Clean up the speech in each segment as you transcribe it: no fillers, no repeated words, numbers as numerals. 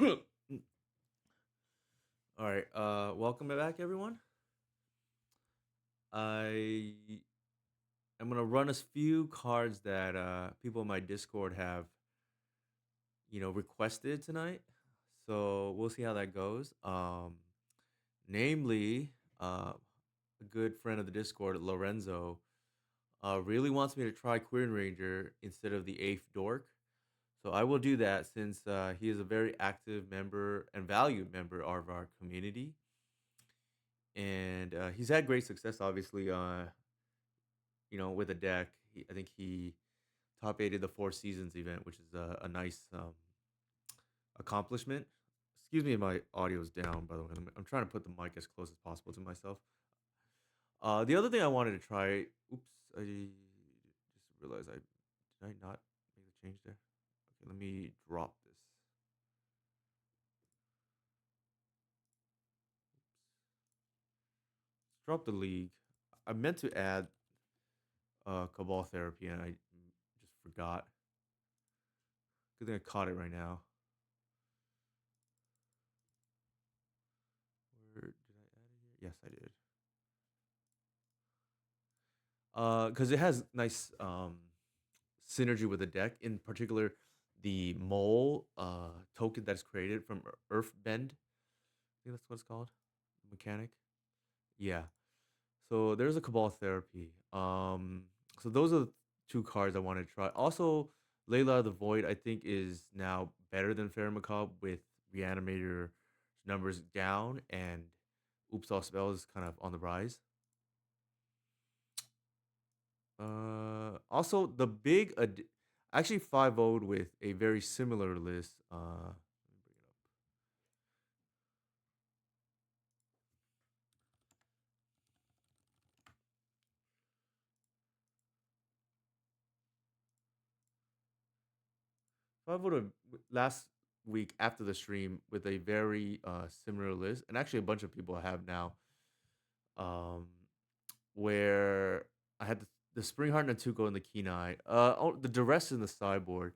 All right. Welcome back, everyone. I am gonna run a few cards that people in my Discord have, requested tonight. So we'll see how that goes. Namely, a good friend of the Discord, Lorenzo, really wants me to try Queen Ranger instead of the Eighth Dork. So I will do that since he is a very active member and valued member of our community, and he's had great success. Obviously, with a deck. I think he top aided the Four Seasons event, which is a nice accomplishment. Excuse me, if my audio's down. By the way, I'm trying to put the mic as close as possible to myself. The other thing I wanted to try. Oops, I just realized I not make the change there. Okay, let me drop this. Let's drop the league. I meant to add Cabal Therapy, and I just forgot. Good thing I caught it right now. Where did I add it here? Yes, I did. Because it has nice synergy with the deck. In particular, the mole token that's created from Earthbend. I think that's what it's called. Mechanic. Yeah. So there's a Cabal Therapy. So those are the two cards I want to try. Also, Layla of the Void I think is now better than Fair Macabre with Reanimator numbers down and Oops All Spells is kind of on the rise. Also the actually 5 0'd with a very similar list. Let me bring it up. 5 0'd last week after the stream with a very similar list, and actually a bunch of people have now. Um, where I had the Springheart Nantuko and the Kenai. The duress in the sideboard.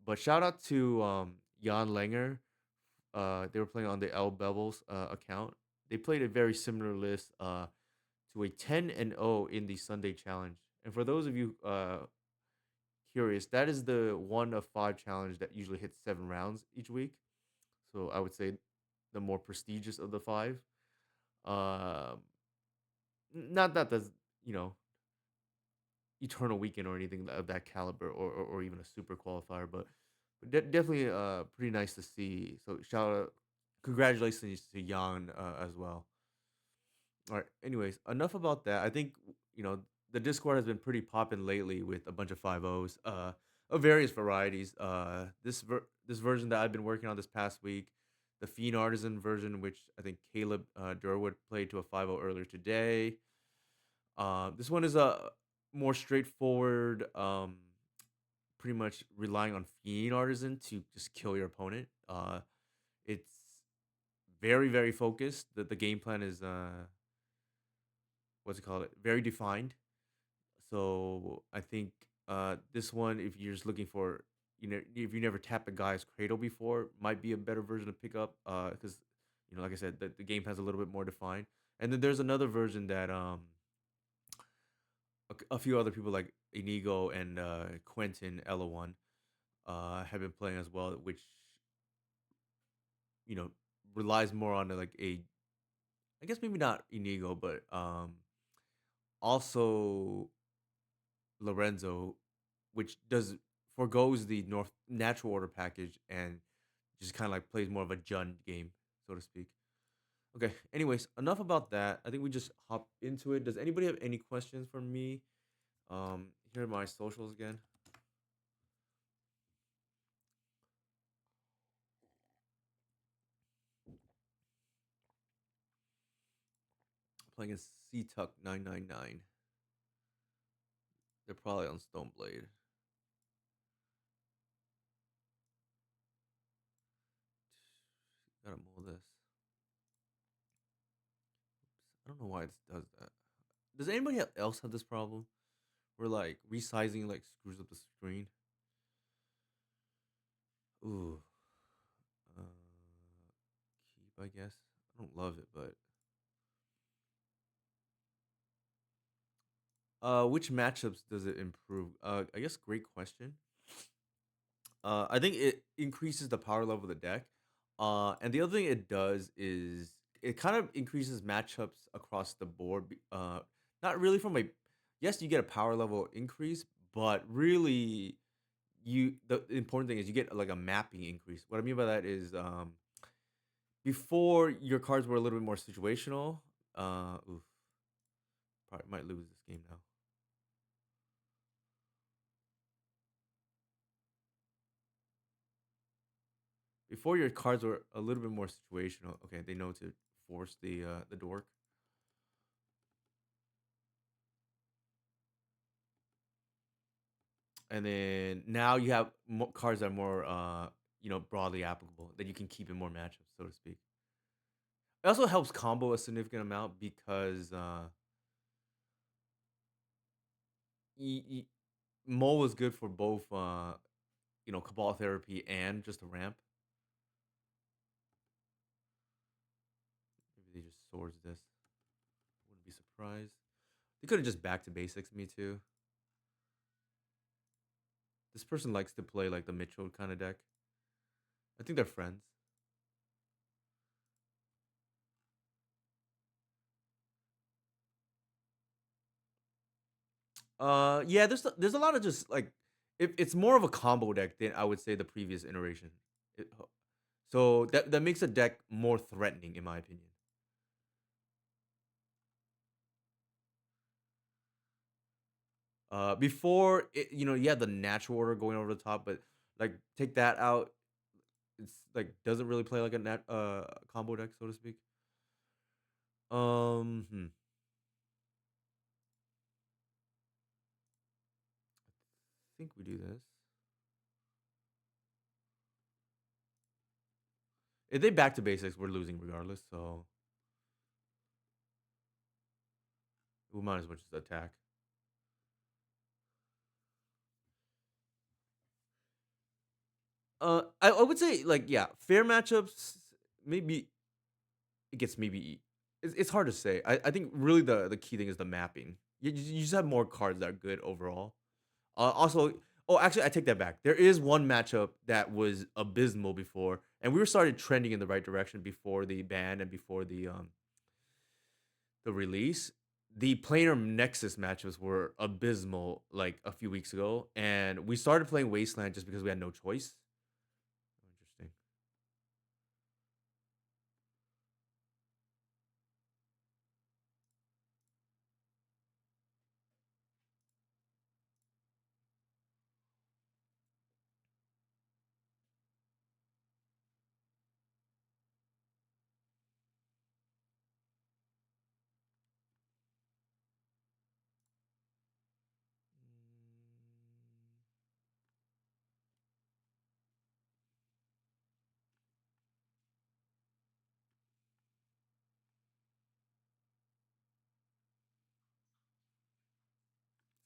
But shout out to Jan Langer. They were playing on the L Bevels account. They played a very similar list to a 10-0 in the Sunday challenge. And for those of you curious, that is the 1 of 5 challenge that usually hits 7 rounds each week. So I would say the more prestigious of the five. Um, Not that that's you know eternal weekend or anything of that caliber, or even a super qualifier, but definitely pretty nice to see. So shout out, congratulations to Jan as well. All right. Anyways, enough about that. I think the Discord has been pretty popping lately with a bunch of 5 Os, of various varieties. This version that I've been working on this past week, the Fiend Artisan version, which I think Caleb Durwood played to a 5 earlier today. This one is a more straightforward, pretty much relying on Fiend Artisan to just kill your opponent. It's very very focused. The game plan is what's it called? Very defined. So I think this one, if you're just looking for, if you never tapped a guy's Cradle before, might be a better version to pick up. Because like I said, the game has a little bit more defined. And then there's another version that a few other people like Inigo and Quentin Ella1 have been playing as well, which you know relies more on like I guess maybe not Inigo, but also Lorenzo, which does forgoes the North Natural Order package and just kind of like plays more of a Jund game, so to speak. Okay. Anyways, enough about that. I think we just hop into it. Does anybody have any questions for me? Here are my socials again. Playing a C-Tuck 999. They're probably on Stoneblade. Gotta mold this. I don't know why it does that. Does anybody else have this problem? Where like resizing like screws up the screen? Ooh. I guess. I don't love it, but which matchups does it improve? I guess great question. I think it increases the power level of the deck. And the other thing it does is it kind of increases matchups across the board. Not really from a yes, you get a power level increase, but really the important thing is you get like a mapping increase. What I mean by that is before your cards were a little bit more situational. Oof, probably might lose this game now. Before your cards were a little bit more situational. Okay, they know to force the dork. And then now you have cards that are more broadly applicable that you can keep in more matchups, so to speak. It also helps combo a significant amount because y- y- Mo is good for both Cabal therapy and just a ramp. Maybe they just swords this. Wouldn't be surprised. They could have just back to basics me too. This person likes to play like the Mitchell kind of deck. I think they're friends. Yeah, there's a lot of just like it's more of a combo deck than I would say the previous iteration. So that makes a deck more threatening in my opinion. Before it, you had the natural order going over the top, but like take that out, it's like doesn't really play like a combo deck, so to speak. Hmm. I think we do this. If they back to basics, we're losing regardless, so we might as well just attack. I would say like yeah, fair matchups. Maybe it gets maybe it's hard to say. I think really the key thing is the mapping. You just have more cards that are good overall. Also, oh, actually, I take that back. There is one matchup that was abysmal before, and we were started trending in the right direction before the ban and before the release. The planar Nexus matchups were abysmal like a few weeks ago, and we started playing Wasteland just because we had no choice. Interesting.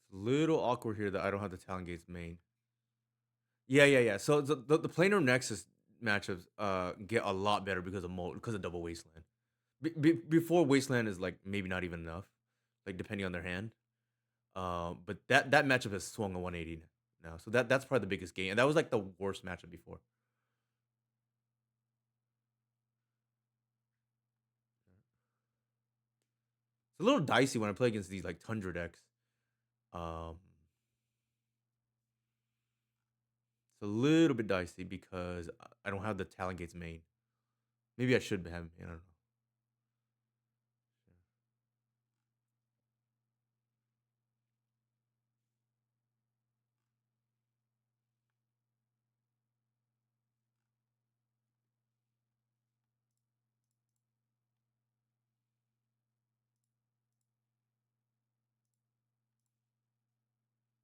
It's a little awkward here that I don't have the Talon Gates main. Yeah, yeah, yeah. So the planar Nexus matchups get a lot better because of double Wasteland. Before Wasteland is like maybe not even enough, like depending on their hand. But that matchup has swung a 180 now, so that's probably the biggest gain, and that was like the worst matchup before. It's a little dicey when I play against these like Tundra decks. Um, it's a little bit dicey because I don't have the Talon Gates main. Maybe I should have. I don't know.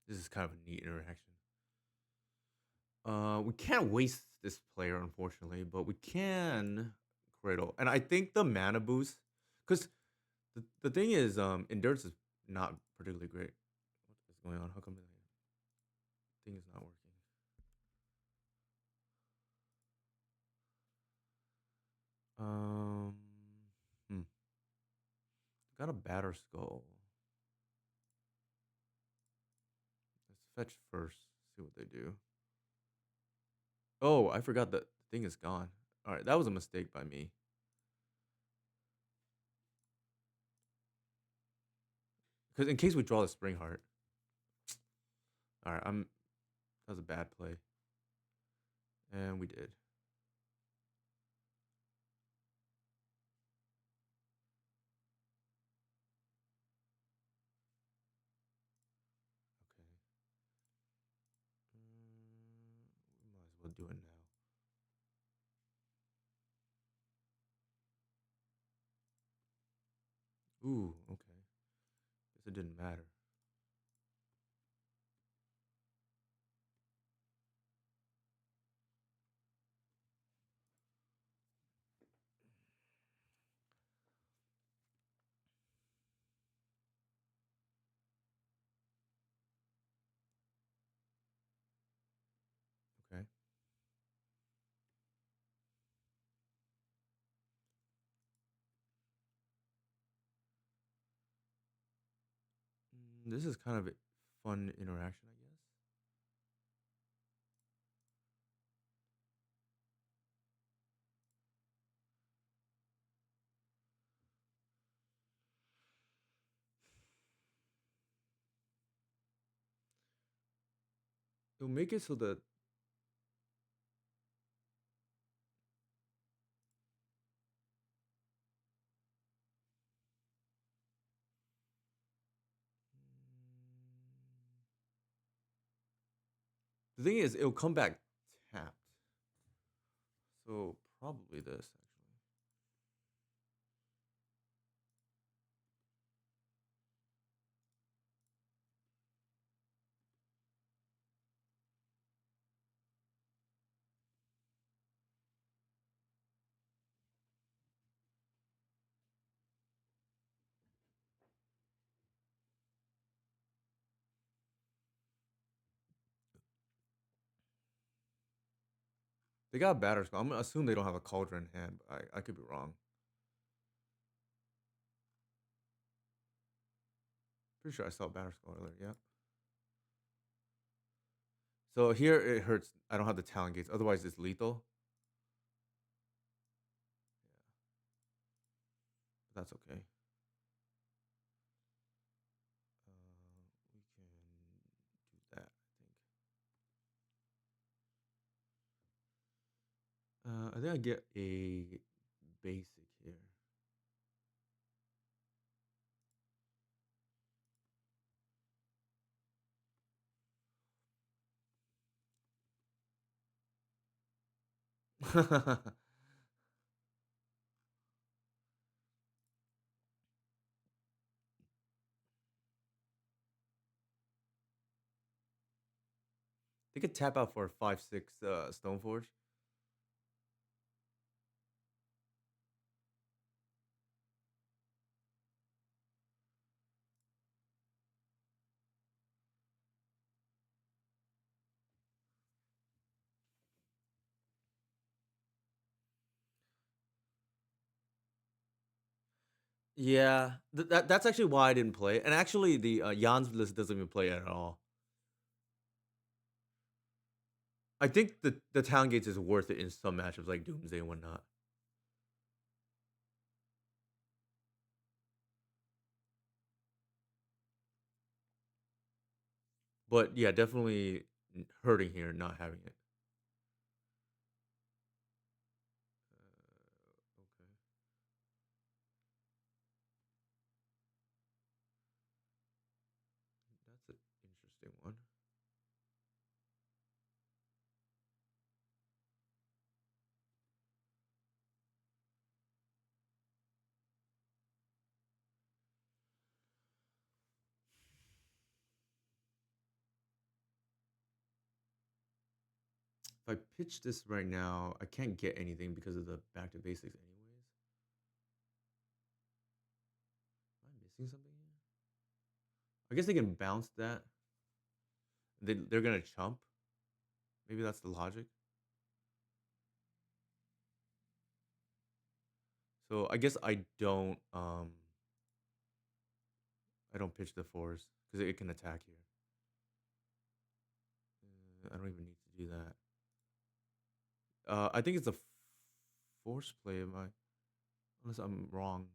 This is kind of a neat interaction. We can't waste this player unfortunately, but we can Cradle, and I think the mana boost, because the thing is, endurance is not particularly great. What is going on? How come the thing is not working? Um, hmm. Got a batter skull. Let's fetch first. See what they do. Oh, I forgot that the thing is gone. All right, that was a mistake by me. Because in case we draw the Springheart. All right, that was a bad play, and we did. Okay. We might as well do it now. Ooh, okay. Guess it didn't matter. Okay. This is kind of a fun interaction, I guess. It'll make it so that the thing is, it'll come back tapped. So probably this actually. They got a batter skull. I'm gonna assume they don't have a cauldron in hand, but I could be wrong. Pretty sure I saw batter skull earlier. Yeah. So here it hurts. I don't have the talent gates. Otherwise, it's lethal. Yeah, that's okay. We can do that. I think I get a basic here. They could tap out for a 5/6 Stoneforge. Yeah, that's actually why I didn't play. And actually, the Jan's list doesn't even play it at all. I think the Town Gates is worth it in some matchups like Doomsday and whatnot. But yeah, definitely hurting here not having it. Okay. That's an interesting one. If I pitch this right now, I can't get anything because of the back to basics anyways. Am I missing something here? I guess they can bounce that. They're gonna chump. Maybe that's the logic. So I guess I don't pitch the force because it can attack here. I don't even need to do that. I think it's a force play. Am I? Unless I'm wrong.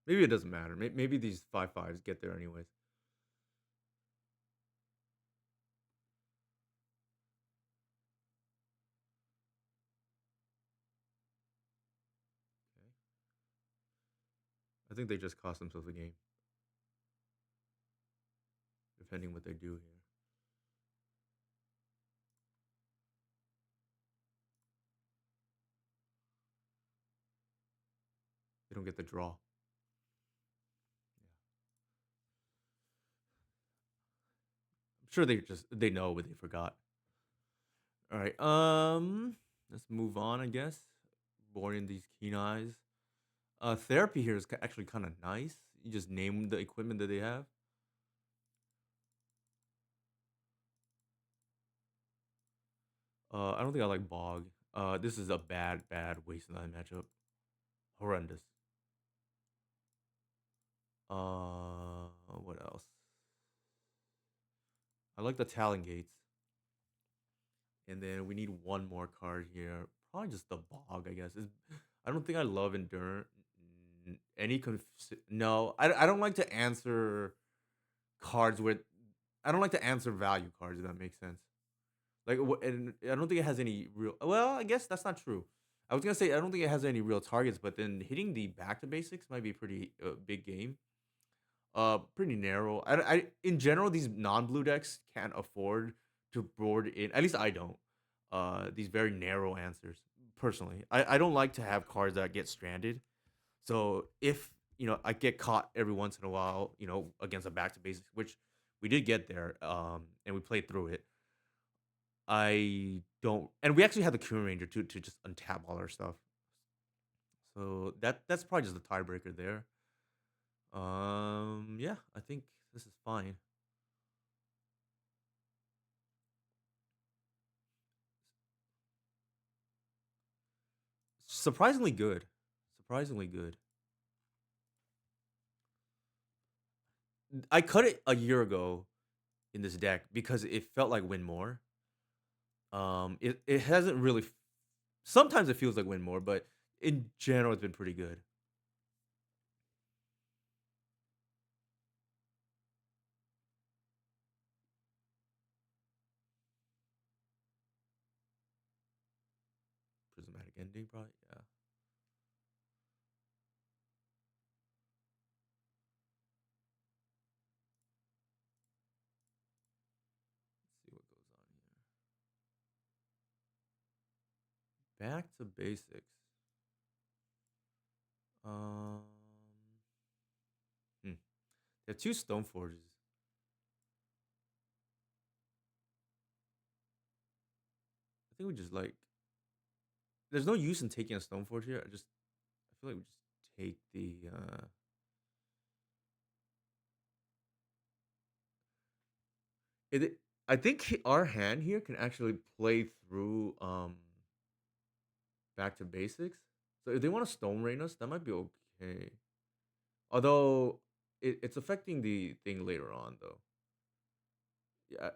Maybe it doesn't matter. Maybe these 5/5s get there anyways. Okay. I think they just cost themselves a game, depending what they do here. They don't get the draw. I'm sure they know, but they forgot. All right. Let's move on. I guess. Boring these keen eyes. Therapy here is actually kind of nice. You just name the equipment that they have. I don't think I like Bog. This is a bad wasteland matchup. Horrendous. What else? I like the Talon Gates. And then we need one more card here. Probably just the Bog, I guess. I don't think I love Endurance. No, I don't like to answer cards with. I don't like to answer value cards, if that makes sense. Like, and I don't think it has any real. Well, I guess that's not true. I was gonna say I don't think it has any real targets, but then hitting the back to basics might be a pretty big game. Pretty narrow. In general, these non-blue decks can't afford to board in. At least I don't. These very narrow answers. Personally, I don't like to have cards that get stranded. So if I get caught every once in a while, against a back to basics, which we did get there, and we played through it. I don't, and we actually had the Cure Ranger to just untap all our stuff. So that's probably just the tiebreaker there. Yeah, I think this is fine. Surprisingly good. Surprisingly good. I cut it a year ago in this deck because it felt like win more. It hasn't really. Sometimes it feels like win more, but in general, it's been pretty good. Prismatic ending, probably. Yeah. Let's see what goes on here. Back to basics. Um, hmm. There are two Stone Forges. I think we just like. There's no use in taking a Stone Forge here. I feel like we just take the. It. I think our hand here can actually play through back to basics. So if they want to Stone Rain us, that might be okay. Although it's affecting the thing later on though. Yeah.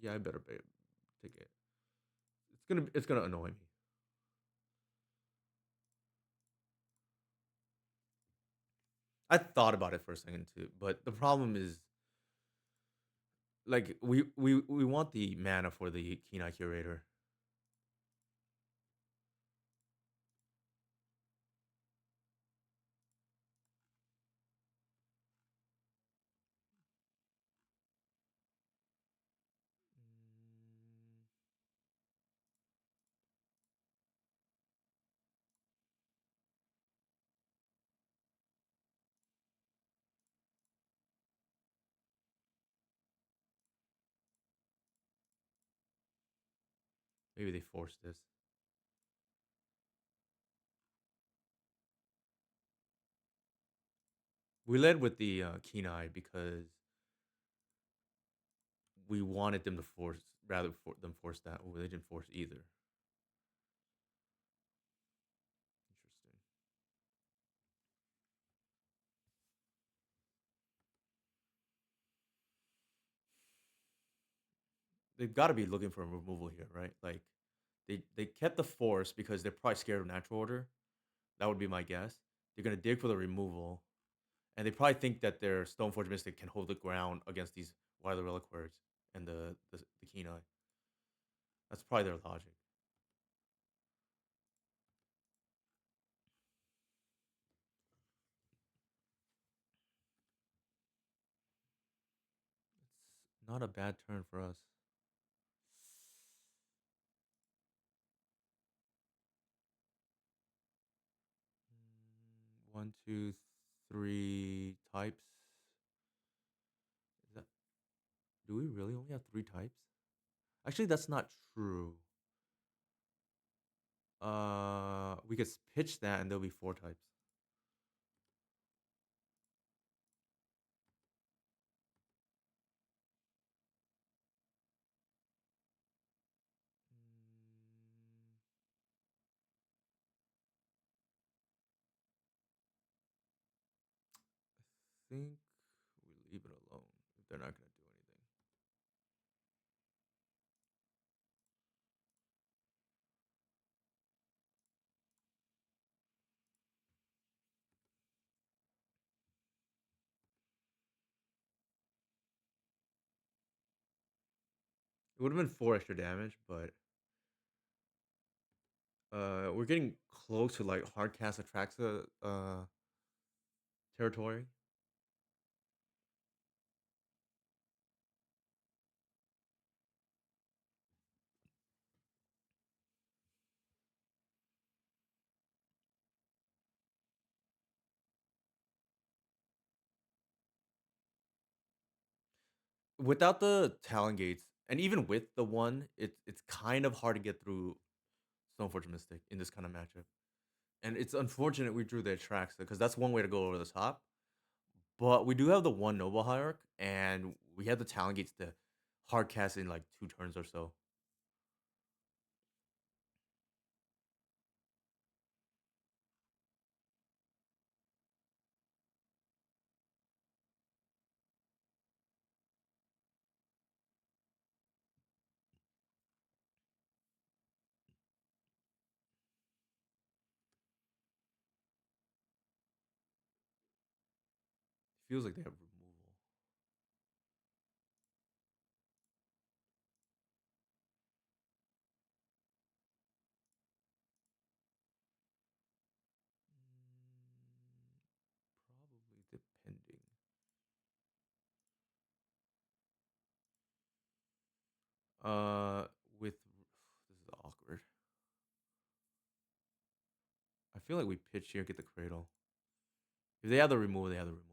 Yeah. I better take it. It's gonna annoy me. I thought about it for a second too, but the problem is like we want the mana for the Keen Eye Curator. Mm, Maybe they forced this. We led with the keen eye because we wanted them to force rather them force that. Well, they didn't force either. Interesting. They've got to be looking for a removal here, right? Like they kept the force because they're probably scared of natural order. That would be my guess. They're gonna dig for the removal, and they probably think that their Stoneforge Mystic can hold the ground against these Wily Reliquaries and the Keen Eye. That's probably their logic. It's not a bad turn for us. 1, 2, 3 types. Is that, do we really only have 3 types? Actually, that's not true. We could pitch that and there'll be 4 types. I think we leave it alone if they're not gonna do anything. It would have been 4 extra damage, but we're getting close to like Hardcast Atraxa territory. Without the Talon Gates, and even with the one, it's kind of hard to get through Stoneforge Mystic in this kind of matchup. And it's unfortunate we drew the Atraxa because that's one way to go over the top. But we do have the one Noble Hierarch, and we have the Talon Gates to hard cast in like 2 turns or so. Feels like they have removal. Probably depending. Uh, with this is awkward. I feel like we pitch here, get the Cradle. If they have the removal, they have the removal.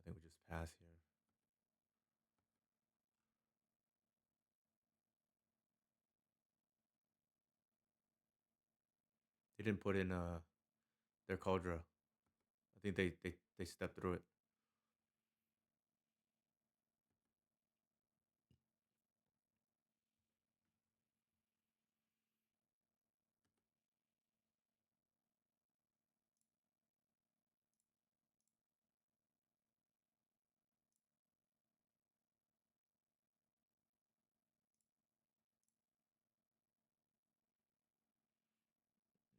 I think we just pass here. They didn't put in their Cauldra. I think they stepped through it.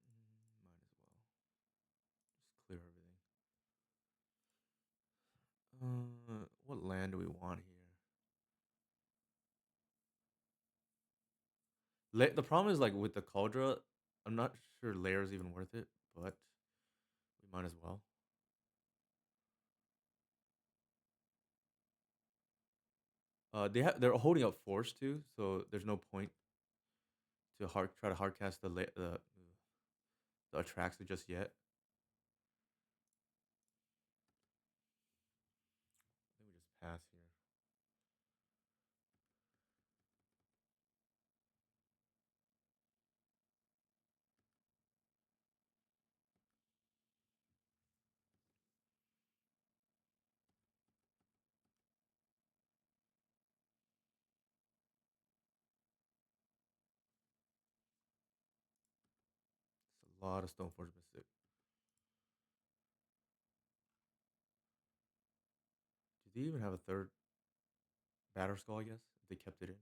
Might as well just clear everything. What land do we want here? The problem is like with the Cauldra, I'm not sure layer is even worth it, but we might as well. They're holding up force too, so there's no point to try to hard cast the Atraxa just yet. I think we just pass here. It's a lot of Stoneforge Mystic. Did they even have a third Batter Skull? I guess if they kept it in.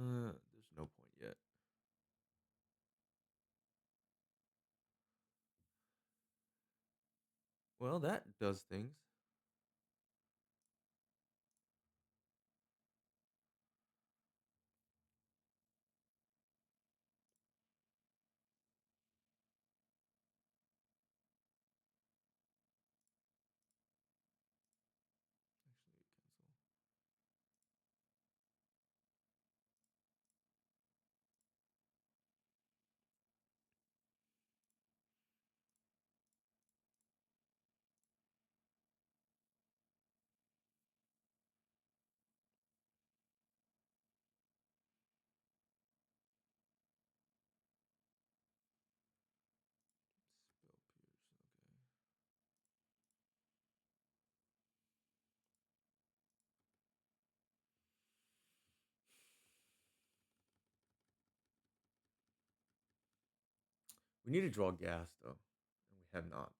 There's no point yet. Well, that does things. Actually, cancel. Spell Pierce. Okay. We need to draw gas though, and we have not.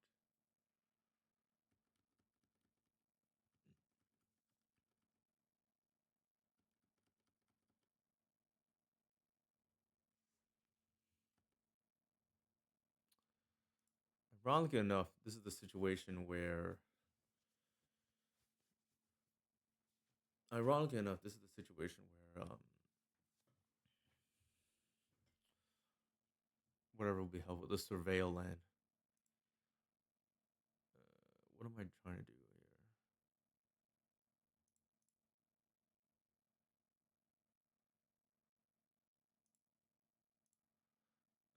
Ironically enough, this is the situation where. Ironically enough, this is the situation where whatever will be helpful. The surveil land. What am I trying to do here?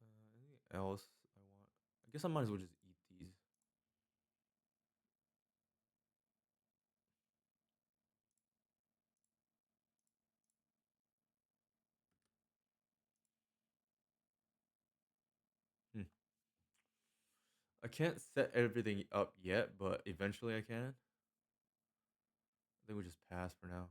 Anything else I want? I guess I might as well just eat these. Hmm. I can't set everything up yet, but eventually I can. I think we just pass for now.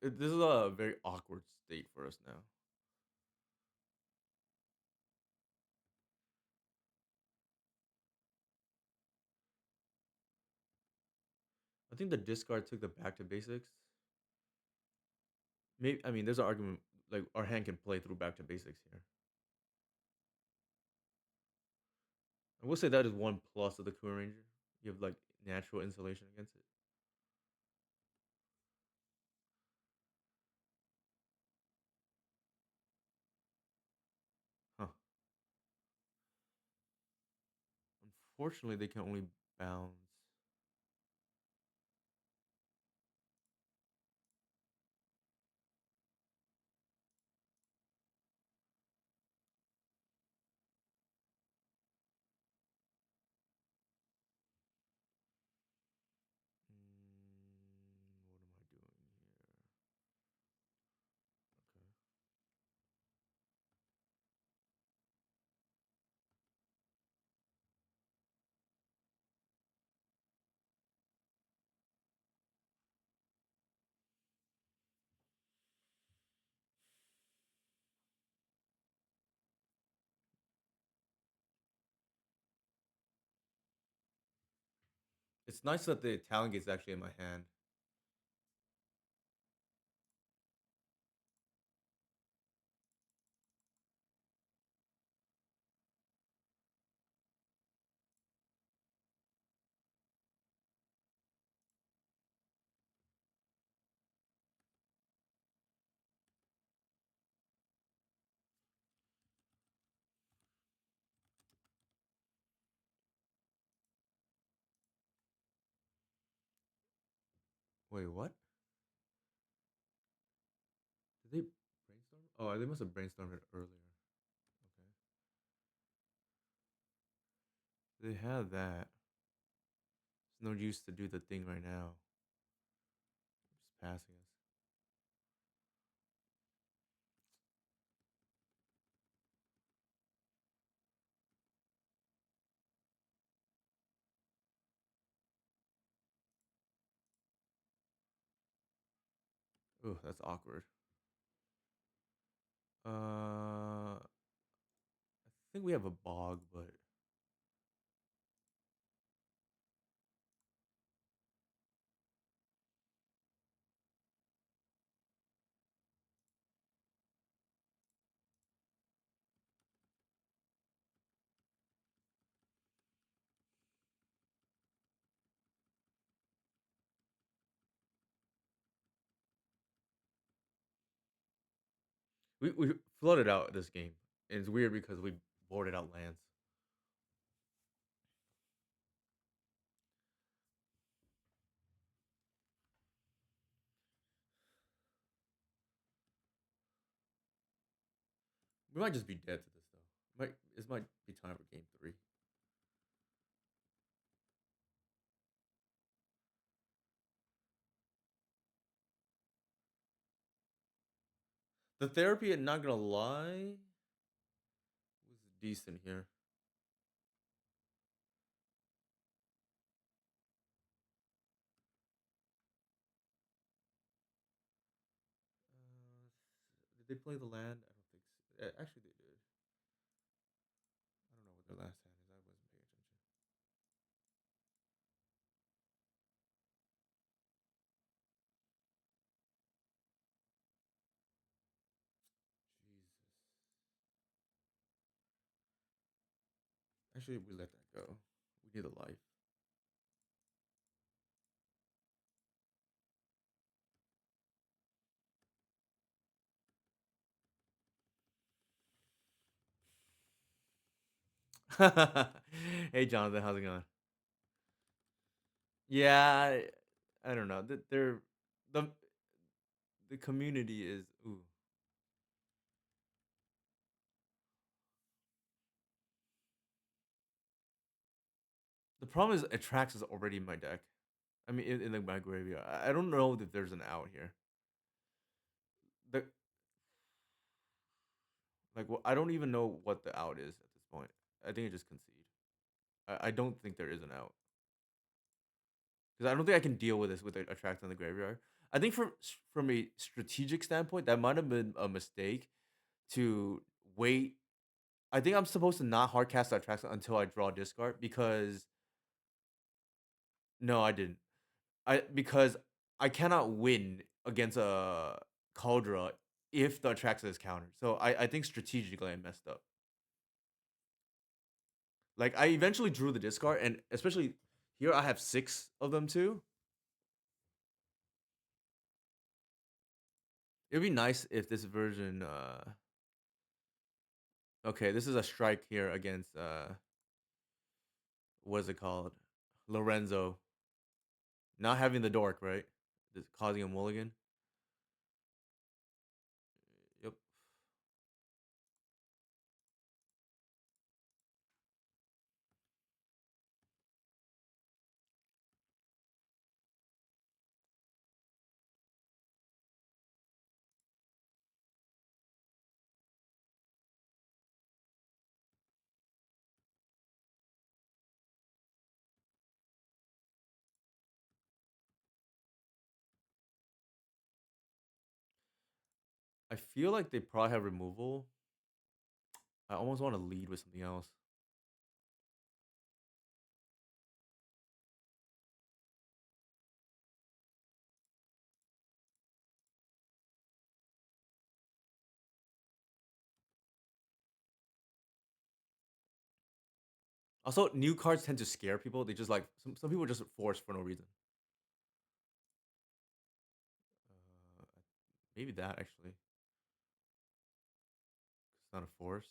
This is a very awkward state for us now. I think the discard took the back to basics. Maybe I mean there's an argument like our hand can play through back to basics here. I will say that is one plus of the Kua Ranger. You have like natural insulation against it. Huh. Unfortunately, they can only bounce. What am I doing here? Okay. It's nice that the Talon Gate's actually in my hand. Wait, what? Did they brainstorm? Oh, they must have brainstormed it earlier. Okay. They have that. It's no use to do the thing right now. Just passing us. Ooh, that's awkward. I think we have a bog, but we flooded out this game, and it's weird because we boarded out lands. We might just be dead to this though. This might be time for game three. The therapy, not gonna lie, was decent here. Did they play the land? I don't think so. Actually, they did. I don't know what their last hand is. I wasn't paying attention. Jesus. Actually, we let that go. We need a life. Hey, Jonathan, how's it going? Yeah, I don't know. The the community is ooh. The problem is Attrax is already in my deck. I mean, in like my graveyard. I don't know that there's an out here. The like, I don't even know what the out is at this point. I think I just concede. I don't think there is an out because I don't think I can deal with this with Attrax in the graveyard. I think from a strategic standpoint, that might have been a mistake to wait. I think I'm supposed to not hardcast that Attrax until I draw discard because no, I didn't. I because I cannot win against a Caldra if the Atraxa is countered. So I think strategically I messed up. Like I eventually drew the discard, and especially here I have six of them too. It'd be nice if this version. Okay, this is a strike here against what is it called? Lorenzo. Not having the dork, right? Just causing a mulligan. Yep. I feel like they probably have removal. I almost want to lead with something else. Also, new cards tend to scare people. They just like some people just force for no reason. Uh, maybe that actually. It's not a force.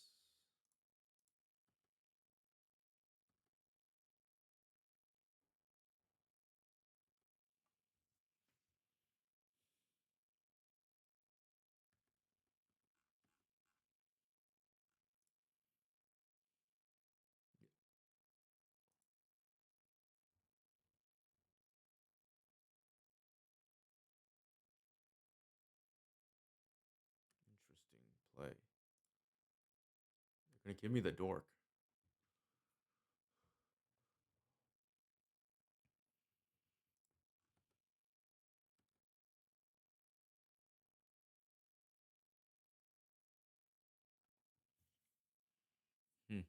Gonna give me the dork. Hmm.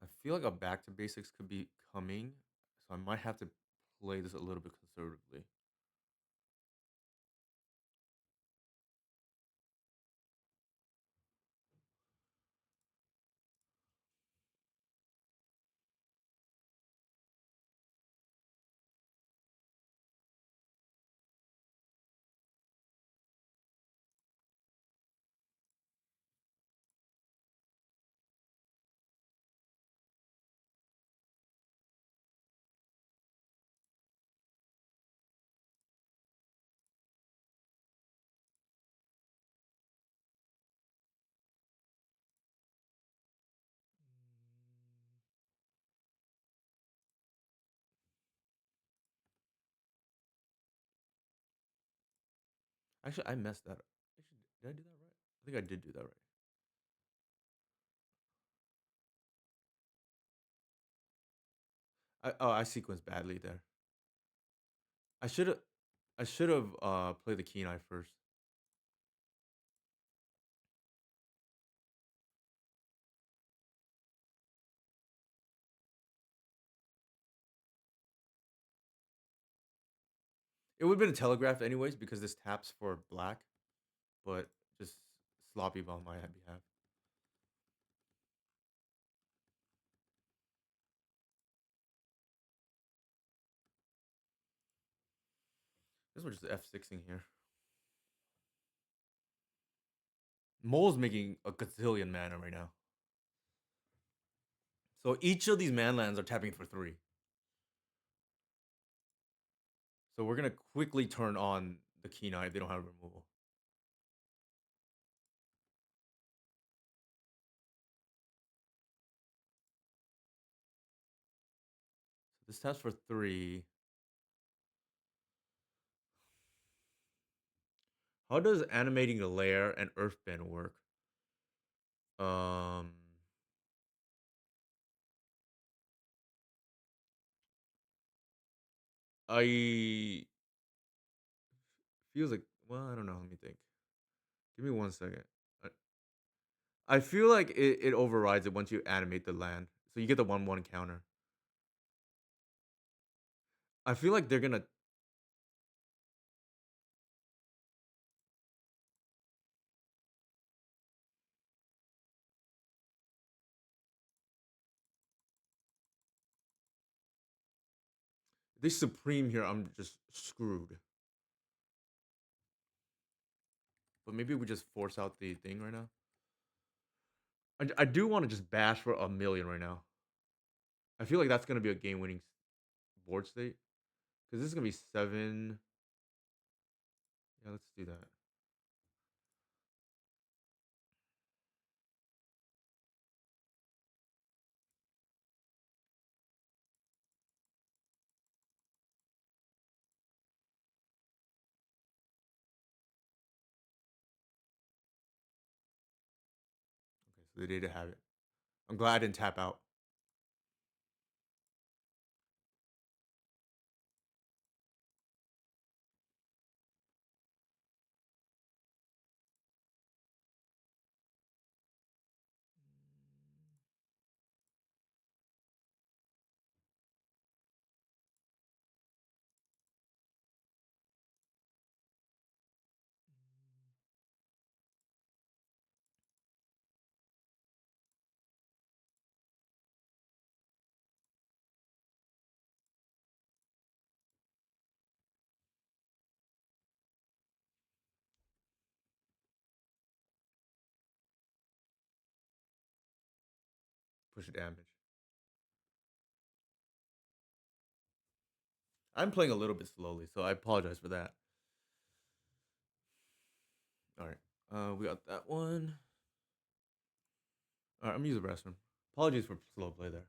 I feel like a back to basics could be coming, so I might have to play this a little bit conservatively. Actually, I messed that up. Actually, did I do that right? I think I did do that right. I sequenced badly there. I should have played the Kenai first. It would have been a telegraph anyways because this taps for black, but just sloppy on my behalf. This was just F6ing here. Mole's making a gazillion mana right now. So each of these man lands are tapping for 3. So we're gonna quickly turn on the Kenai if they don't have removal. So this taps for 3. How does animating a lair and earthbend work? Um, I feels like, well, I don't know. Let me think. Give me 1 second. I feel like it overrides it once you animate the land, so you get the 1/1 counter. I feel like they're gonna. If they supreme here, I'm just screwed. But maybe we just force out the thing right now. I do want to just bash for a million right now. I feel like that's gonna be a game-winning board state because this is gonna be 7. Yeah, let's do that. Okay, so they did have it. I'm glad I didn't tap out. Push damage. I'm playing a little bit slowly, so I apologize for that. All right, we got that one. All right, I'm gonna use the restroom. Apologies for slow play there.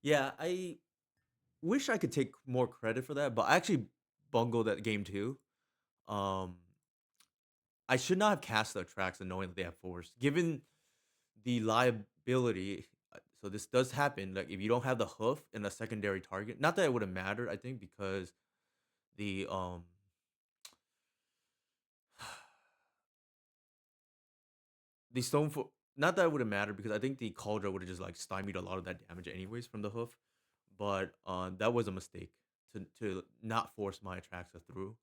Yeah, I wish I could take more credit for that, but I actually bungled that game too. Um, I should not have cast the tracks and knowing that they have force. Given the liability, so this does happen. Like if you don't have the hoof and a secondary target, not that it would have mattered, I think, because the the stone for not that it would have mattered because I think the cauldron would have just like stymied a lot of that damage anyways from the hoof. But that was a mistake to not force my Atraxa through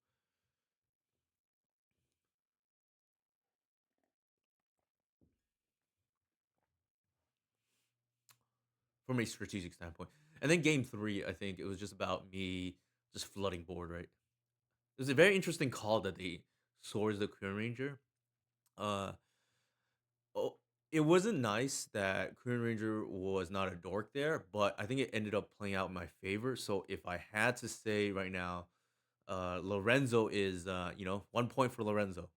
from a strategic standpoint. And then game three, I think it was just about me just flooding board, right? It was a very interesting call that they swords the Queen Ranger. Uh oh, it wasn't nice that Queen Ranger was not a dork there, but I think it ended up playing out in my favor. So if I had to say right now, Lorenzo is 1 point for Lorenzo,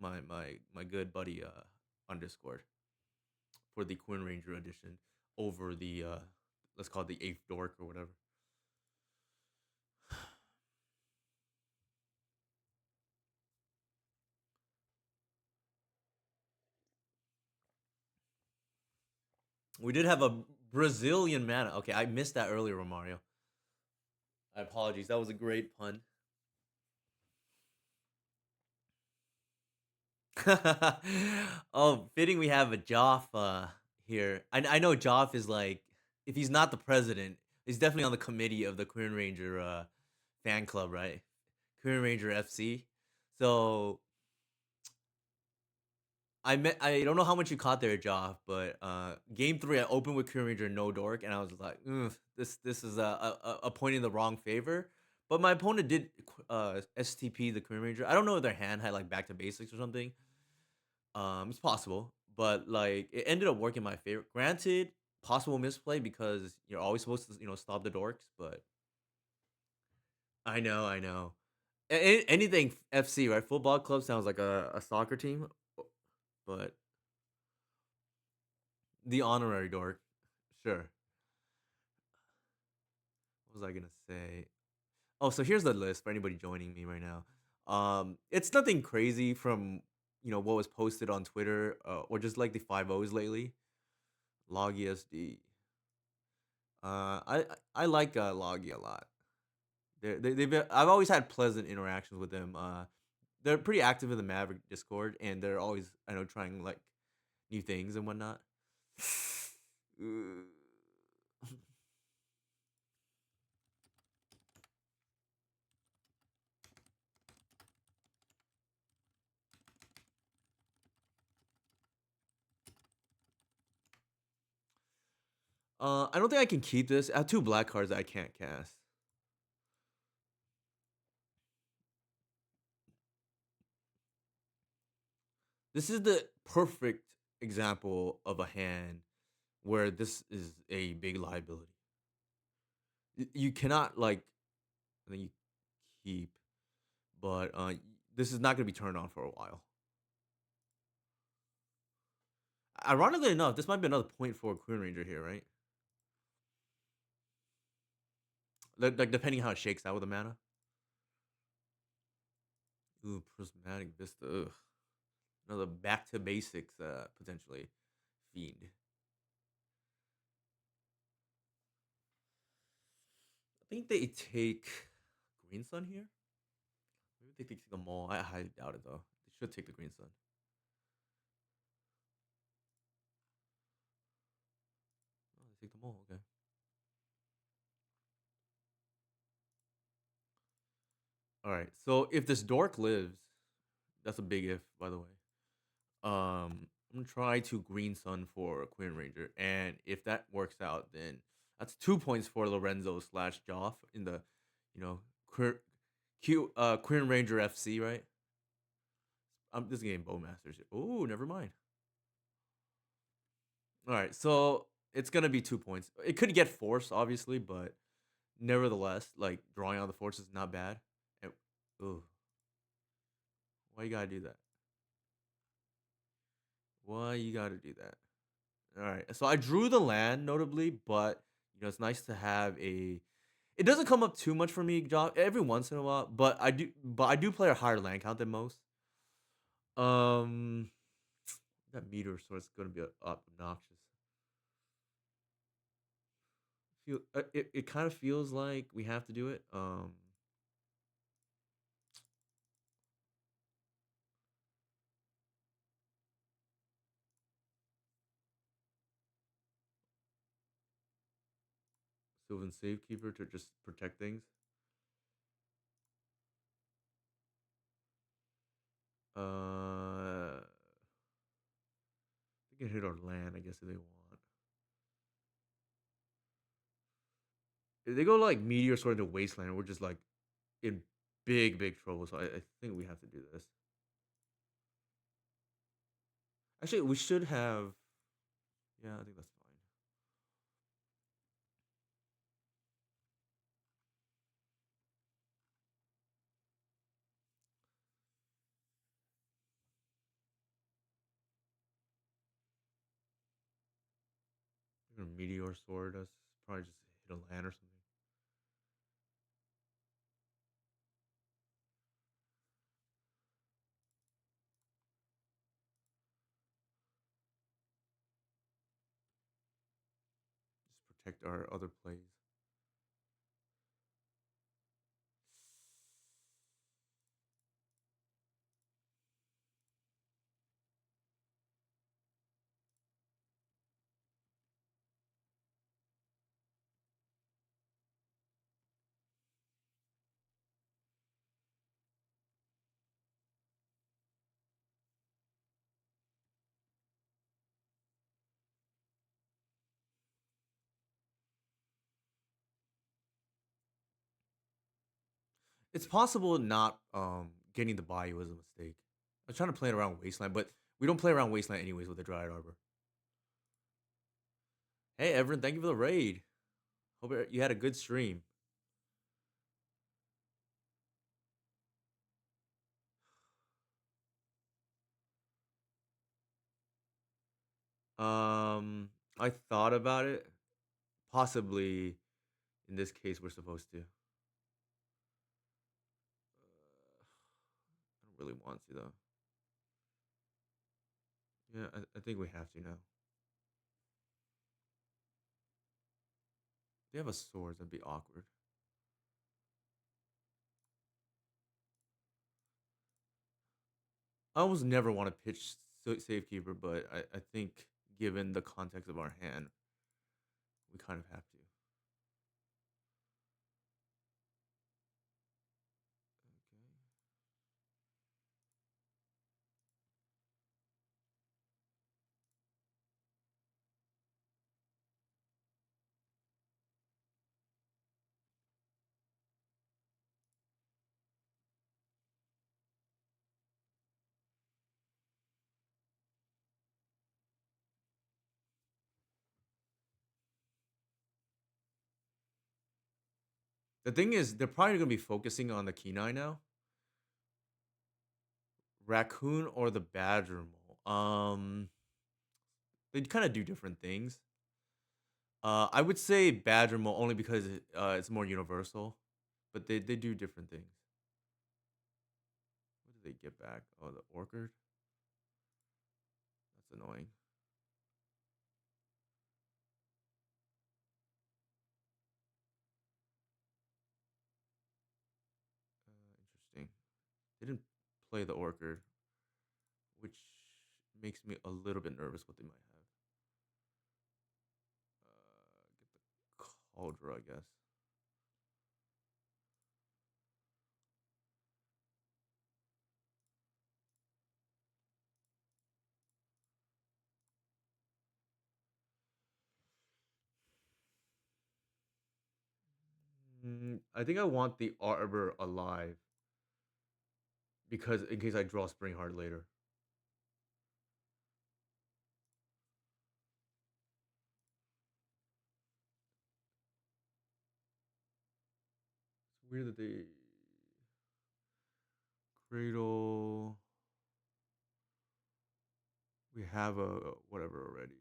my good buddy on Discord for the Queen Ranger edition over the let's call it the eighth dork or whatever. We did have a Brazilian mana. Okay, I missed that earlier, Romario. I apologies. That was a great pun. Oh, fitting we have a Joff here. I know Joff is like, if he's not the president, he's definitely on the committee of the Queen Ranger fan club, right? Queen Ranger FC. So I don't know how much you caught there, Joff, but game three I opened with Queen Ranger no dork, and I was like, "Ugh, this is a point in the wrong favor." But my opponent did STP the Queen Ranger. I don't know if their hand had like back to basics or something. It's possible, but like it ended up working in my favor. Granted, possible misplay because you're always supposed to stop the dorks, but I know. Anything FC, right? Football club sounds like a soccer team, but the honorary dork, sure. What was I gonna say? Oh, so here's the list for anybody joining me right now. It's nothing crazy from what was posted on Twitter or just like the five O's lately. Log ESD. I like Loggy a lot. I've always had pleasant interactions with them. They're pretty active in the Maverick Discord, and they're always trying like new things and whatnot. I don't think I can keep this. I have two black cards that I can't cast. This is the perfect example of a hand where this is a big liability. You cannot like, I think you keep, but this is not going to be turned on for a while. Ironically enough, this might be another point for a Queen Ranger here, right? Like depending how it shakes out with the mana. Ooh, prismatic vista. Ugh. Another back to basics, potentially fiend. I think they take Green Sun here. Maybe they take the Maul. I highly doubt it though. They should take the Green Sun. Oh, they take the Maul. Okay. All right. So if this dork lives, that's a big if, by the way. I'm gonna try to Green Sun for a Queen Ranger, and if that works out, then that's 2 points for Lorenzo slash Joff in the, you know, Queen Ranger FC, right? This game Bowmasters. Oh, never mind. All right, so it's gonna be 2 points. It could get force, obviously, but nevertheless, like drawing out the force is not bad. And, ooh, why you gotta do that? Why you gotta do that? All right, so I drew the land notably, but It's nice to have a. It doesn't come up too much for me, every once in a while, but I do play a higher land count than most. Um, that meteor sword is gonna be obnoxious. It kind of feels like we have to do it. Sylvan Safekeeper to just protect things. Uh, they can hit our land, I guess, if they want. If they go like meteor sword into wasteland, we're just like in big, big trouble. So I think we have to do this. Actually, we should have. Yeah, I think that's fine. We're gonna meteor sword us. Probably just hit a land or something. Just protect our other plays. It's possible not getting the bayou was a mistake. I was trying to play it around wasteland, but we don't play around wasteland anyways with the Dryad Arbor. Hey, Everin, thank you for the raid. Hope you had a good stream. I thought about it. Possibly, in this case, we're supposed to. I don't really want to though. Yeah, I think we have to now. They have a sword. That'd be awkward. I almost never want to pitch Safekeeper, but I think given the context of our hand, we kind of have to. Okay. The thing is, they're probably gonna be focusing on the Kenai now, raccoon or the badger mole. They kind of do different things. I would say badger mole only because it's more universal, but they do different things. What did they get back? Oh, the orchard. That's annoying. Interesting. They didn't play the orchard, which makes me a little bit nervous what they might have. Get the cauldron, I guess. I think I want the arbor alive because in case I draw Springheart later. It's weird that they Cradle. We have a whatever already.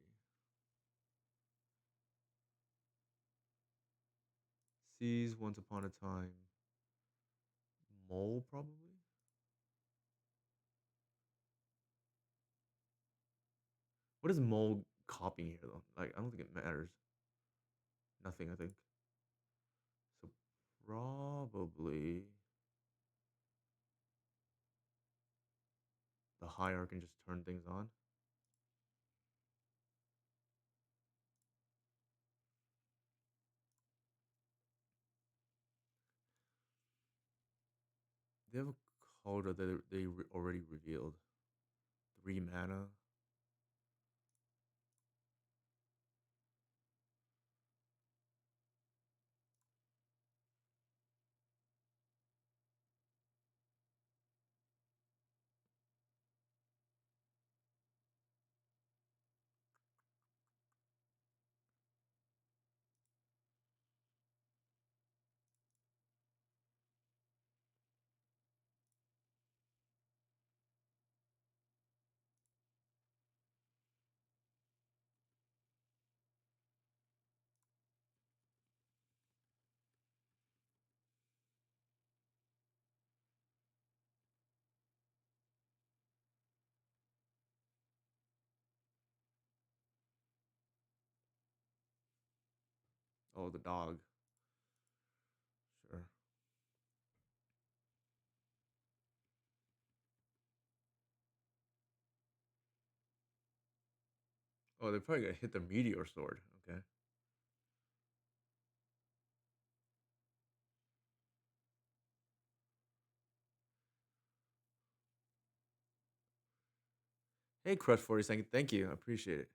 Seas Once Upon a Time. Mole, probably? What is Mole copying here, though? Like, I don't think it matters. Nothing, I think. So, probably the hierarch can just turn things on. They have a coda that they already revealed. 3 mana. Oh, the dog. Sure. Oh, they're probably gonna hit the meteor sword. Okay. Hey, Crush 40 second. Thank you. I appreciate it.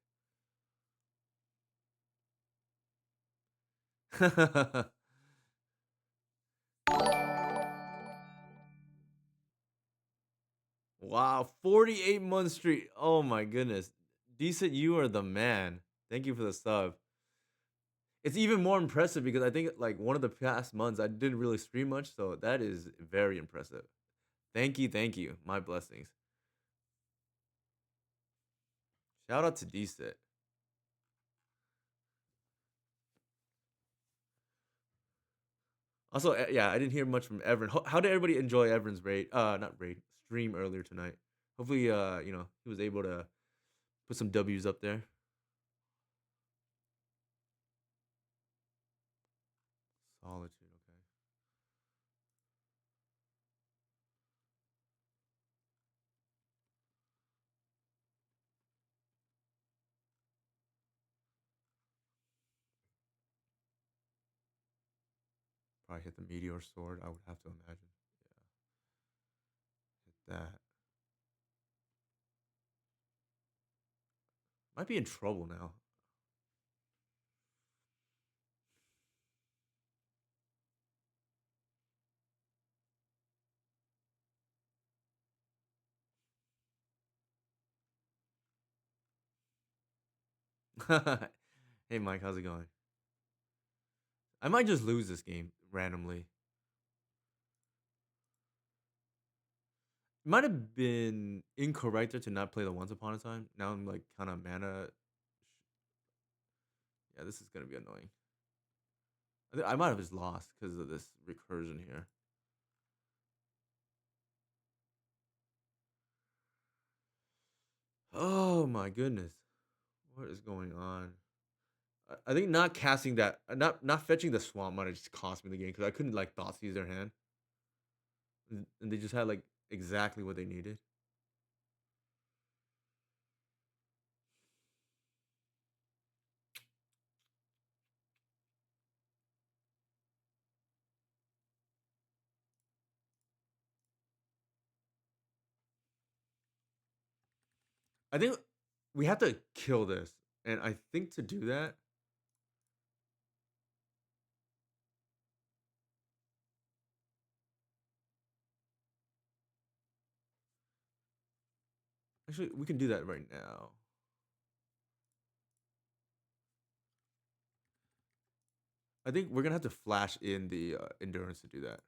Wow, 48 month streak. Oh my goodness. Decent, you are the man. Thank you for the sub. It's even more impressive because I think like one of the past months I didn't really stream much, so that is very impressive. Thank you, thank you. My blessings. Shout out to Decent. Also, yeah, I didn't hear much from Everin. How did everybody enjoy Everin's raid? Not raid, stream earlier tonight. Hopefully, he was able to put some W's up there. Solitude, okay. Probably hit the meteor sword. I would have to imagine. Yeah, hit that. Might be in trouble now. Hey Mike, how's it going? I might just lose this game randomly. It might have been incorrect to not play the Once Upon a Time. Now I'm like kind of mana. Yeah, this is gonna be annoying. I might have just lost because of this recursion here. Oh my goodness, what is going on? I think not casting that, not fetching the swamp might have just cost me the game because I couldn't like thought seize their hand, and they just had like exactly what they needed. I think we have to kill this, and I think to do that, actually, we can do that right now. I think we're gonna have to flash in the endurance to do that.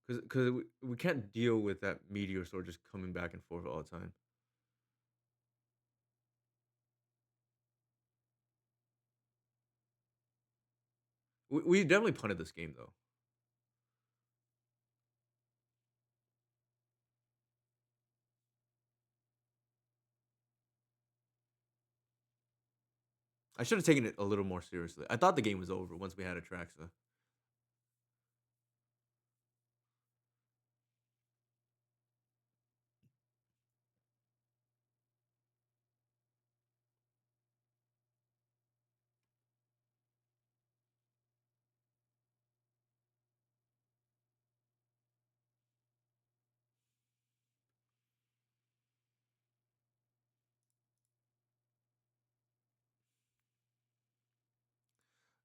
Because we can't deal with that meteor sword just coming back and forth all the time. We definitely punted this game though. I should have taken it a little more seriously. I thought the game was over once we had Atraxa.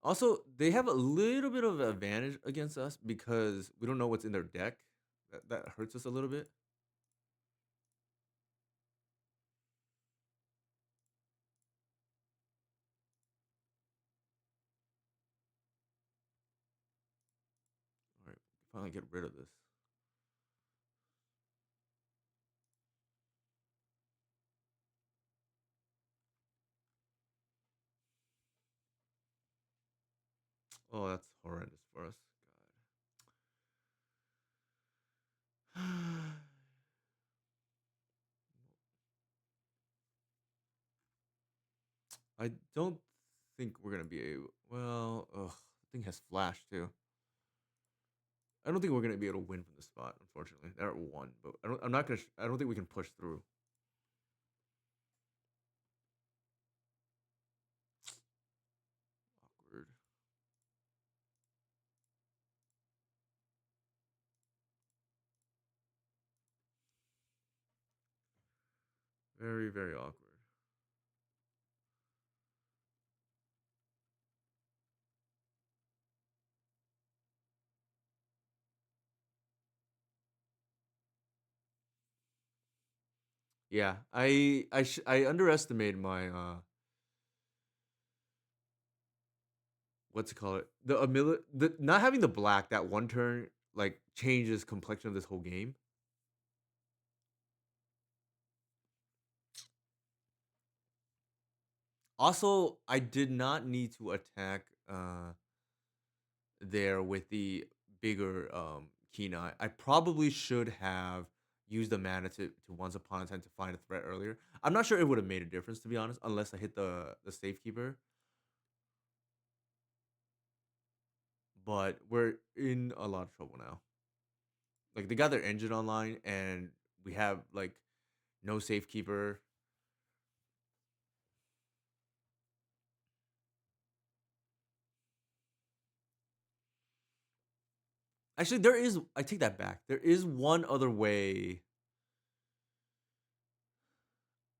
Also, they have a little bit of an advantage against us because we don't know what's in their deck. That hurts us a little bit. All right, finally get rid of this. Oh, that's horrendous for us. God. I don't think we're gonna be able. Well, ugh, the thing has flash too. I don't think we're gonna be able to win from this spot, unfortunately. They're at one, but I'm not gonna. I don't think we can push through. Awkward. Very, very awkward. Yeah, I underestimated my what's it called? The not having the black that one turn like changes complexion of this whole game. Also, I did not need to attack there with the bigger Kina. I probably should have used the mana to once upon a time to find a threat earlier. I'm not sure it would have made a difference to be honest, unless I hit the safekeeper. But we're in a lot of trouble now. Like they got their engine online, and we have like no safekeeper. Actually, there is. I take that back. There is one other way.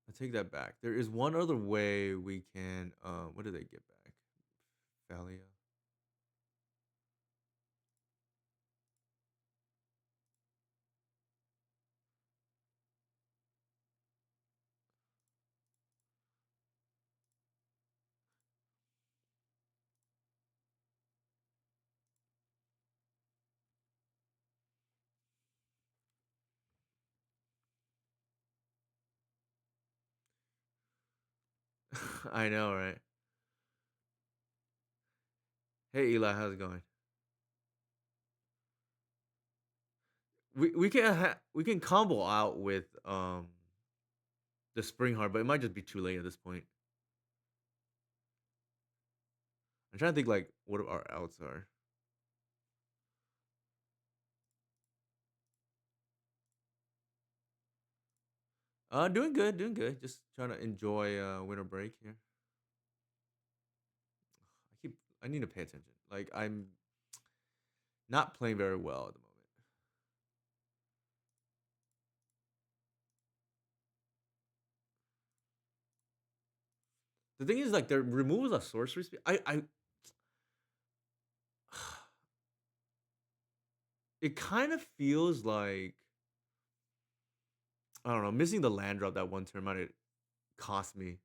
I take that back. There is one other way we can. What did they get back? Thalia. I know, right? Hey Eli, how's it going? We can combo out with the Springheart, but it might just be too late at this point. I'm trying to think like what our outs are. Doing good, doing good. Just trying to enjoy winter break here. I need to pay attention. Like I'm not playing very well at the moment. The thing is, like, the removals of sorcery speed. It kind of feels like I don't know, missing the land drop that one turn might have cost me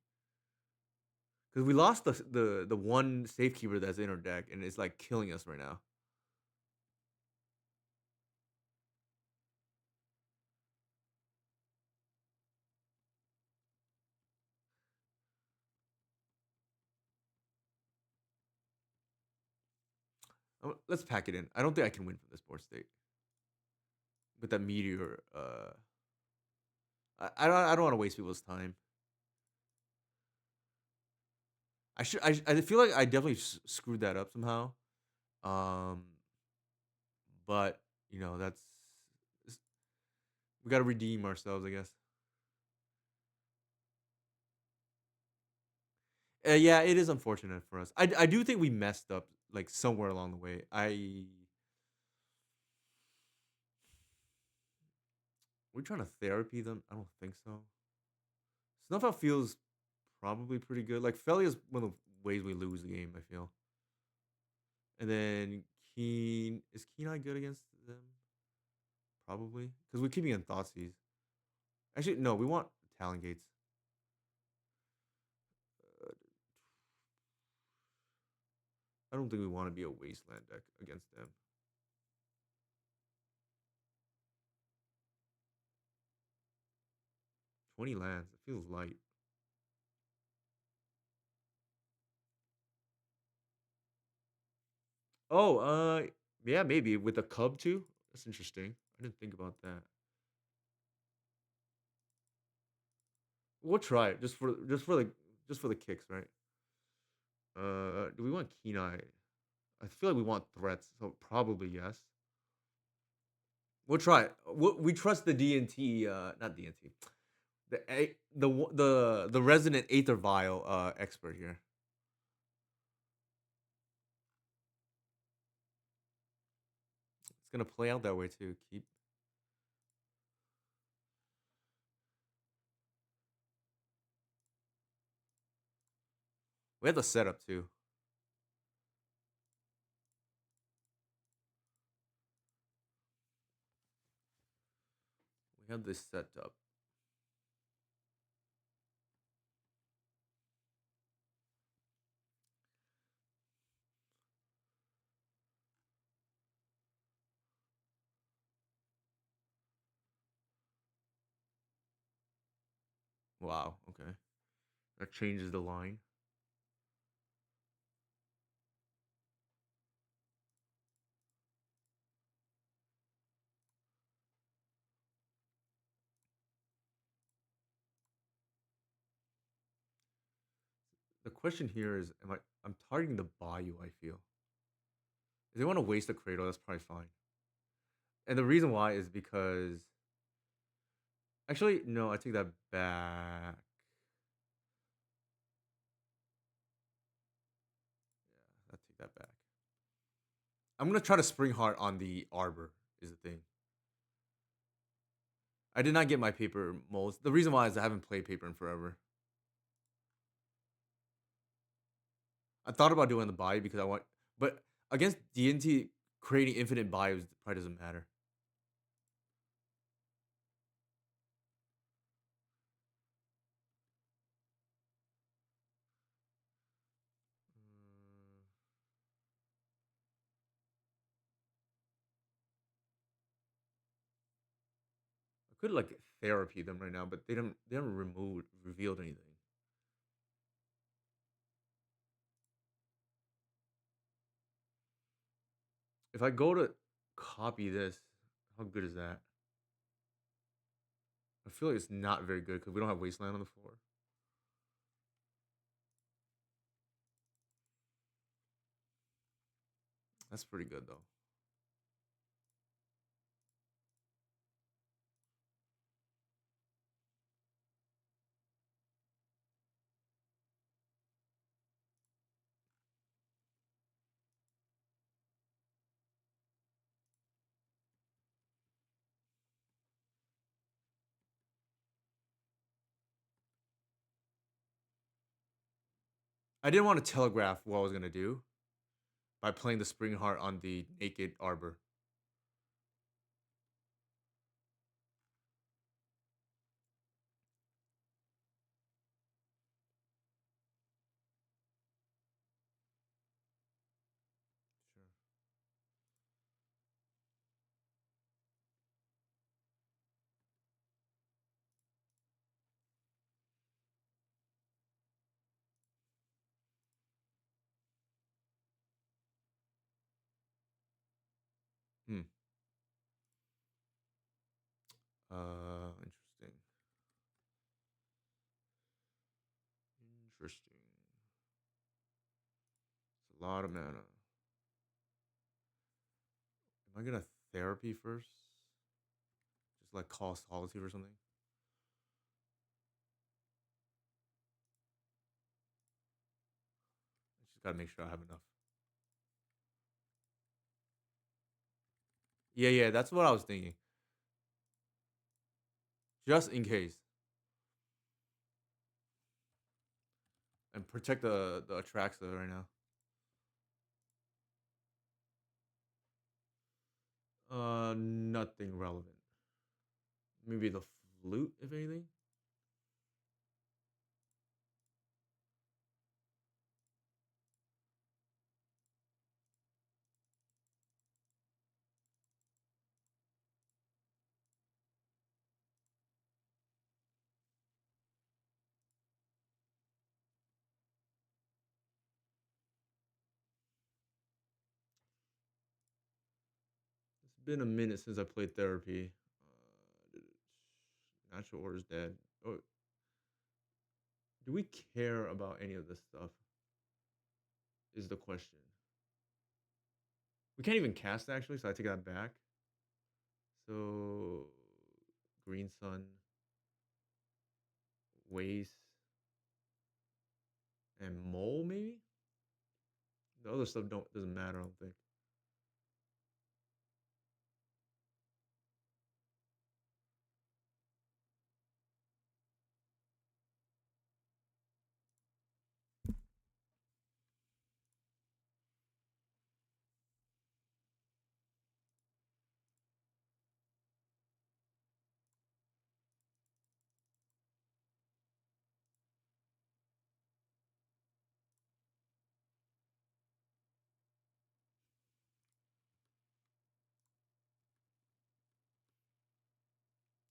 because we lost the one safekeeper that's in our deck, and it's like killing us right now. Let's pack it in. I don't think I can win from this board state with that meteor. I don't want to waste people's time. I feel like I definitely screwed that up somehow. Um, but that's we got to redeem ourselves, I guess. Yeah, it is unfortunate for us. I do think we messed up like somewhere along the way. We're trying to therapy them. I don't think so. Snuff out feels probably pretty good. Like Felly is one of the ways we lose the game. I feel. And then Keen Eye good against them? Probably because we're keeping in Thoughtseize. Actually, no, we want Talon Gates. Uh, I don't think we want to be a Wasteland deck against them. 20 lands. It feels light. Oh, yeah, maybe with a Cub too. That's interesting. I didn't think about that. We'll try it just for the kicks, right? Do we want Keen Eye? I feel like we want threats, so probably yes. We'll try it. We trust the DNT, not DNT, the resident Aether Vial expert here. It's gonna play out that way too. We have the setup too. We have this set up. Wow. Okay, that changes the line. The question here is, I'm targeting the Bayou. I feel if they want to waste a Cradle, that's probably fine. And the reason why is because actually, no, I take that back. Yeah, I take that back. I'm gonna try to Springheart on the Arbor. Is the thing. I did not get my paper molds. The reason why is I haven't played paper in forever. I thought about doing the Bayou because I want, but against DNT, creating infinite Bayous probably doesn't matter. I could like therapy them right now, but they haven't revealed anything. If I go to copy this, how good is that? I feel like it's not very good because we don't have Wasteland on the floor. That's pretty good though. I didn't want to telegraph what I was gonna do by playing the Spring Heart on the Naked Arbor. Sure. Hmm. Interesting. Interesting. It's a lot of mana. Am I gonna therapy first? Just like call solitude or something? I just gotta make sure I have enough. Yeah, yeah, that's what I was thinking. Just in case. And protect the Atraxa right now. Nothing relevant. Maybe the flute, if anything. It's been a minute since I played therapy. Natural order's dead. Oh, do we care about any of this stuff? Is the question. We can't even cast actually, so I take that back. So Green Sun, Waste, and Mole maybe. The other stuff doesn't matter. I don't think.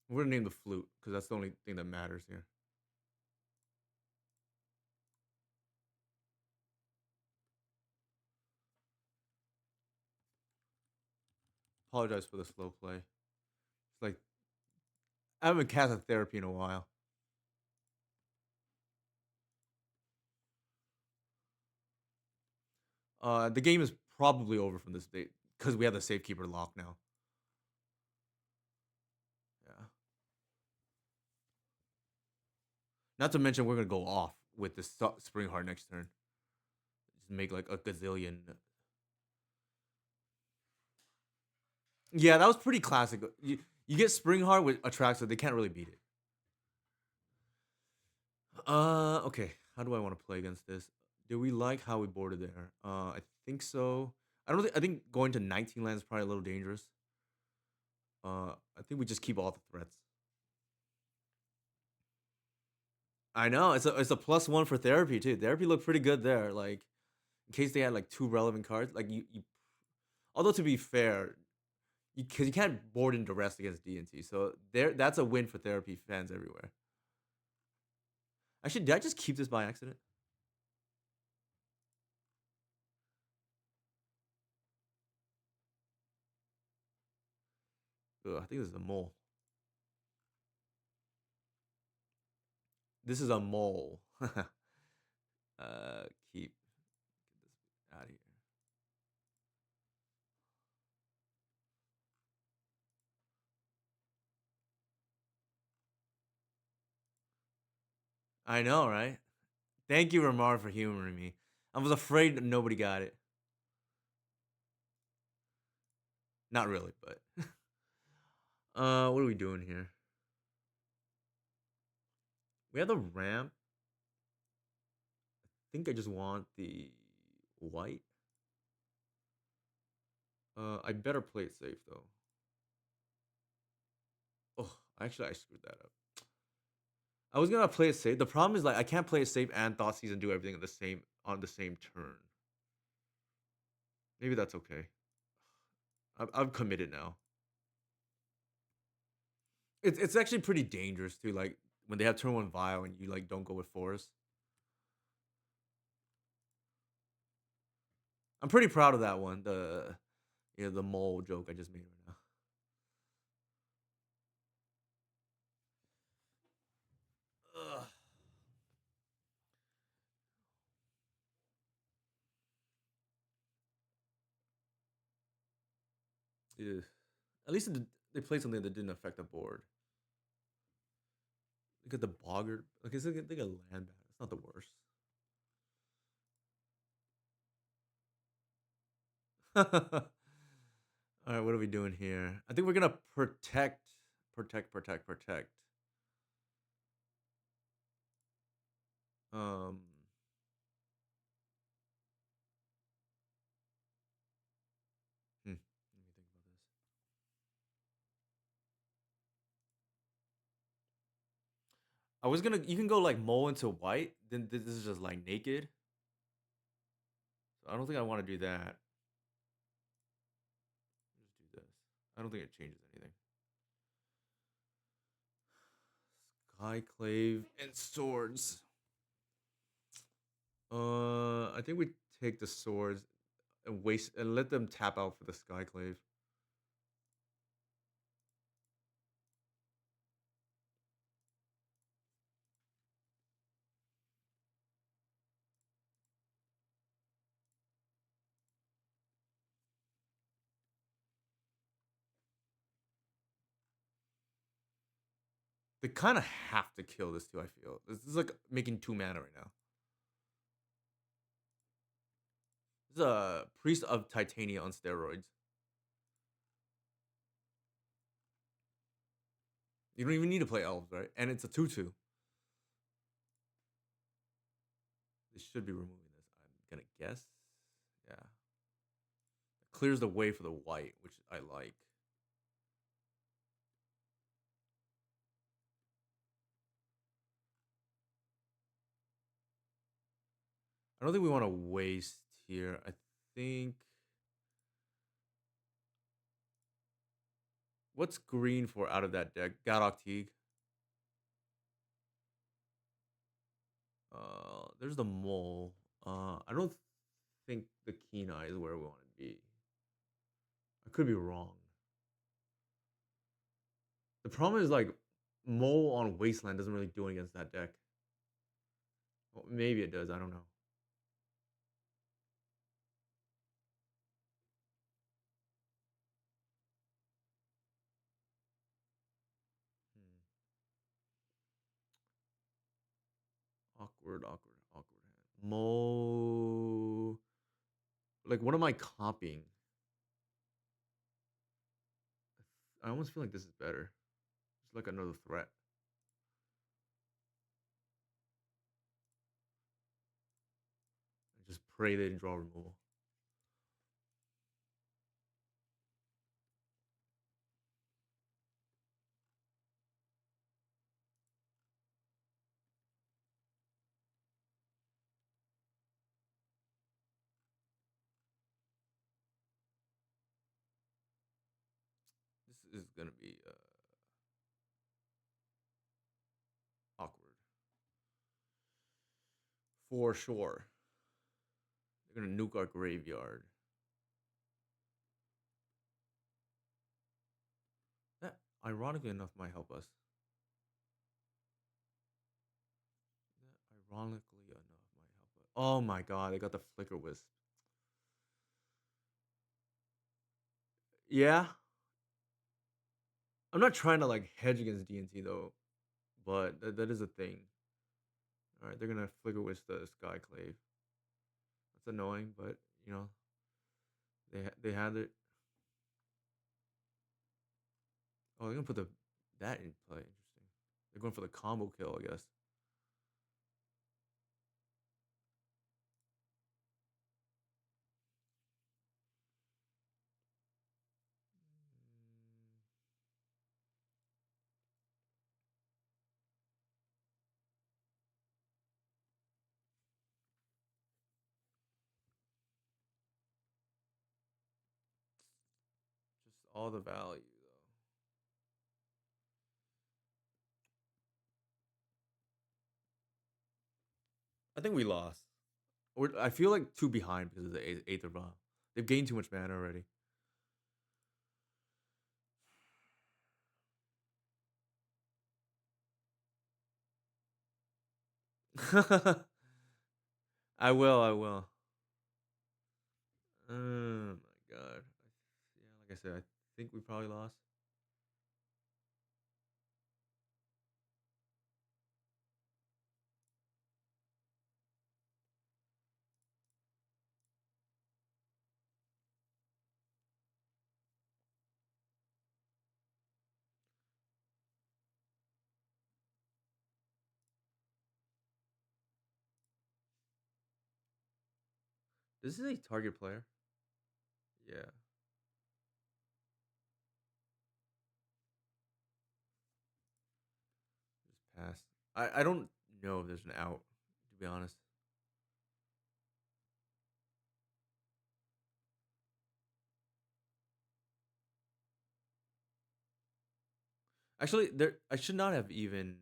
We're gonna name the flute because that's the only thing that matters here. Apologize for the slow play. It's like I haven't cast a therapy in a while. The game is probably over from this date because we have the safekeeper lock now. Yeah. Not to mention we're gonna go off with this Springheart next turn. Just make like a gazillion. Yeah, that was pretty classic. You get Springheart with Atraxa, they can't really beat it. Okay. How do I want to play against this? Do we like how we boarded there? I think so. I don't think. I think going to 19 lands is probably a little dangerous. I think we just keep all the threats. I know it's a +1 for therapy too. Therapy looked pretty good there. Like in case they had like two relevant cards. Like you. Although to be fair, because you can't board in duress against D&T, so that's a win for therapy fans everywhere. Actually, did I just keep this by accident? Ugh, I think this is a mole. This is a mole. Keep get this out of here. I know, right? Thank you, Ramar, for humoring me. I was afraid that nobody got it. Not really, but what are we doing here? We have the ramp. I think I just want the white. I better play it safe though. Oh, actually, I screwed that up. I was gonna play it safe. The problem is like I can't play it safe and thought season do everything on the same turn. Maybe that's okay. I'm committed now. It's actually pretty dangerous too. Like when they have turn one vial and you like don't go with forest. I'm pretty proud of that one. The the mole joke I just made right now. Ugh. Yeah. At least they played something that didn't affect the board. Look at the boggart. Okay, so they got land bat. It's not the worst. All right, what are we doing here? I think we're gonna protect. Um, let me think about this. I was gonna even go like mole into white. Then this is just like naked. So I don't think I want to do that. Just do this. I don't think it changes anything. Skyclave and swords. I think we take the swords and waste and let them tap out for the Skyclave. They kind of have to kill this too. I feel this is like making 2 mana right now. This is a priest of Titania on steroids. You don't even need to play elves, right? And it's a 2/2. They should be removing this. I'm gonna guess. Yeah. It clears the way for the white, which I like. I don't think we want to waste here. I think. What's green for out of that deck? Gadok Teague. There's the mole. I don't think the keen eye is where we want to be. I could be wrong. The problem is like mole on wasteland doesn't really do it against that deck. Well, maybe it does. I don't know. Hmm. Awkward hand. Mole. Like, what am I copying? I almost feel like this is better. It's like another threat. Just pray they didn't draw removal. This is gonna be awkward for sure. They're gonna nuke our graveyard. That, ironically enough, might help us. That, ironically enough, might help us. Oh my god, they got the flicker wisp. Yeah, I'm not trying to like hedge against DNT though, but that is a thing. All right, they're gonna flicker wisp the Skyclave. That's annoying, but you know they had it. Oh, they're gonna put that in play. Interesting. They're going for the combo kill, I guess. Just all the value though. I think we lost. I feel like two behind because of the eighth of Ra. They've gained too much mana already. I will. I will. Oh my god. Yeah, like I said, I think we probably lost. This is a target player. Yeah, just pass. I don't know if there's an out, to be honest. Actually, there I should not have even.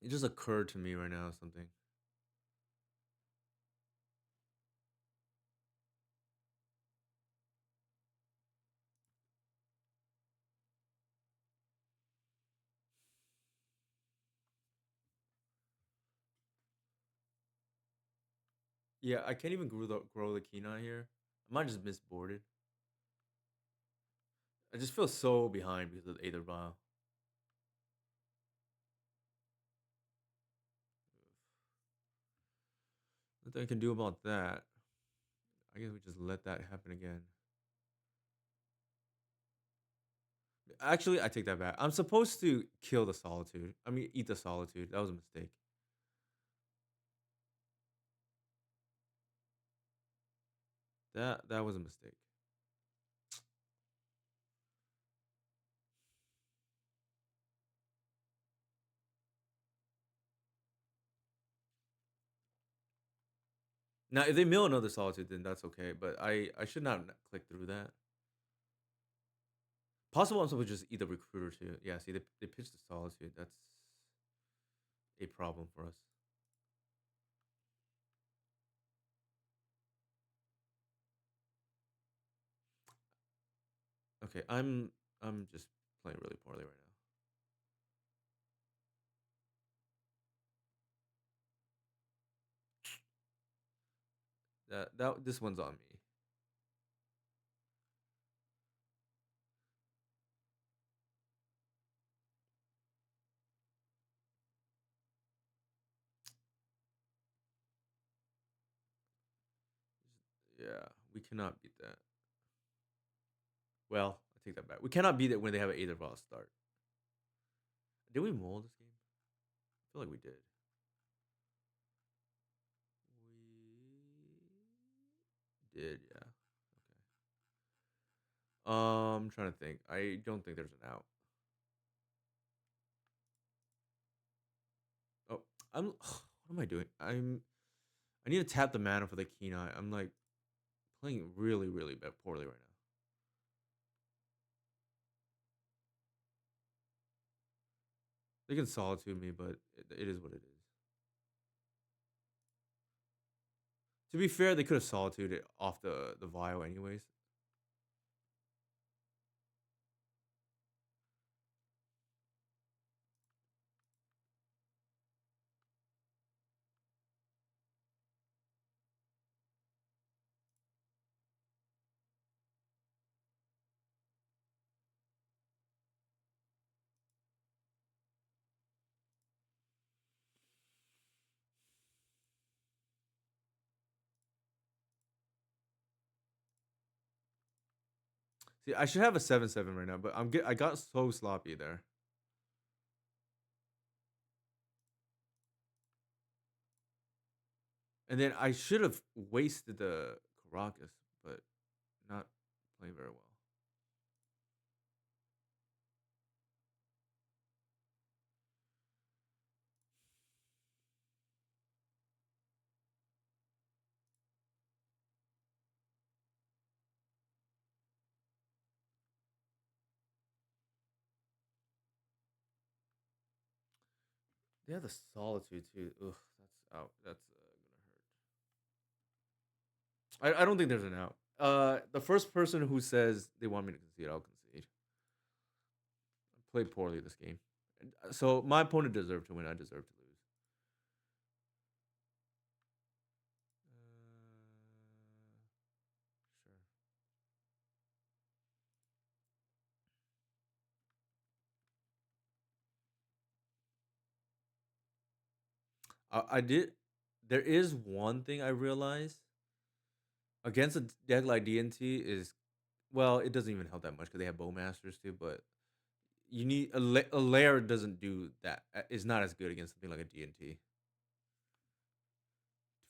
It just occurred to me right now something. Yeah, I can't even grow the Kenai here. I might just misboarded. I just feel so behind because of the Aether Vial. Nothing I can do about that. I guess we just let that happen again. Actually, I take that back. I'm supposed to kill the Solitude. I mean, eat the Solitude. That was a mistake. That was a mistake. Now, if they mill another Solitude, then that's okay. But I should not click through that. Possible I'm supposed to just eat the Recruiter too. Yeah, see, they pitched the Solitude. That's a problem for us. Okay, I'm just playing really poorly right now. That this one's on me. Yeah, we cannot beat that. Well, I take that back. We cannot beat it when they have an Aether Vial start. Did we mold this game? I feel like we did. We did, yeah. Okay. Trying to think. I don't think there's an out. Oh, what am I doing? I need to tap the mana for the Kenai. I'm like playing really, really bad, poorly right now. They can solitude me, but it is what it is. To be fair, they could have solitude it off the vial anyways. See, I should have a 7/7 right now, but I got so sloppy there. And then I should have wasted the Caracas, but not playing very well. They have the solitude too. Ugh, that's out. That's gonna hurt. I don't think there's an out. The first person who says they want me to concede, I'll concede. I played poorly this game, so my opponent deserved to win. I deserve to lose. Sure. I did. There is one thing I realized against a deck like DNT is, well, it doesn't even help that much because they have Bowmasters too. But you need a layer doesn't do that. Is not as good against something like a DNT.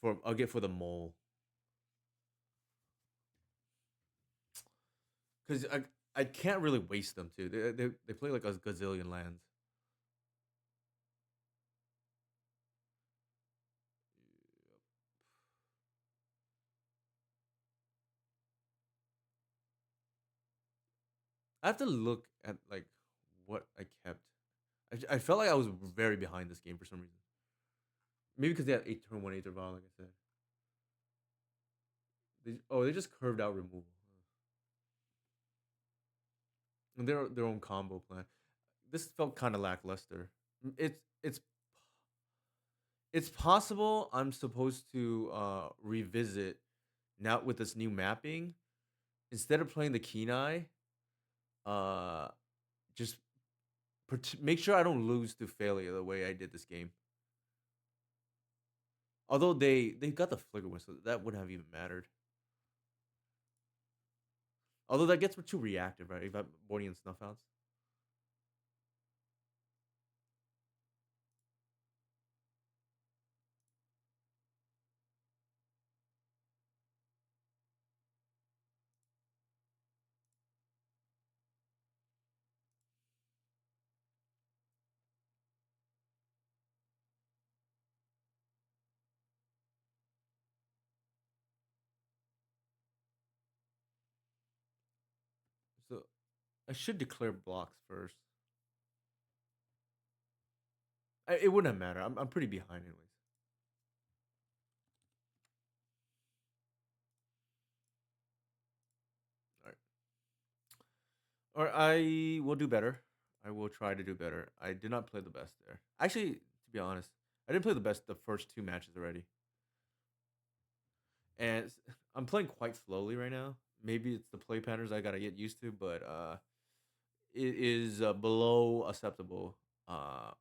For I'll get for the mole because I can't really waste them too. They play like a gazillion lands. I have to look at like what I kept. I felt like I was very behind this game for some reason. Maybe because they had 8 turn 1 8 Val, like I said. They just curved out removal. And their own combo plan. This felt kind of lackluster. It's possible I'm supposed to revisit now with this new mapping instead of playing the Kenai. Uh, just make sure I don't lose to failure the way I did this game. Although they got the flicker one, so that wouldn't have even mattered. Although that gets too reactive, right? If I'm boarding and snuff outs. So I should declare blocks first. It wouldn't matter. I'm pretty behind anyways. All right. Or I will do better. I will try to do better. I did not play the best there. Actually, to be honest, I didn't play the best the first 2 matches already. And I'm playing quite slowly right now. Maybe it's the play patterns I gotta get used to, but it is below acceptable. I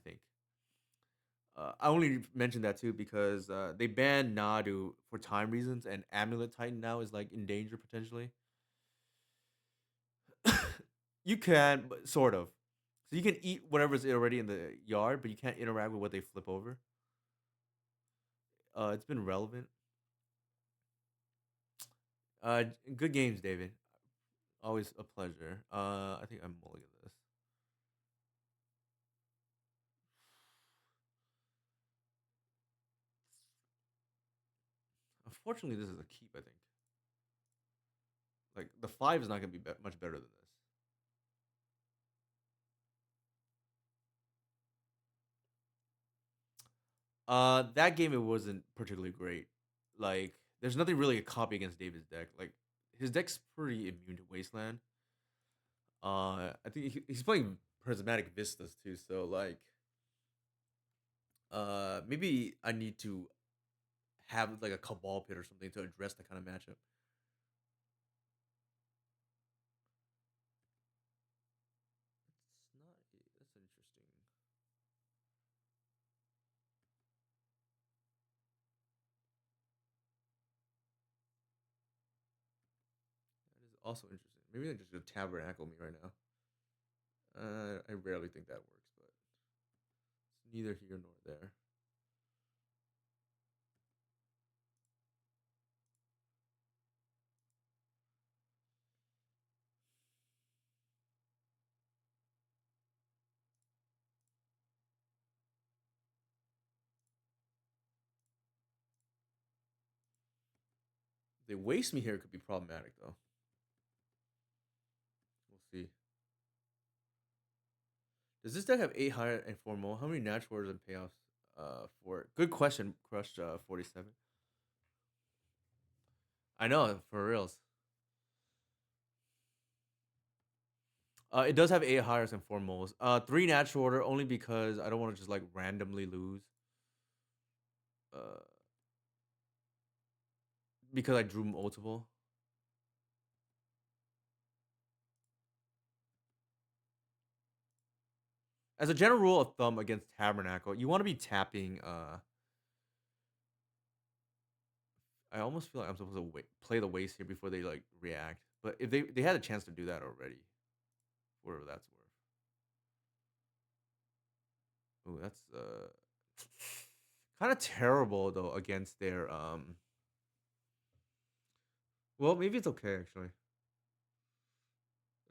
think. I only mentioned that too because they banned Nadu for time reasons, and Amulet Titan now is like in danger potentially. You can, but sort of. So you can eat whatever's already in the yard, but you can't interact with what they flip over. It's been relevant. Uh, Good games, David. Always a pleasure. I think I'm mulligan this. Unfortunately, this is a keep. I think. Like the 5 is not gonna be, much better than this. That game it wasn't particularly great. Like, there's nothing really a copy against David's deck. Like, his deck's pretty immune to Wasteland. I think he's playing Prismatic Vistas too. So like, maybe I need to have like a Cabal Pit or something to address that kind of matchup. It's not. That's interesting. That is also interesting. Maybe they're just gonna tabernacle me right now. I rarely think that works, but it's neither here nor there. They waste me here could be problematic though. We'll see. Does this deck have 8 higher and 4 more? How many natural orders and payoffs for it? Good question, Crush 47. I know for reals. It does have 8 hires and 4 moles. Three natural order only because I don't want to just like randomly lose. Uh, because I drew multiple. As a general rule of thumb against Tabernacle, you want to be tapping. I almost feel like I'm supposed to play the waste here before they like react. But if they had a chance to do that already, whatever that's worth. Oh, that's kind of terrible though against their Well, maybe it's okay actually.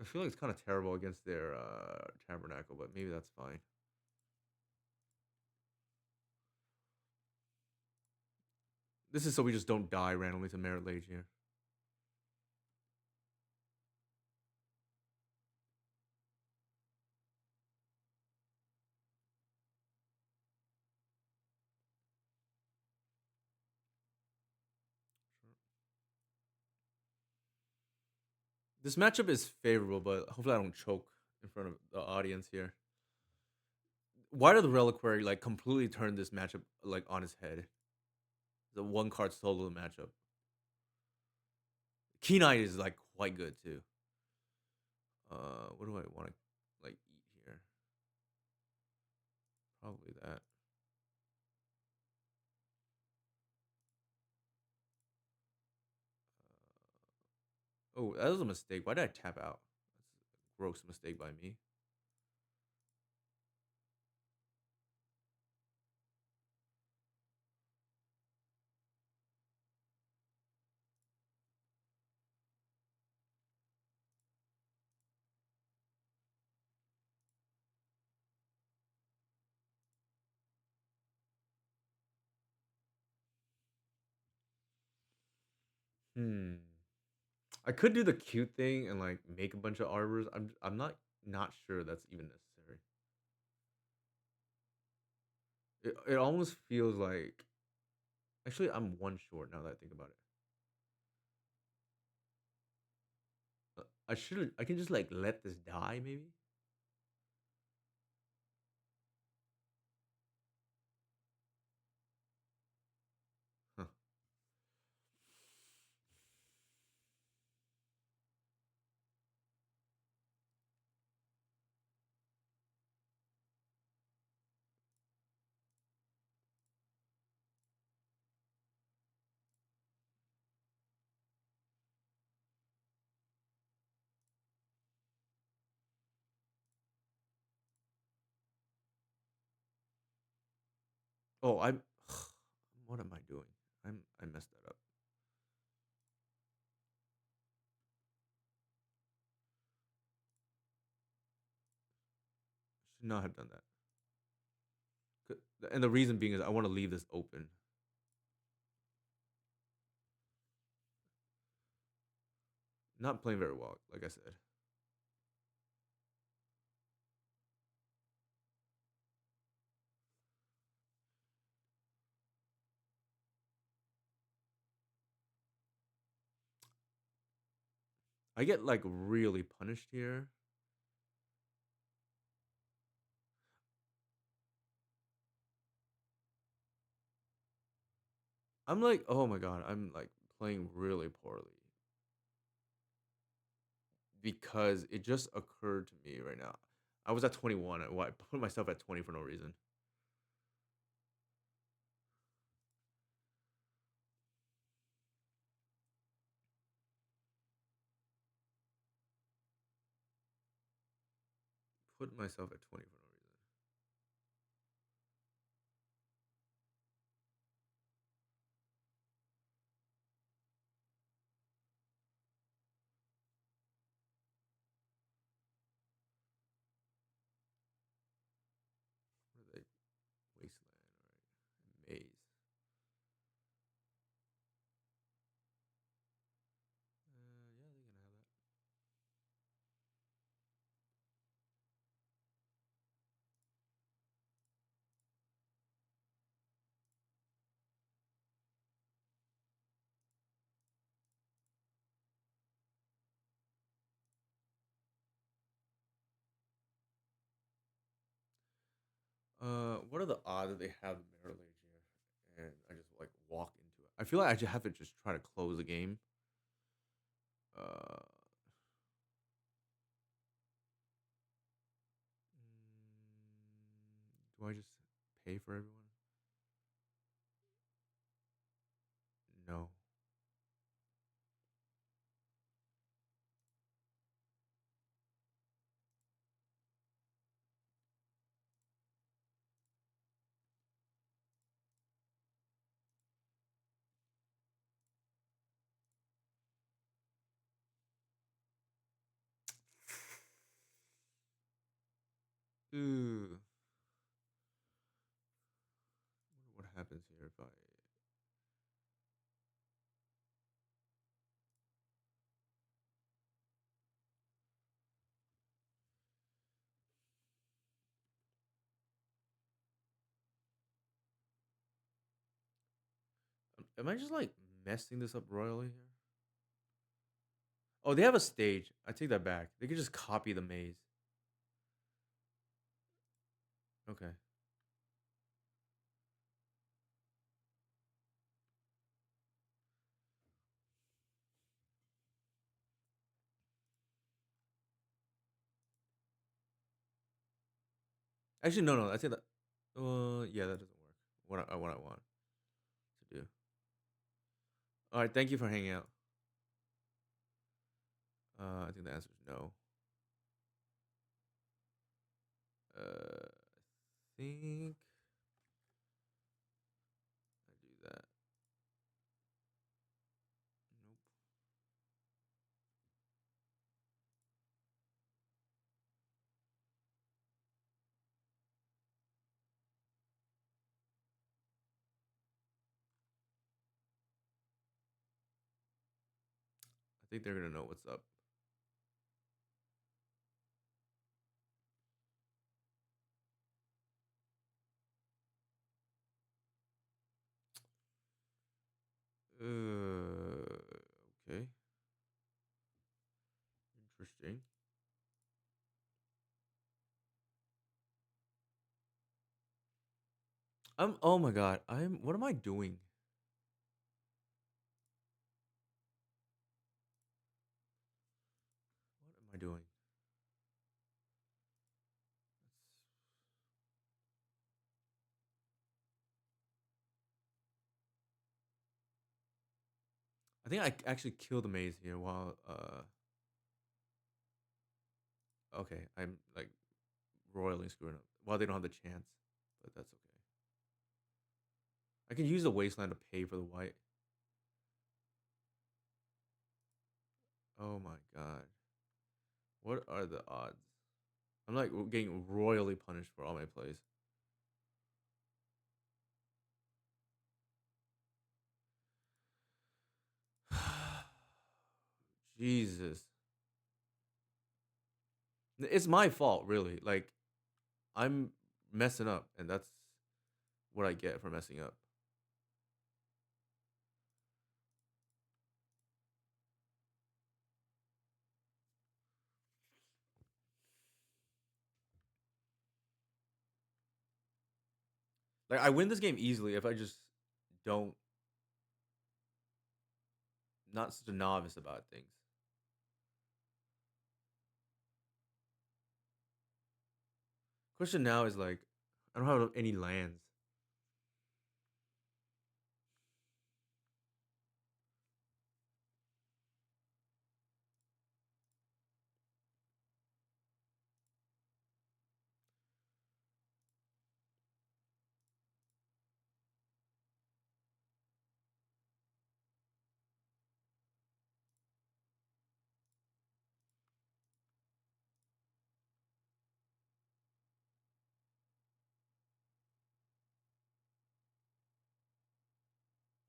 I feel like it's kind of terrible against their Tabernacle, but maybe that's fine. This is so we just don't die randomly to Merit Lage here. This matchup is favorable, but hopefully I don't choke in front of the audience here. Why did the Reliquary like completely turn this matchup like on its head? The one card solo matchup. Keen-Eye is like quite good too. What do I want to like eat here? Probably that. Oh, that was a mistake. Why did I tap out? That's a gross mistake by me. Hmm. I could do the cute thing and like make a bunch of arbors. I'm not sure that's even necessary. It almost feels like actually I'm one short now that I think about it. I can just like let this die maybe. Huh. Oh, I'm. What am I doing? I messed that up. Should not have done that. And the reason being is I want to leave this open. Not playing very well, like I said. I get like really punished here. I'm like, oh my god, I'm like playing really poorly because it just occurred to me right now. I was at 21. I put myself at 20 for no reason. Put myself at 20 for no reason. What are they? Wasteland, all right. Maze. Yeah, they can have that. What are the odds that they have the Mirror Lage here, and I just like walk into it? I feel like I just have to just try to close the game. Uh, do I just pay for everyone? No. Ooh. What happens here if I? Am I just like messing this up royally here? Oh, they have a stage. I take that back. They could just copy the maze. Okay. Actually, no, no. I say that. Yeah, that doesn't work. What I want to do. All right. Thank you for hanging out. I think the answer is no. I think I do that. Nope. I think they're gonna know what's up. Okay. Interesting. I'm. Oh my god. I'm. What am I doing? What am I doing? I think I actually killed the maze here while. Okay. I'm like royally screwing up. Well, they don't have the chance, but that's okay. I can use the wasteland to pay for the white. Oh my god. What are the odds? I'm like getting royally punished for all my plays. Jesus. It's my fault, really. Like, I'm messing up, and that's what I get for messing up. Like, I win this game easily if I just don't, not such a novice about things. Question now is like, I don't have any lands.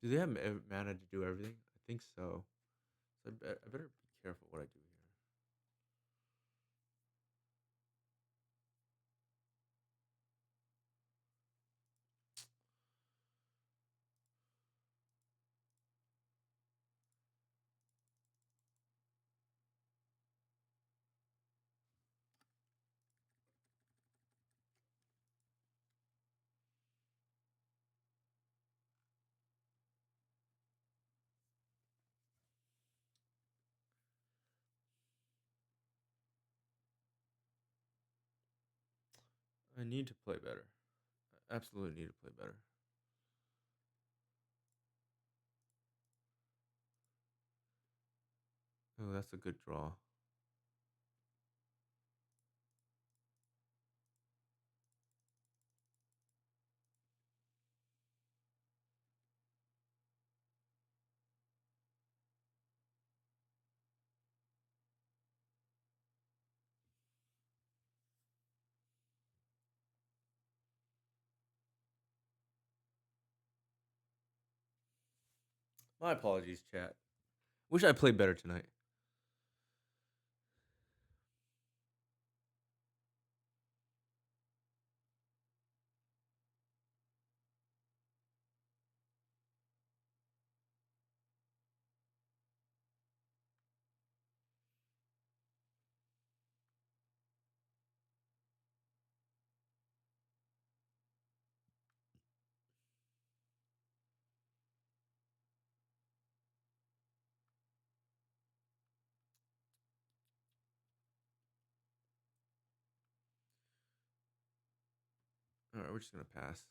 Do they have mana to do everything? I think so. So I better be careful what I do here. I need to play better. I absolutely need to play better. Oh, that's a good draw. My apologies, chat. Wish I played better tonight. All right, we're just gonna pass.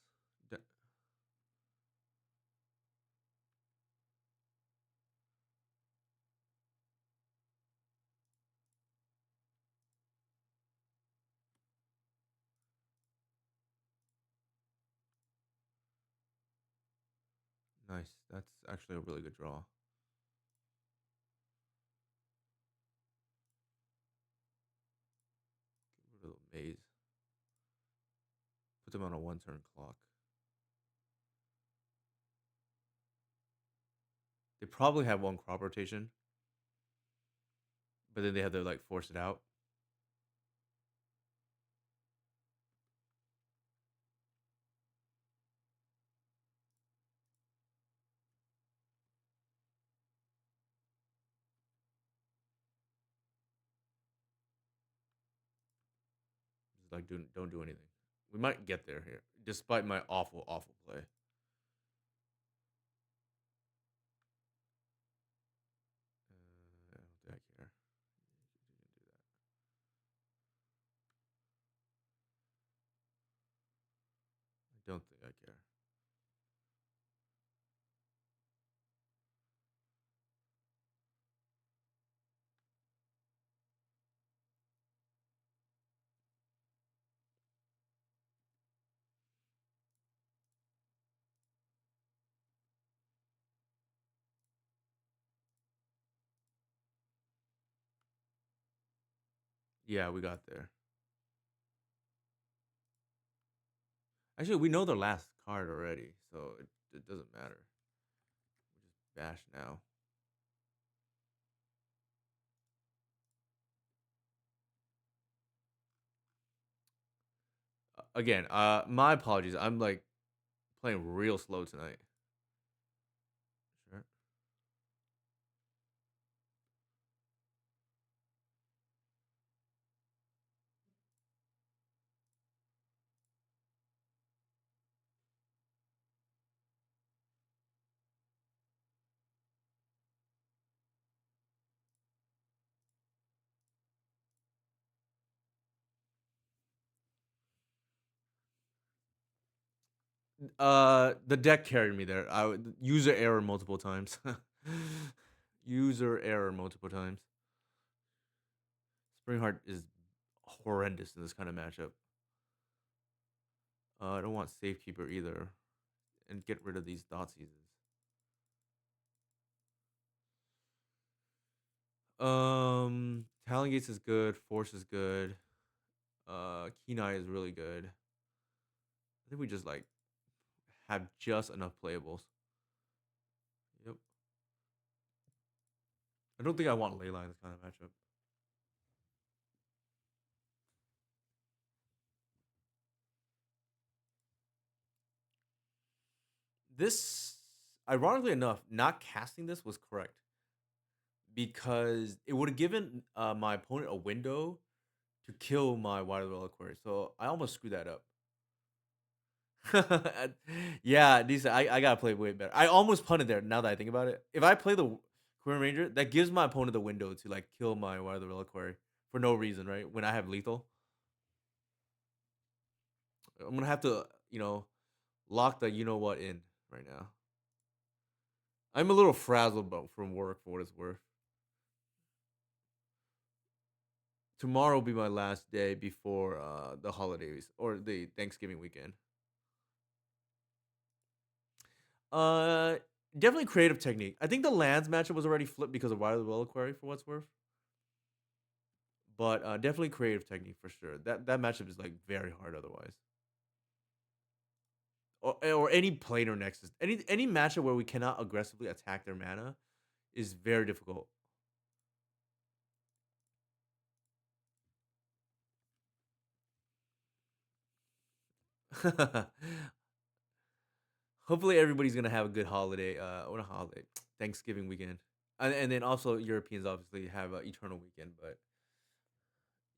Nice. That's actually a really good draw. Get rid of the maze. Put them on a 1-turn clock. They probably have one crop rotation, but then they have to like force it out. Just like don't do anything. We might get there here, despite my awful play. I don't think I care. I don't think I care. Yeah, we got there. Actually, we know the last card already, so it doesn't matter. We just bash now. Again, my apologies. I'm like playing real slow tonight. Sure. The deck carried me there. I would user error multiple times. User error multiple times. Springheart is horrendous in this kind of matchup. I don't want Safekeeper either, and get rid of these dot seasons. Talon Gates is good. Force is good. Kenai is really good. I think we just like have just enough playables. Yep. I don't think I want Layla in this kind of matchup. This, ironically enough, not casting this was correct because it would have given my opponent a window to kill my Wild Reliquary. So I almost screwed that up. Yeah, decent. I gotta play way better. I almost punted there. Now that I think about it, if I play the Queen Ranger, that gives my opponent the window to like kill my Wild Reliquary for no reason, right? When I have lethal. I'm gonna have to, lock the you know what in right now. I'm a little frazzled from work for what it's worth. Tomorrow will be my last day before the holidays or the Thanksgiving weekend. Uh, Definitely creative technique. I think the lands matchup was already flipped because of Wily Reliquary for what's worth. But definitely creative technique for sure. That matchup is like very hard otherwise. Or any planar nexus. Any matchup where we cannot aggressively attack their mana is very difficult. Hopefully everybody's gonna have a good holiday. What a holiday, Thanksgiving weekend, and then also Europeans obviously have an Eternal weekend. But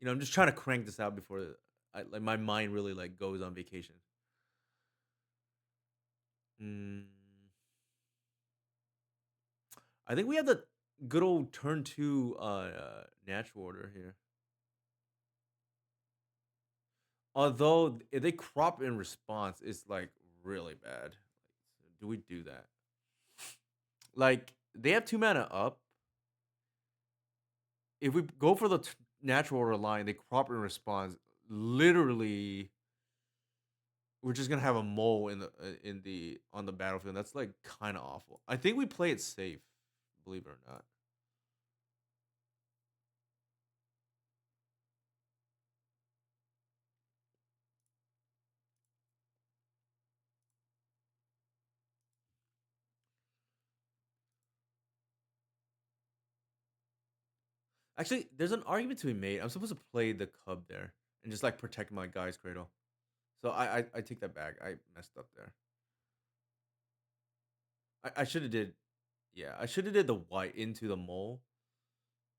I'm just trying to crank this out before like my mind really like goes on vacation. Mm, I think we have the good old turn two natural order here. Although if they crop in response, it's like really bad. Like, do we do that? Like they have 2 mana up. If we go for the natural order line, they crop in response. Literally, we're just gonna have a mole in the on the battlefield. That's like kind of awful. I think we play it safe, believe it or not. Actually, there's an argument to be made. I'm supposed to play the cub there and just like protect my guy's cradle. So I take that back. I messed up there. I should have did yeah, I should have did the white into the mole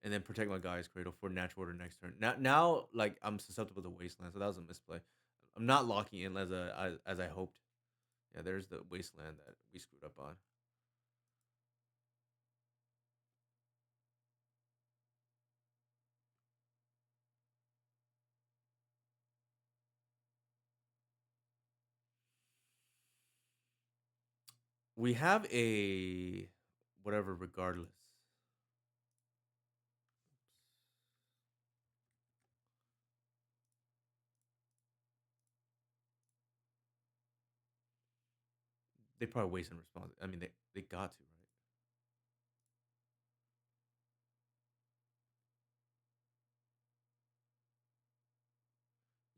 and then protect my guy's cradle for natural order next turn. Now like I'm susceptible to wasteland, so that was a misplay. I'm not locking in as I hoped. Yeah, there's the wasteland that we screwed up on. We have a whatever regardless. They probably waste in response. I mean they got to, right?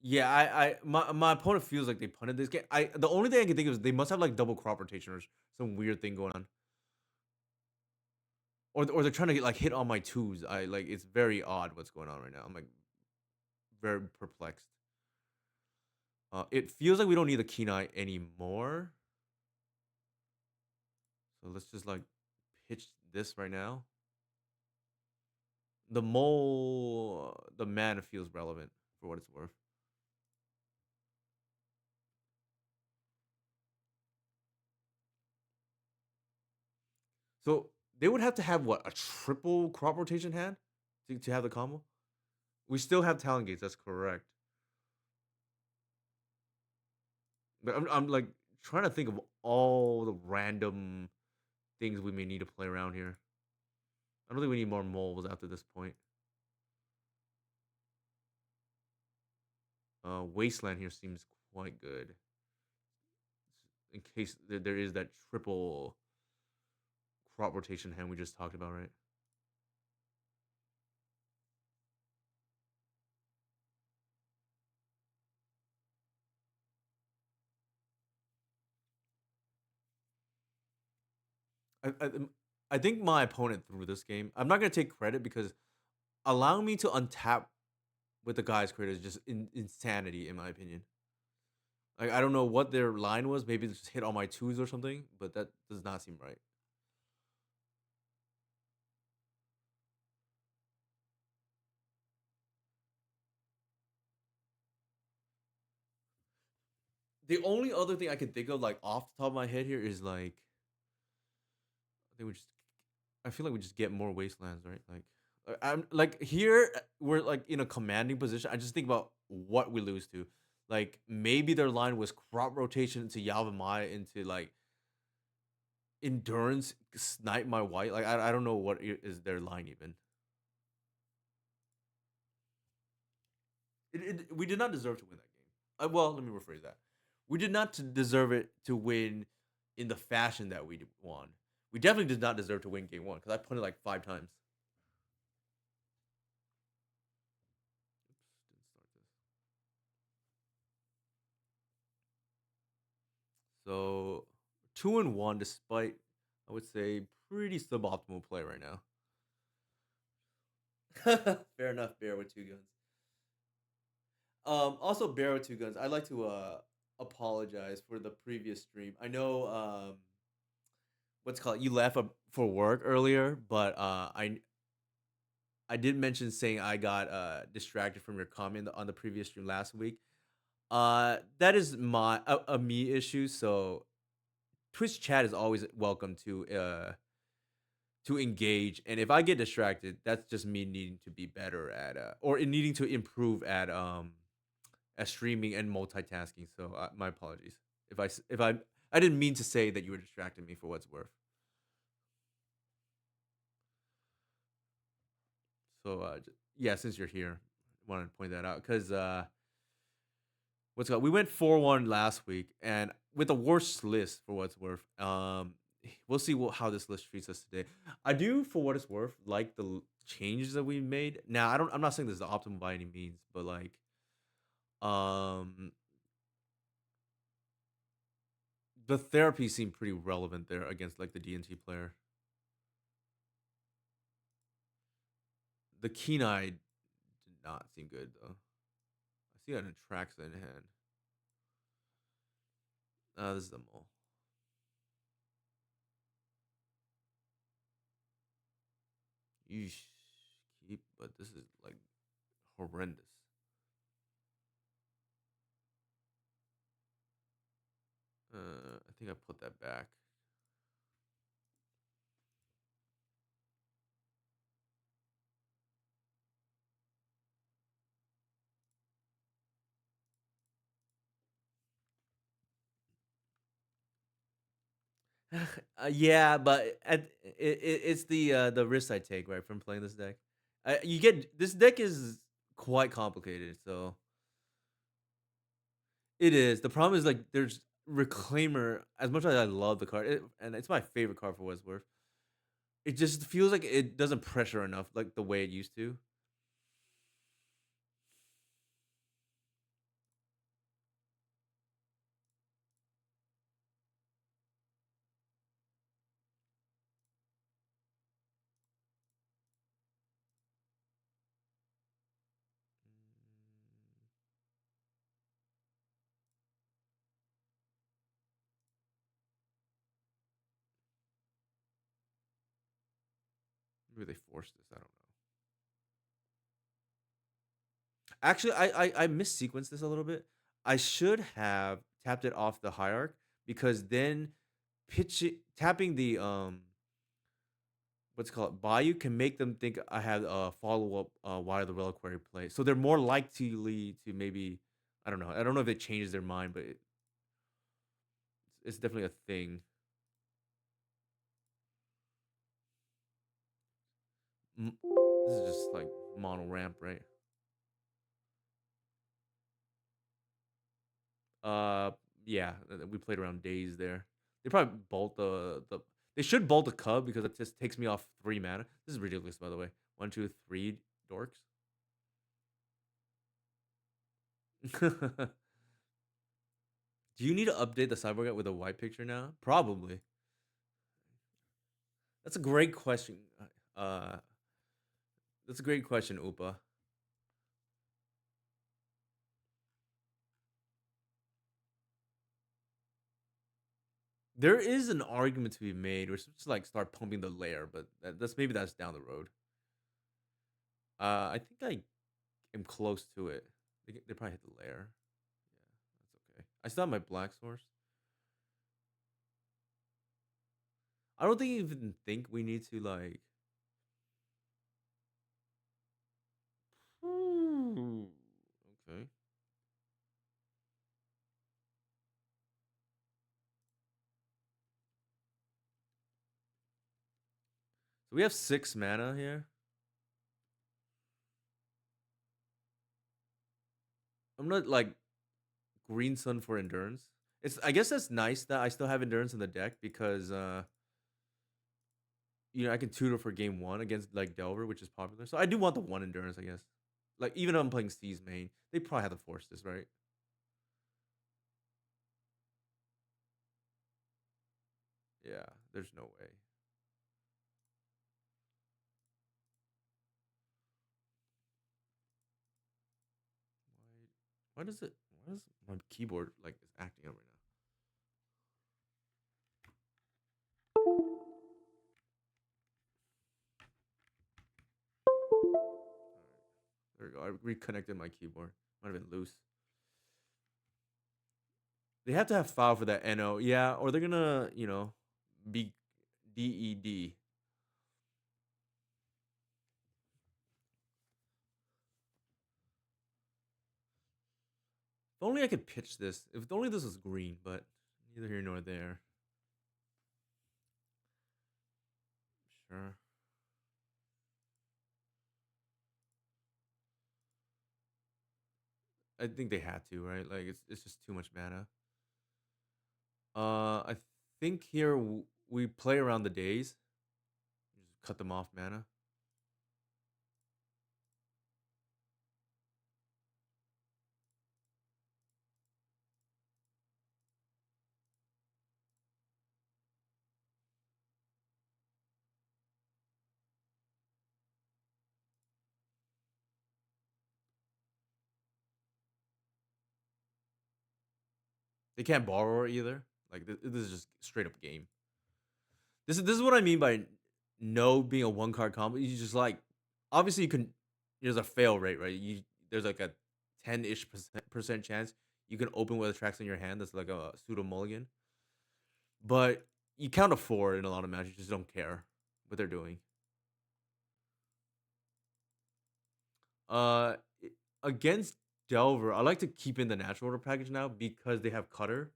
Yeah, my opponent feels like they punted this game. The only thing I can think of is they must have like double crop rotation or some weird thing going on. Or they're trying to get like hit on my twos. I like it's very odd what's going on right now. I'm like very perplexed. It feels like we don't need the Kenai anymore. So let's just like pitch this right now. The mole, the mana feels relevant for what it's worth. So they would have to have what a triple crop rotation hand to have the combo. We still have talent gates. That's correct. But I'm like trying to think of all the random things we may need to play around here. I don't think we need more moles after this point. Wasteland here seems quite good in case there is that triple crop rotation hand we just talked about, right? I, I I think my opponent threw this game. I'm not gonna take credit because allowing me to untap with the guy's credit is just insanity in my opinion. Like I don't know what their line was. Maybe they just hit all my twos or something, but that does not seem right. The only other thing I can think of, like off the top of my head here, is like I think we just. I feel like we just get more wastelands, right? Like I'm like here we're like in a commanding position. I just think about what we lose to. Like maybe their line was crop rotation into Yavimaya into like endurance snipe my white. Like I don't know what is their line even. We did not deserve to win that game. Well, let me rephrase that. We did not deserve it to win in the fashion that we won. We definitely did not deserve to win game one because I put it like 5 times. Oops, didn't start this. So 2-1, despite I would say pretty suboptimal play right now. Fair enough, Bear with 2 guns. Also Bear with 2 guns. I'd like to apologize for the previous stream. I know what's it called, you left for work earlier, but I did mention saying I got distracted from your comment on the previous stream last week. That is my a me issue. So Twitch chat is always welcome to engage, and if I get distracted, that's just me needing to be better at or needing to improve at streaming and multitasking. So my apologies if I didn't mean to say that you were distracting me for what's worth. So yeah, since you're here, I wanted to point that out because what's it called? We went 4-1 last week, and with the worst list for what's worth. We'll see how this list treats us today. I do, for what it's worth, like the changes that we made. Now, I don't. I'm not saying this is the optimal by any means, but like, um, the therapy seemed pretty relevant there against like the DNT player. The keen eye did not seem good though. I see an Atraxa in hand. This is the mole. Yeesh. Keep, but this is like horrendous. I think I put that back. Yeah, but it's the risk I take right from playing this deck. You get this deck is quite complicated, so it is. The problem is like there's Reclaimer. As much as I love the card, and it's my favorite card for what it's worth, it just feels like it doesn't pressure enough like the way it used to. Maybe they forced this. I don't know. Actually, I missequenced this a little bit. I should have tapped it off the hierarch because then tapping the what's it called Bayou can make them think I had a follow up Why the Reliquary play, so they're more likely to maybe I don't know. I don't know if it changes their mind, but it's definitely a thing. This is just like mono ramp, right? Uh, yeah, we played around days there. They probably bolt the. They should bolt the cub because it just takes me off 3 mana. This is ridiculous, by the way. 1, 2, 3 dorks. Do you need to update the cyborg with a white picture now? Probably. That's a great question. Uh, that's a great question, Upa. There is an argument to be made, which is like start pumping the layer, but that's down the road. I think I am close to it. They probably hit the layer. Yeah, that's okay. I still have my black source. I don't think even think we need to like. Okay. So we have 6 mana here. I'm not like Green Sun for Endurance. I guess that's nice that I still have Endurance in the deck because I can tutor for game 1 against like Delver, which is popular. So I do want the 1 Endurance, I guess. Like even though I'm playing Steve's main, they probably have to force this, right? Yeah, there's no way. Why does it? Why does my keyboard like is acting up right now? There we go. I reconnected my keyboard. Might have been loose. They have to have file for that NO, yeah, or they're gonna, be DED. If only I could pitch this. If only this was green, but neither here nor there. Sure. I think they had to, right? Like it's just too much mana. I think here we play around the days. Just cut them off mana. They can't borrow either. Like this is just straight up game. This is what I mean by no being a 1 card combo. You just like obviously you can. There's a fail rate, right? There's like a 10-ish% chance you can open with tracks in your hand. That's like a pseudo mulligan. But you count a 4 in a lot of matches. You just don't care what they're doing. Uh, Against Delver, I like to keep in the natural order package now because they have cutter.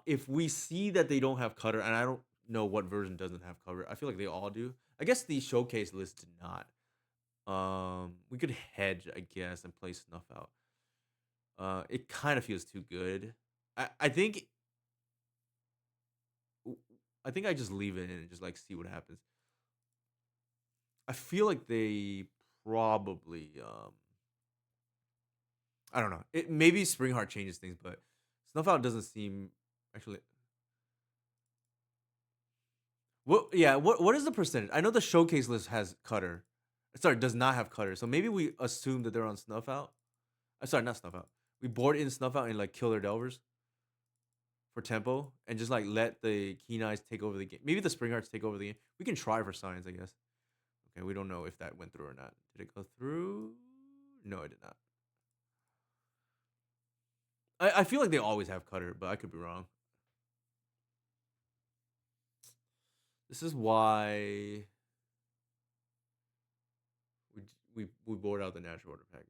If we see that they don't have cutter, and I don't know what version doesn't have cover, I feel like they all do. I guess the showcase list did not. We could hedge, I guess, and play snuff out. It kind of feels too good. I think I just leave it in and just like see what happens. I feel like they probably I don't know. It maybe Springheart changes things, but snuff out doesn't seem actually. What is the percentage? I know the showcase list has cutter. Sorry, does not have cutter. So maybe we assume that they're on snuff out. Sorry, not snuff out. We board in snuff out and like kill their delvers for tempo and just like let the keen eyes take over the game. Maybe the spring hearts take over the game. We can try for signs, I guess. Okay, we don't know if that went through or not. Did it go through? No, it did not. I feel like they always have cutter, but I could be wrong. This is why we board out the natural order package.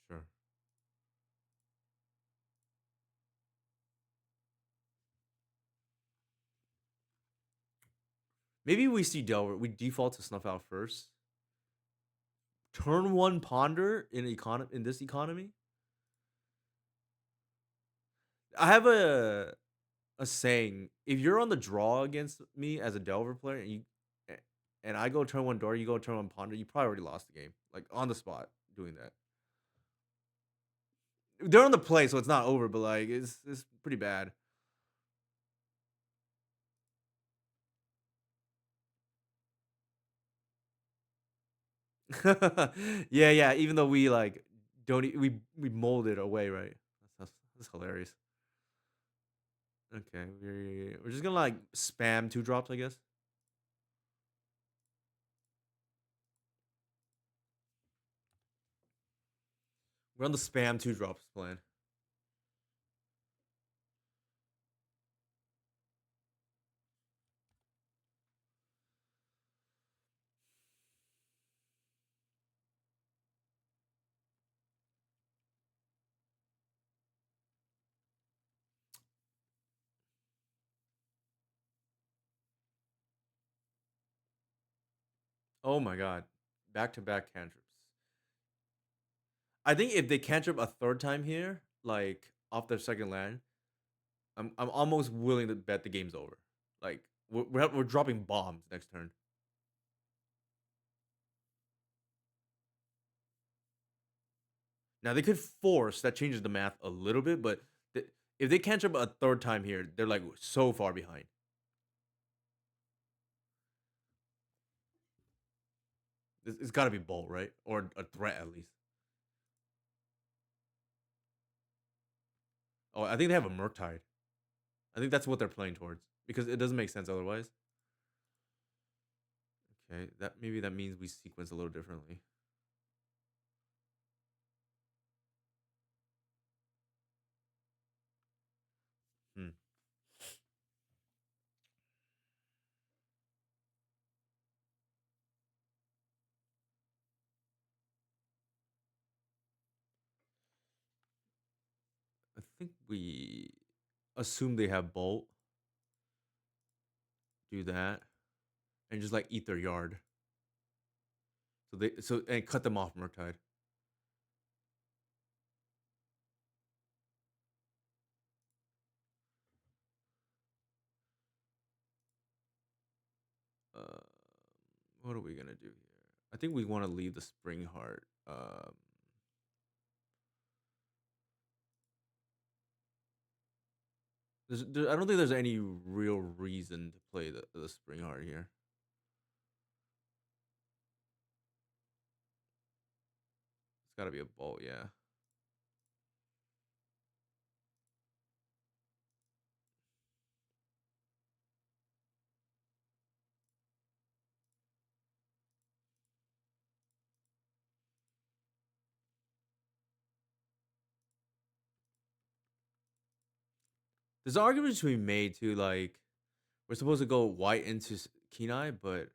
Sure. Maybe we see Delver. We default to snuff out first. Turn 1 ponder in this economy. I have a saying: if you're on the draw against me as a Delver player, and I go turn 1 door, you go turn 1 ponder, you probably already lost the game, like on the spot doing that. They're on the play, so it's not over, but like it's pretty bad. Yeah. Even though we like don't we mold it away, right? That's hilarious. Okay, we're just gonna like spam 2 drops, I guess. We're on the spam 2 drops plan. Oh my god. Back to back cantrips. I think if they cantrip a third time here, like off their second land, I'm almost willing to bet the game's over. Like we're dropping bombs next turn. Now they could force that changes the math a little bit, but if they cantrip a third time here, they're like so far behind. It's got to be bolt, right? Or a threat at least. Oh, I think they have a Murktide. I think that's what they're playing towards because it doesn't make sense otherwise. Okay, that maybe that means we sequence a little differently. Hmm. I think we assume they have bolt. Do that and just like eat their yard. So and cut them off Murktide. Uh, what are we gonna do here? I think we want to leave the Springheart. I don't think there's any real reason to play the Springheart here. It's got to be a bolt, yeah. There's an argument to be made too, like we're supposed to go white into Kenai, but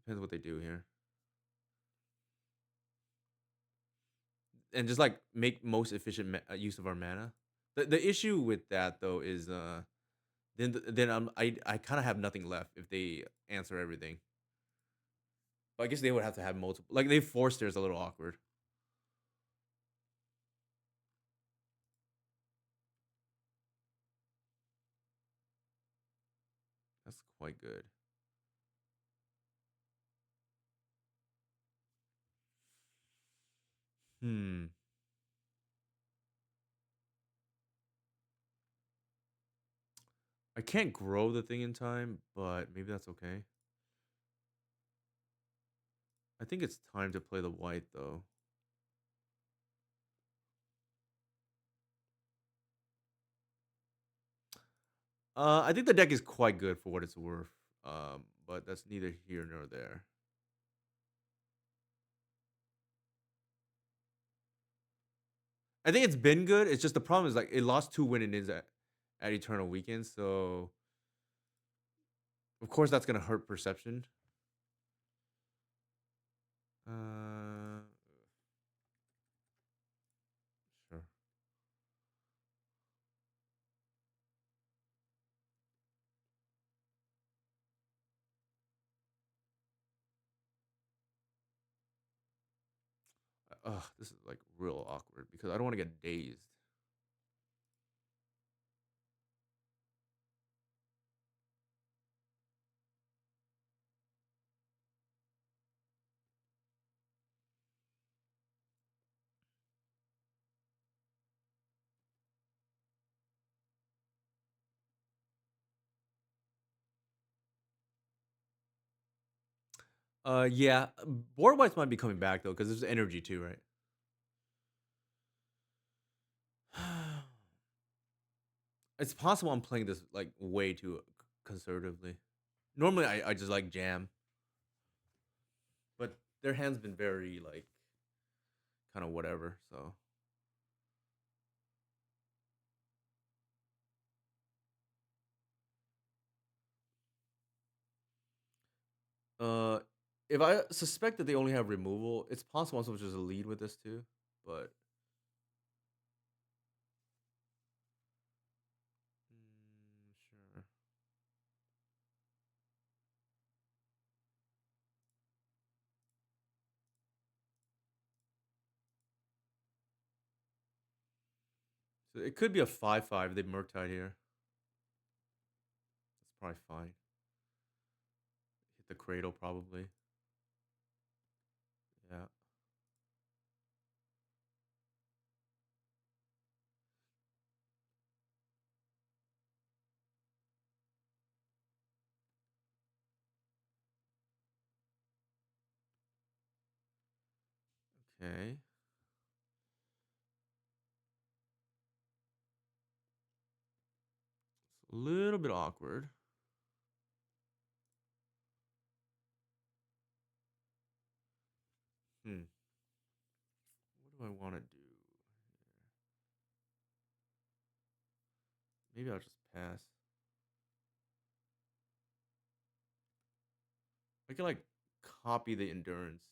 depends what they do here. And just like make most efficient use of our mana. The issue with that though is then I kind of have nothing left if they answer everything. But I guess they would have to have multiple. Like they forced there's a little awkward. That's quite good. Hmm. I can't grow the thing in time, but maybe that's okay. I think it's time to play the white though. I think the deck is quite good for what it's worth. But that's neither here nor there. I think it's been good. It's just the problem is like it lost 2 win-ins at Eternal Weekend, so of course that's gonna hurt perception. Uh, sure. Ugh, this is like real awkward because I don't want to get dazed. Yeah, board whites might be coming back though because there's energy too, right? It's possible I'm playing this like way too conservatively. Normally, I just like jam, but their hand's been very like kind of whatever. So, uh, if I suspect that they only have removal, it's possible I'm supposed to just lead with this too. But sure. So it could be a 5/5. They Murktide here. That's probably fine. Hit the Cradle probably. Yeah. Okay. It's a little bit awkward. Hmm. What do I want to do? Maybe I'll just pass. I can like copy the endurance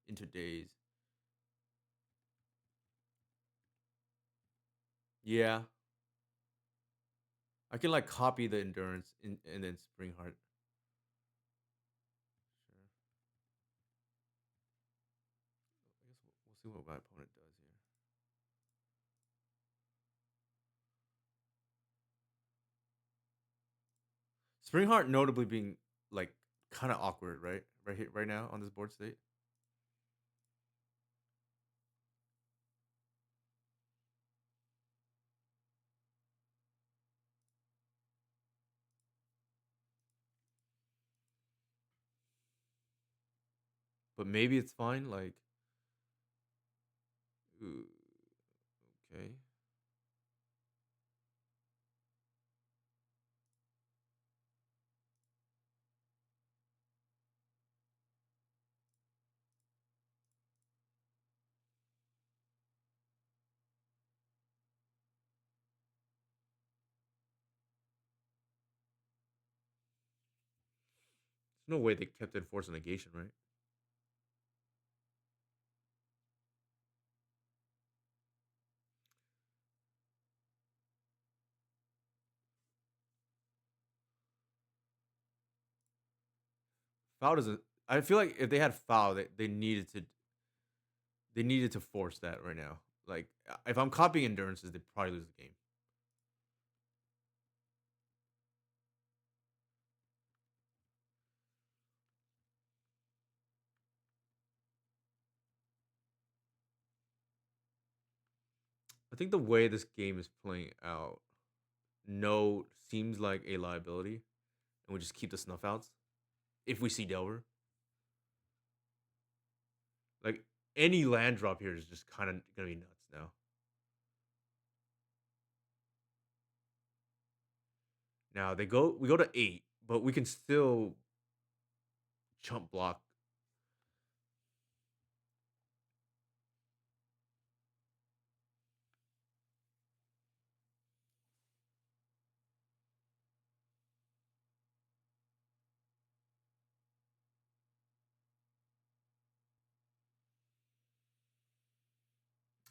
into days. Yeah. I can like copy the endurance and then Springheart. Sure. I guess we'll see what my opponent does here. Springheart notably being like kind of awkward, right? Right here, right now on this board state. But maybe it's fine. Like, ooh, okay. There's no way they kept enforcing negation, right? Foul doesn't. I feel like if they had foul, they needed to force that right now. Like if I'm copying endurances, they probably lose the game. I think the way this game is playing out, no seems like a liability, and we just keep the snuff outs if we see Delver. Like any land drop here is just kind of gonna be nuts now. Now we go to 8, but we can still chump block.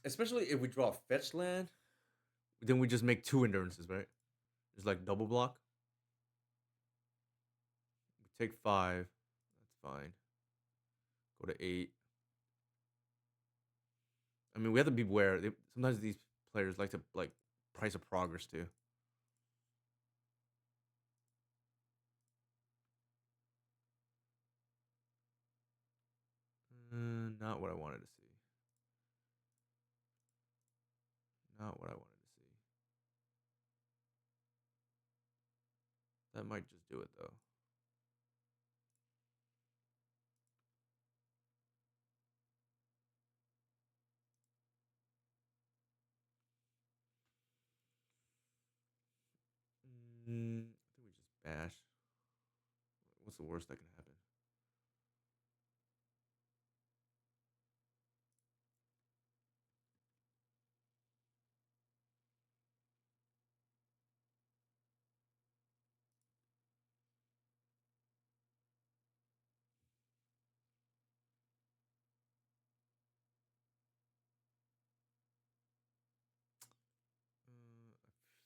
Especially if we draw a fetch land, then we just make 2 endurances, right? It's like double block. We take 5. That's fine. Go to 8. I mean, we have to be aware. Sometimes these players like to like price of progress too. Not what I wanted to see. Not what I wanted to see. That might just do it though. I think we just bash. What's the worst that can happen?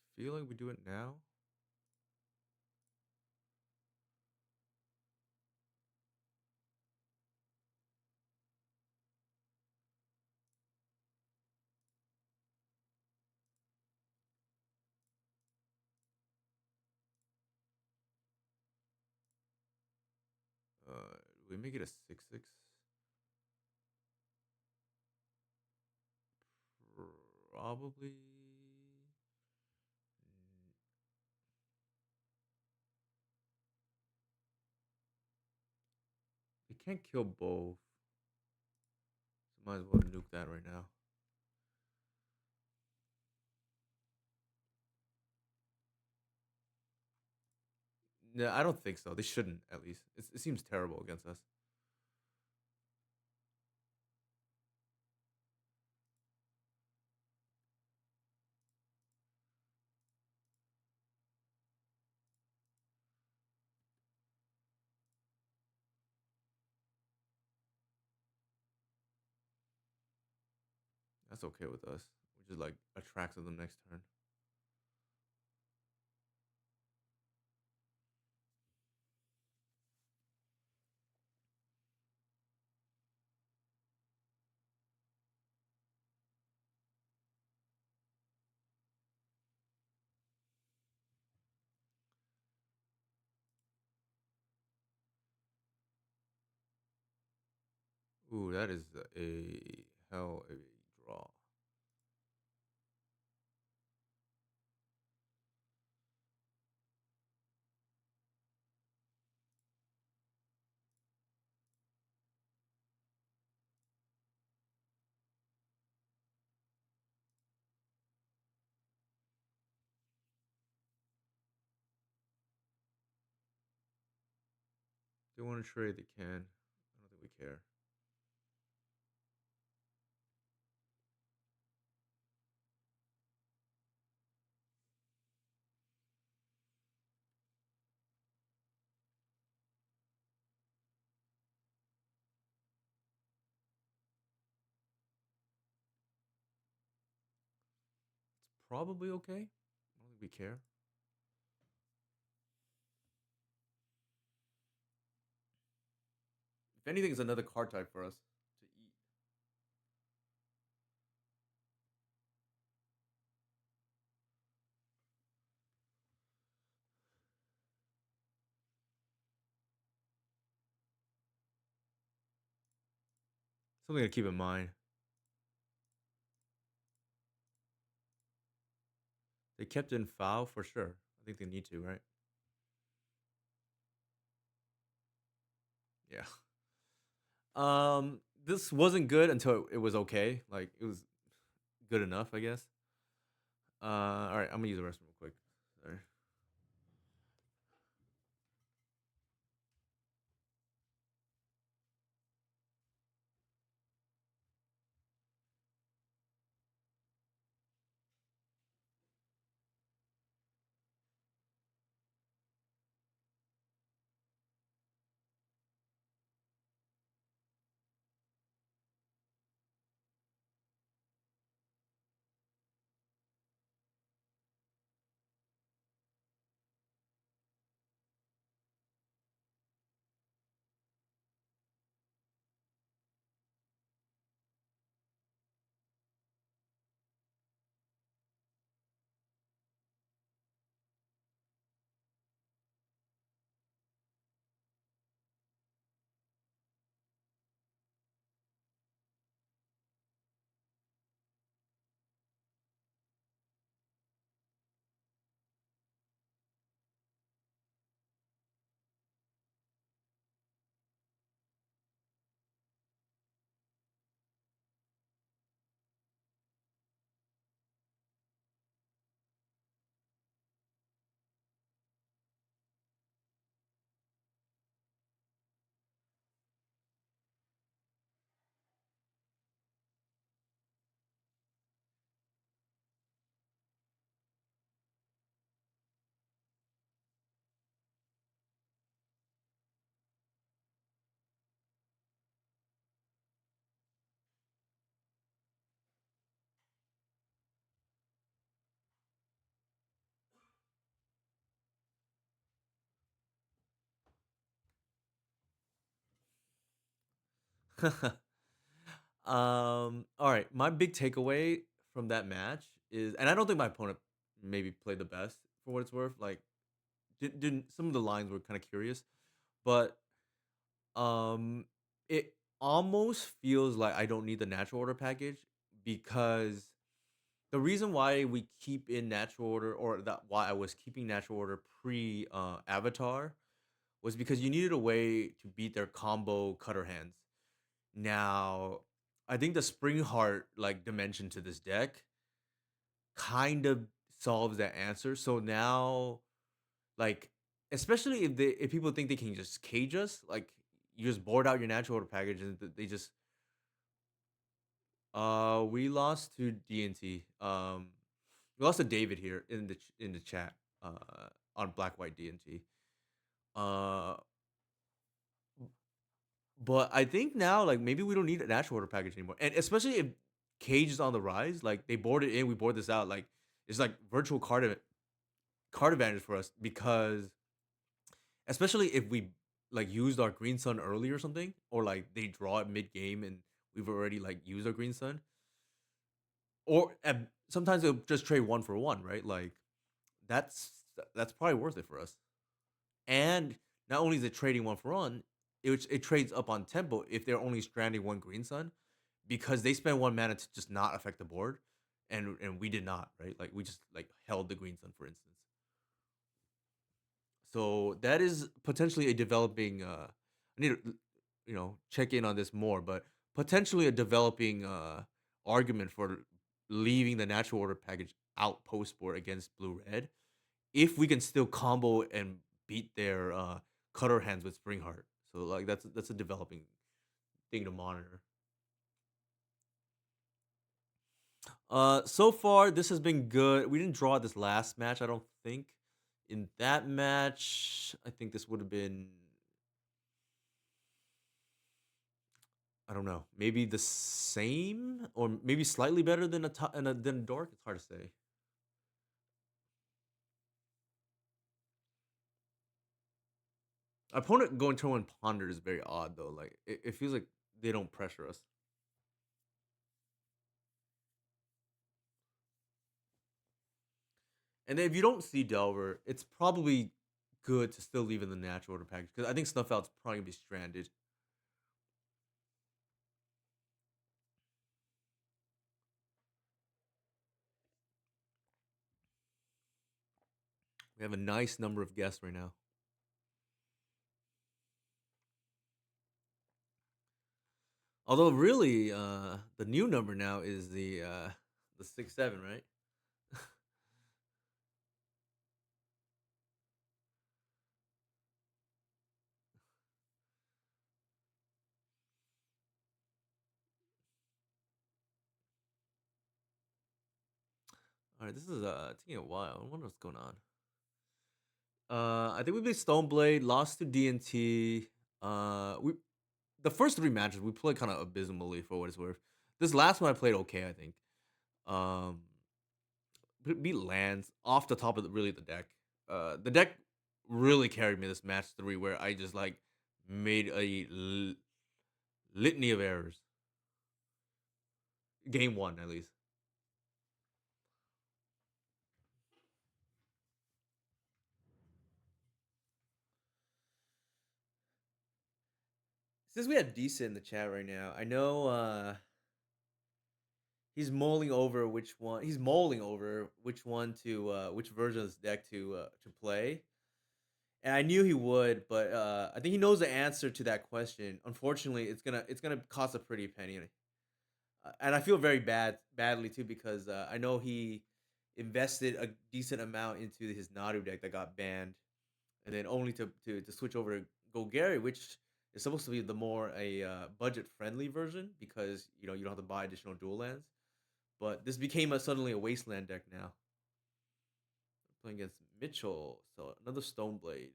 I feel like we do it now. we make it a 6/6? Probably. They can't kill both. So might as well nuke that right now. No, I don't think so. They shouldn't, at least. It seems terrible against us. That's okay with us. We just like attracts them next turn. Ooh, that is a hell of a draw. They want to trade, they can. I don't think we care. It's probably okay. I don't think we care. If anything, it's another card type for us to eat. Something to keep in mind. They kept in foul for sure. I think they need to, right? Yeah. This wasn't good until it was okay. Like it was good enough, I guess. All right, I'm gonna use the restroom real quick. Sorry. All right. My big takeaway from that match is, and I don't think my opponent maybe played the best for what it's worth. Like, didn't some of the lines were kind of curious, but Um, it almost feels like I don't need the natural order package because the reason why we keep in natural order or that why I was keeping natural order pre avatar was because you needed a way to beat their combo cutter hands. Now, I think the Springheart like dimension to this deck kind of solves that answer. So now, like, especially if people think they can just cage us, like you just board out your natural order package and they just we lost to DNT. We lost to David here in the chat on Black White DNT. Uh but I think now like maybe we don't need a natural order package anymore. And especially if Cage is on the rise, like they board it in, we board this out. Like it's like virtual card advantage for us because especially if we like used our green sun early or something, or like they draw it mid game and we've already like used our green sun, or sometimes they'll just trade one for one, right? Like that's that's probably worth it for us. And not only is it trading one for one, it trades up on tempo if they're only stranding one green sun because they spend one mana to just not affect the board, and we did not, right? Like we just like held the green sun, for instance. So that is potentially a developing. I need to, check in on this more, but potentially a developing argument for leaving the natural order package out post board against blue red if we can still combo and beat their cutter hands with Springheart. So like that's a developing thing to monitor. So far this has been good. We didn't draw this last match, I don't think. In that match, I think this would have been I don't know, maybe the same or maybe slightly better than than a dark. It's hard to say. Opponent going turn one ponder is very odd though. Like it feels like they don't pressure us. And then if you don't see Delver, it's probably good to still leave in the natural order package because I think Snuff Out's probably gonna be stranded. We have a nice number of guests right now. Although really, the new number now is the 6-7, right? All right, this is taking a while. I wonder what's going on. I think we played Stoneblade, lost to DNT. We the first three matches we played kind of abysmally for what it's worth. This last one I played okay, I think. Um, beat lands off the top of really the deck. The deck really carried me this match three, where I just like made a litany of errors. Game one, at least. Since we have decent in the chat right now, I know he's mulling over which one. He's mulling over which one to which version of this deck to play. And I knew he would, but I think he knows the answer to that question. Unfortunately, it's gonna cost a pretty penny, and I feel very badly too because I know he invested a decent amount into his Nadu deck that got banned, and then only to switch over to Go Gary, which is supposed to be the more a budget friendly version because you don't have to buy additional dual lands. But this became suddenly a wasteland deck now. Playing against Mitchell, so another Stoneblade.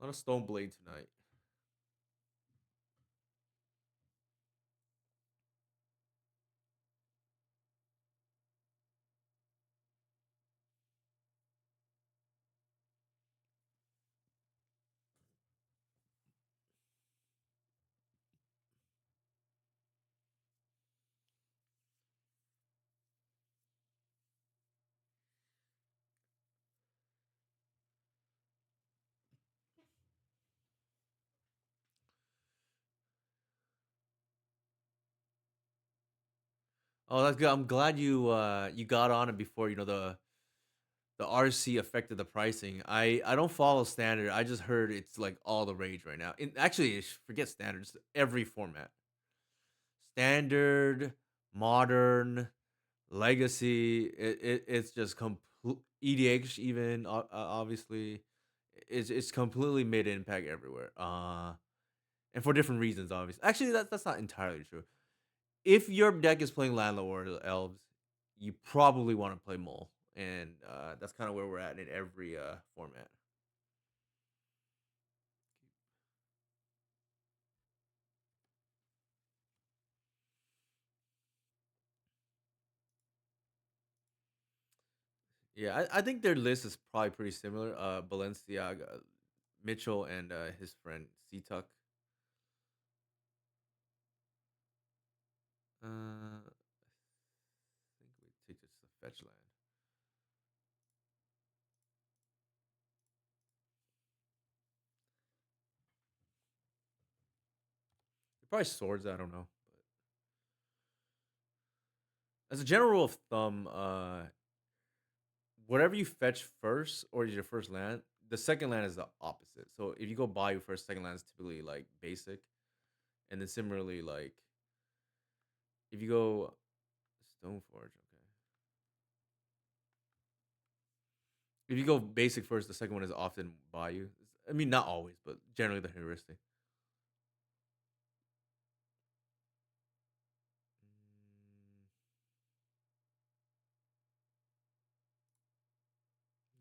A lot of Stoneblade tonight. Oh, that's good. I'm glad you got on it before the RC affected the pricing. I don't follow standard. I just heard it's like all the rage right now. And actually, forget standards. Every format, standard, modern, legacy. It's just complete EDH even obviously. It's completely made impact everywhere. And for different reasons, obviously. Actually, that's not entirely true. If your deck is playing Landlord or Elves, you probably want to play Mole, and that's kind of where we're at in every format. Yeah, I think their list is probably pretty similar. Balenciaga, Mitchell, and his friend Tuck. I think we take this to fetch land. Probably swords. I don't know. As a general rule of thumb, whatever you fetch first or is your first land, the second land is the opposite. So if you go buy your first, second land is typically like basic, and then similarly like if you go Stoneforge, okay. If you go basic first, the second one is often value. I mean, not always, but generally the heuristic. Mm,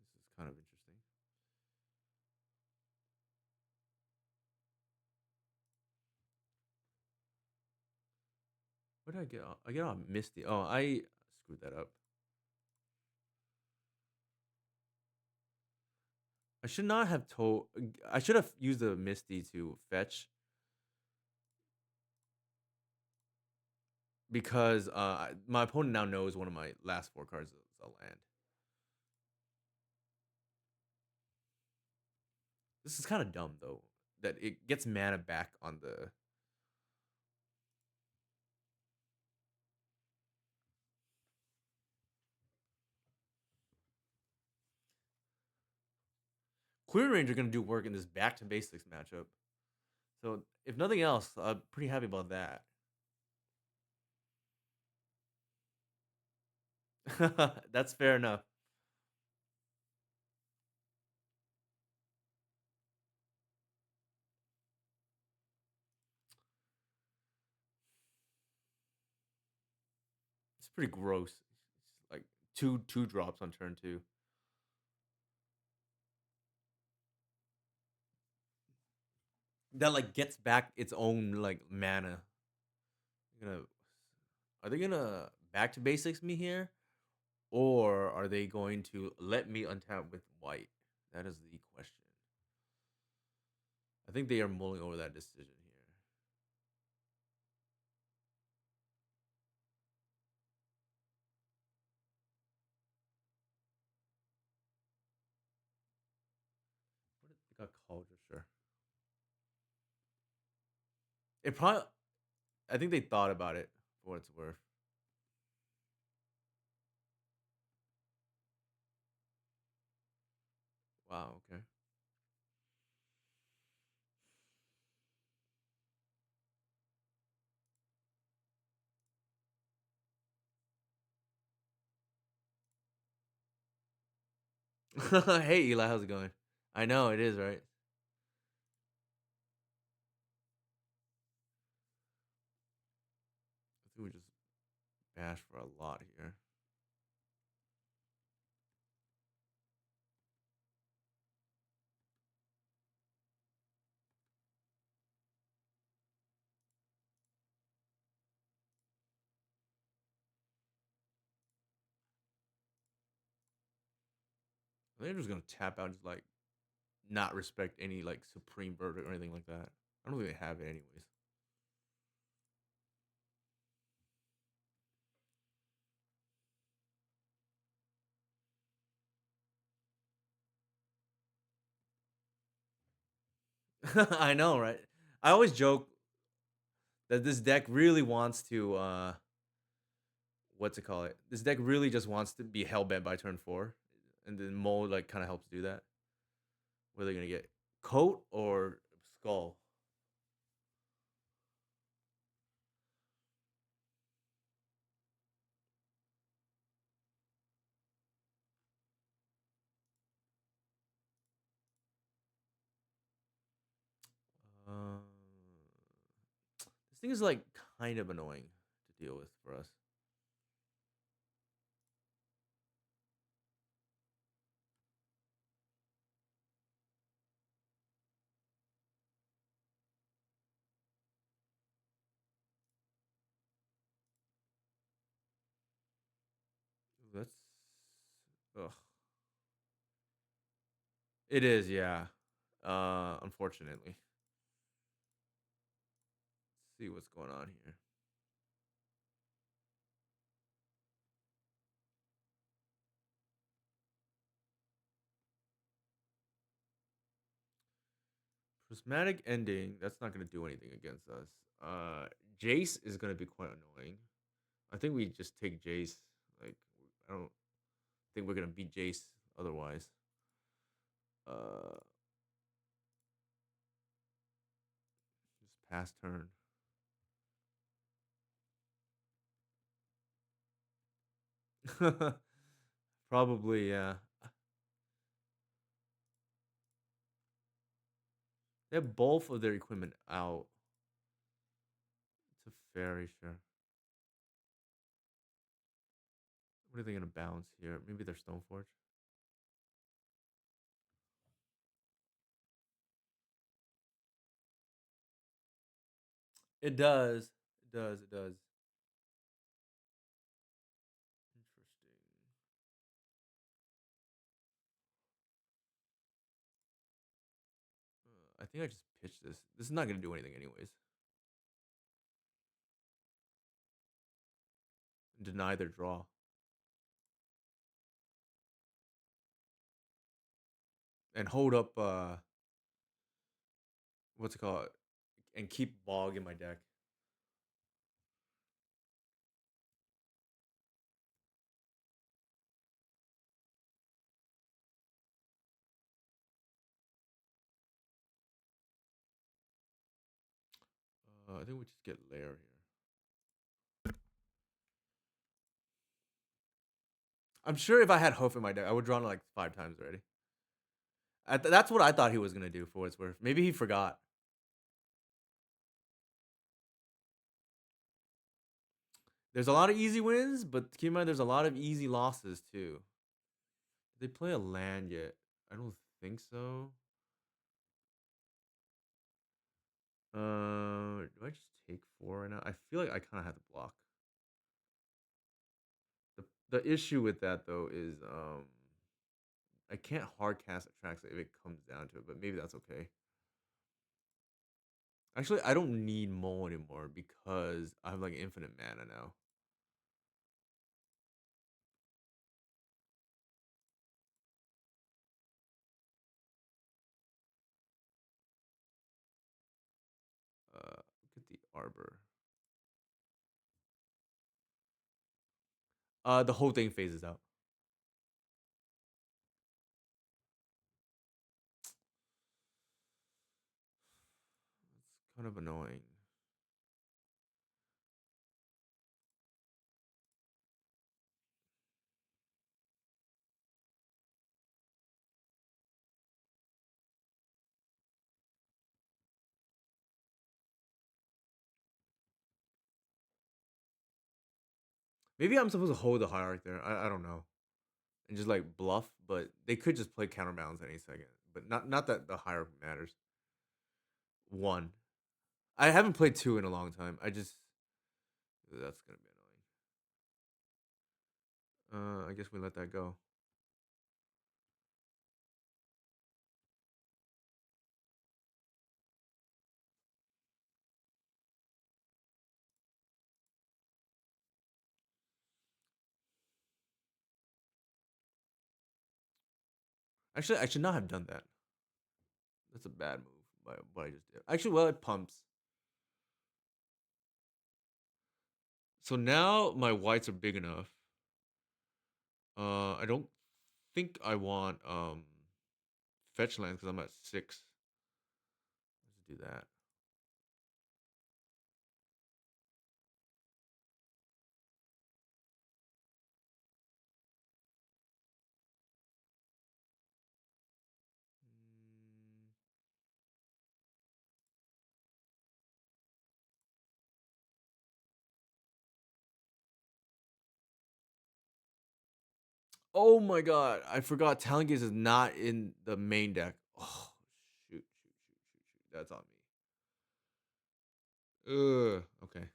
this is kind of interesting. What did I get? I get on Misty. Oh, I screwed that up. I should not have told. I should have used the Misty to fetch because my opponent now knows one of my last four cards is a land. This is kind of dumb though that it gets mana back on the. Query Ranger going to do work in this back to basics matchup. So if nothing else, I'm pretty happy about that. That's fair enough. It's pretty gross. It's like two drops on turn two. That like gets back its own like mana. Gonna are they gonna back to basics me here, or are they going to let me untap with white? That is the question. I think they are mulling over that decision here. What did they got called? Sure. It probably. I think they thought about it for what it's worth. Wow. Okay. Hey Eli, how's it going? I know it is right. I think we just bash for a lot here. They're just gonna tap out, and just like not respect any like supreme verdict or anything like that. I don't think they have it anyways. I know, right? I always joke that this deck really wants to what's it called? It? This deck really just wants to be hellbent by turn 4, and then mold like kind of helps do that. What are they gonna get? Coat or skull? Um, this thing is like kind of annoying to deal with for us. That's ugh. It is, yeah. Unfortunately. Let's see what's going on here. Prismatic ending. That's not gonna do anything against us. Jace is gonna be quite annoying. I think we just take Jace. Like I don't think we're gonna beat Jace otherwise. Uh, just pass turn. Probably, yeah. They have both of their equipment out. It's a fairy, sure. What are they gonna bounce here? Maybe they're Stoneforge. It does. It does. It does. Interesting. I think I just pitched this. This is not gonna do anything anyways. Deny their draw. And hold up what's it called? And keep bog in my deck. I think we just get lair here. I'm sure if I had Hoof in my deck, I would draw it like 5 times already. That's what I thought he was gonna do for what it's worth. Maybe he forgot. There's a lot of easy wins, but keep in mind there's a lot of easy losses too. Did they play a land yet? I don't think so. Do I just take 4 right now? I feel like I kind of have to block. The issue with that though is I can't hard cast Attraxa if it comes down to it, but maybe that's okay. Actually, I don't need Mole anymore because I have like infinite mana now. Look at the Arbor. The whole thing phases out. It's kind of annoying. Maybe I'm supposed to hold the Hierarch there. I don't know. And just like bluff, but they could just play counterbalance any second. But not that the Hierarch matters. 1. I haven't played 2 in a long time. That's gonna be annoying. I guess we let that go. Actually, I should not have done that. That's a bad move by what I just did. Actually, well, it pumps. So now my whites are big enough. I don't think I want fetch land because I'm at 6. Let's do that. Mm, Oh my god, I forgot Talon Gaze is not in the main deck. Oh shoot. That's on me. Ugh. Okay.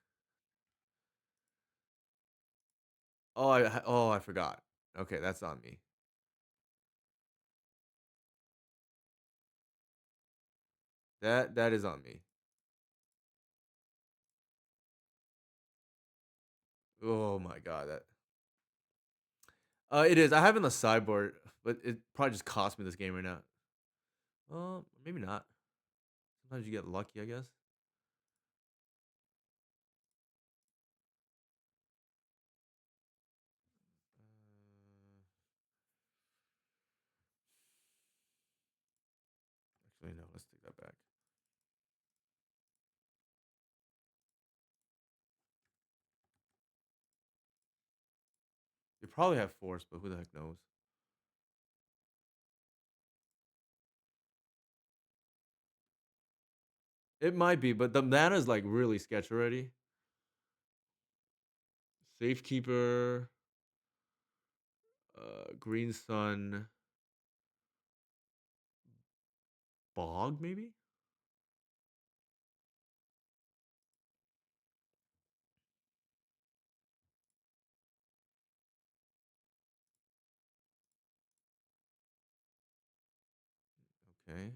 Oh, I forgot. Okay, that's on me. That is on me. Oh my god, that it is. I have it in the sideboard, but it probably just cost me this game right now. Maybe not. Sometimes you get lucky, I guess. Actually, no. Let's take that back. You probably have force, but who the heck knows? It might be, but the mana is like really sketch already. Safekeeper, Green Sun, Bog, maybe? Okay.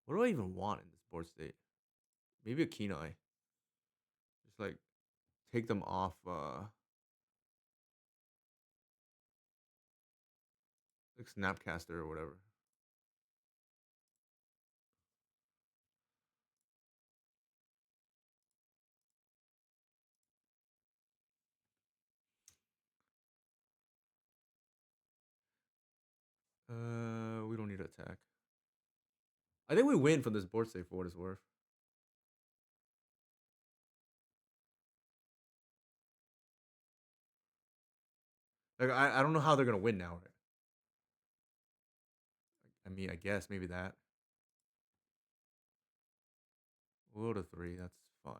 What do I even want in this board state? Maybe a Keen Eye. Just like take them off like Snapcaster or whatever. We don't need to attack. I think we win from this board state for what it's worth. Like I don't know how they're gonna win now. I mean, I guess maybe that. We'll go to 3. That's fine.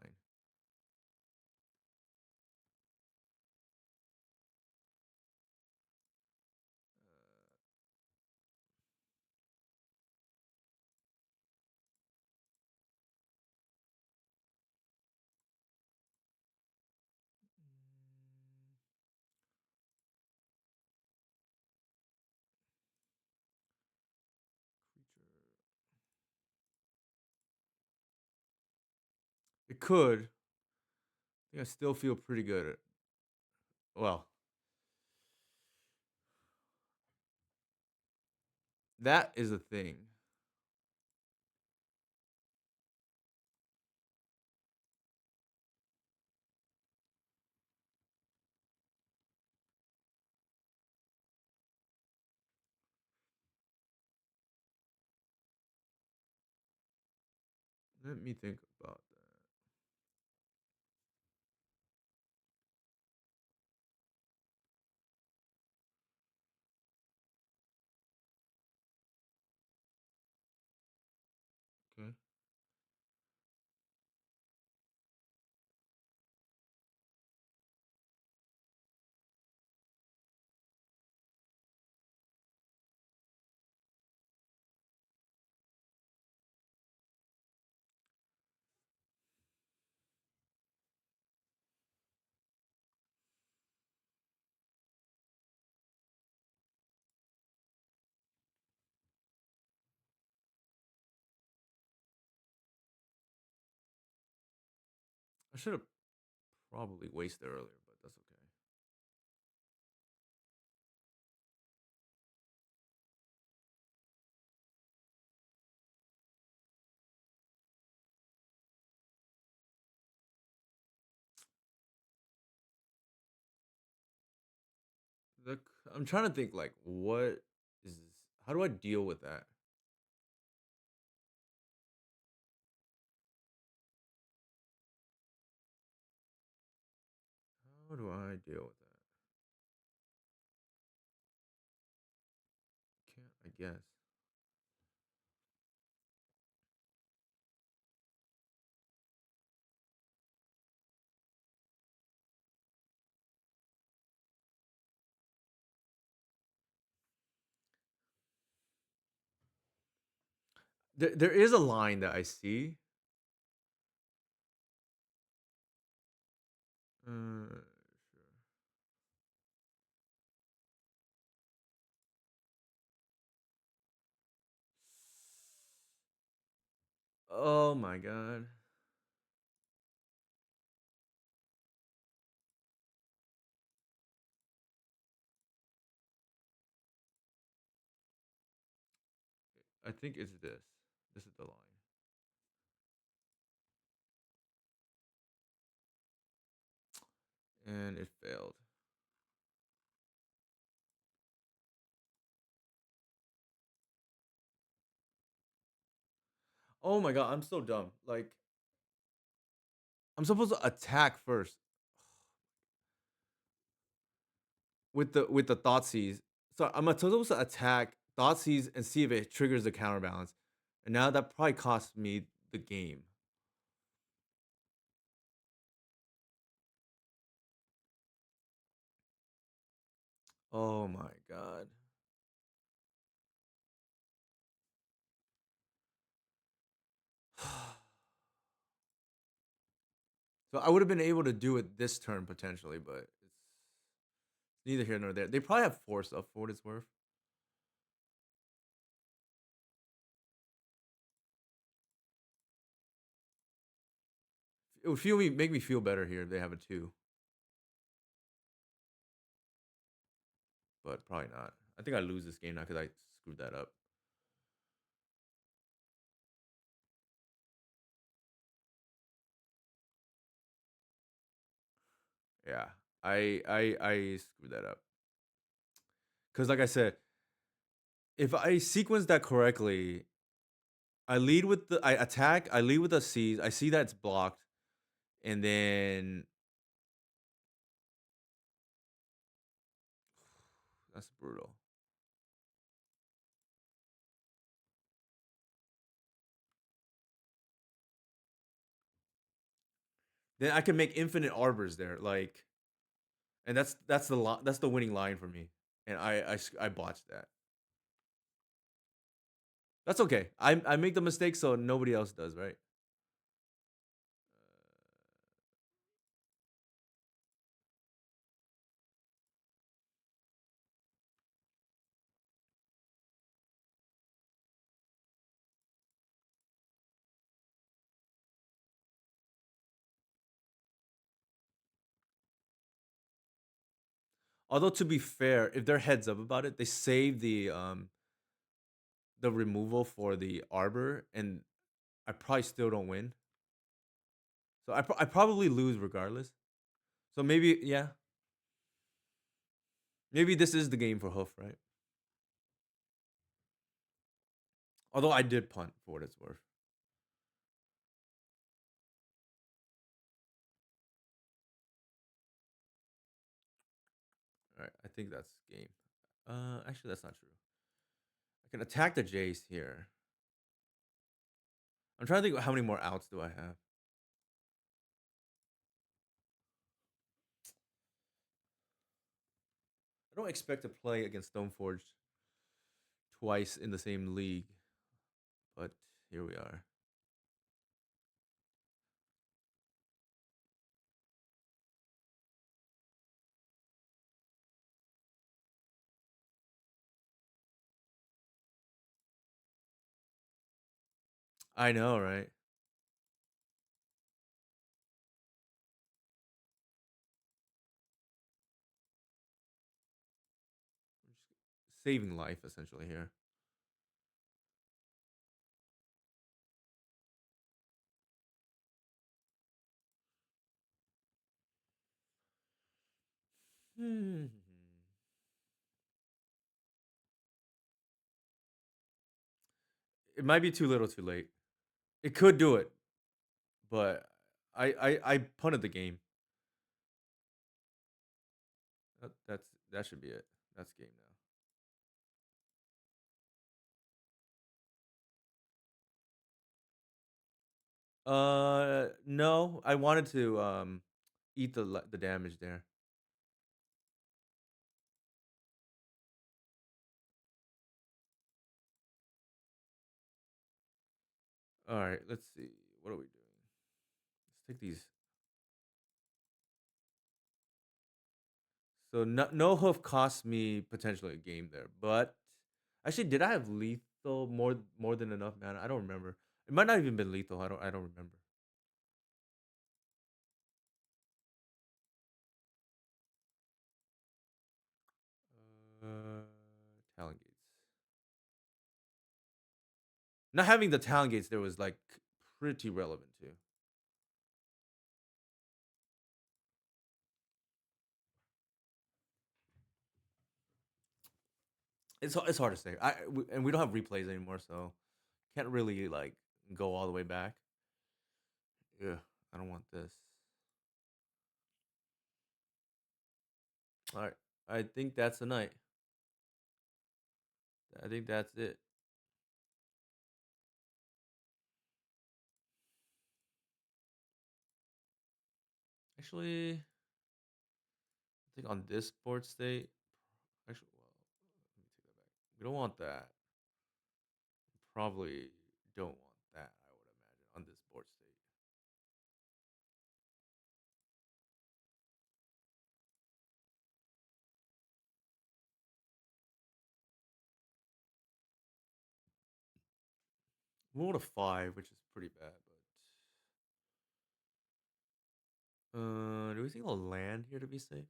Creature. It could. I think I still feel pretty good. Well, that is a thing. Let me think about that. Okay. I should have probably wasted earlier, but that's okay. The, I'm trying to think like what is how do I deal with that? How do I deal with that? Can't I guess. There is a line that I see. Sure. Oh my god. I think it's this. This is the line. And it failed. Oh my god, I'm so dumb. Like I'm supposed to attack first with the thought seize. So I'm supposed to attack thought seize and see if it triggers the counterbalance. And now that probably cost me the game. Oh my god. So I would have been able to do it this turn potentially, but it's neither here nor there. They probably have force up for what it's worth. It would make me feel better here if they have a two, but probably not. I think I lose this game now because I screwed that up. Yeah, I screwed that up because like I said, if I sequence that correctly, I attack, I lead with a seize, I see that it's blocked, and then that's brutal. Then I can make infinite arbors there, like, and that's the winning line for me, and I botched that. That's okay. I make the mistake so nobody else does, right? Although to be fair, if they're heads up about it, they save the removal for the arbor, and I probably still don't win. So I probably lose regardless. So maybe yeah, maybe this is the game for Hoof, right? Although I did punt for what it's worth. All right, I think that's game. Actually, that's not true. I can attack the Jace here. I'm trying to think how many more outs do I have. I don't expect to play against Stoneforge twice in the same league, but here we are. I know, right? Saving life essentially here. Hmm. it might be too little, too late. It could do it, but I punted the game. That should be it. That's game now. No, I wanted to eat the damage there. All right, let's see. What are we doing? Let's take these. So no hoof cost me potentially a game there, but actually, did I have lethal more than enough mana? I don't remember. It might not even been lethal. I don't remember. Uh, Talon gates. Not having the talent gates there was like pretty relevant too. It's hard to say. And we don't have replays anymore, so can't really like go all the way back. Yeah, I don't want this. All right, I think that's the night. I think that's it. Actually, I think on this board state, actually, well, let me take that back. We don't want that. Probably don't want that. I would imagine on this board state. We want a 5, which is pretty bad. But do we think I'll land here to be safe?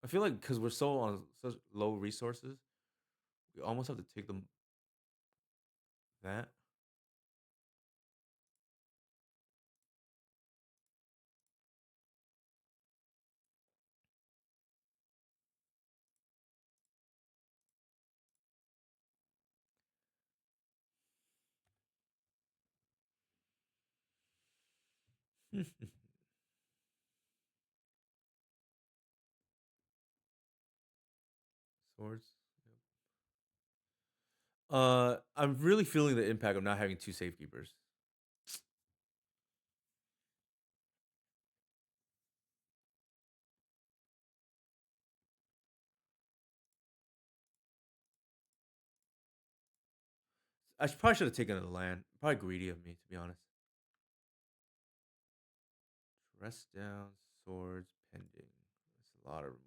I feel like because we're so on such low resources, we almost have to take them that. Swords. I'm really feeling the impact of not having two safekeepers. Probably should have taken a land. Probably greedy of me, to be honest. Dress down, swords, pending. That's a lot of removal.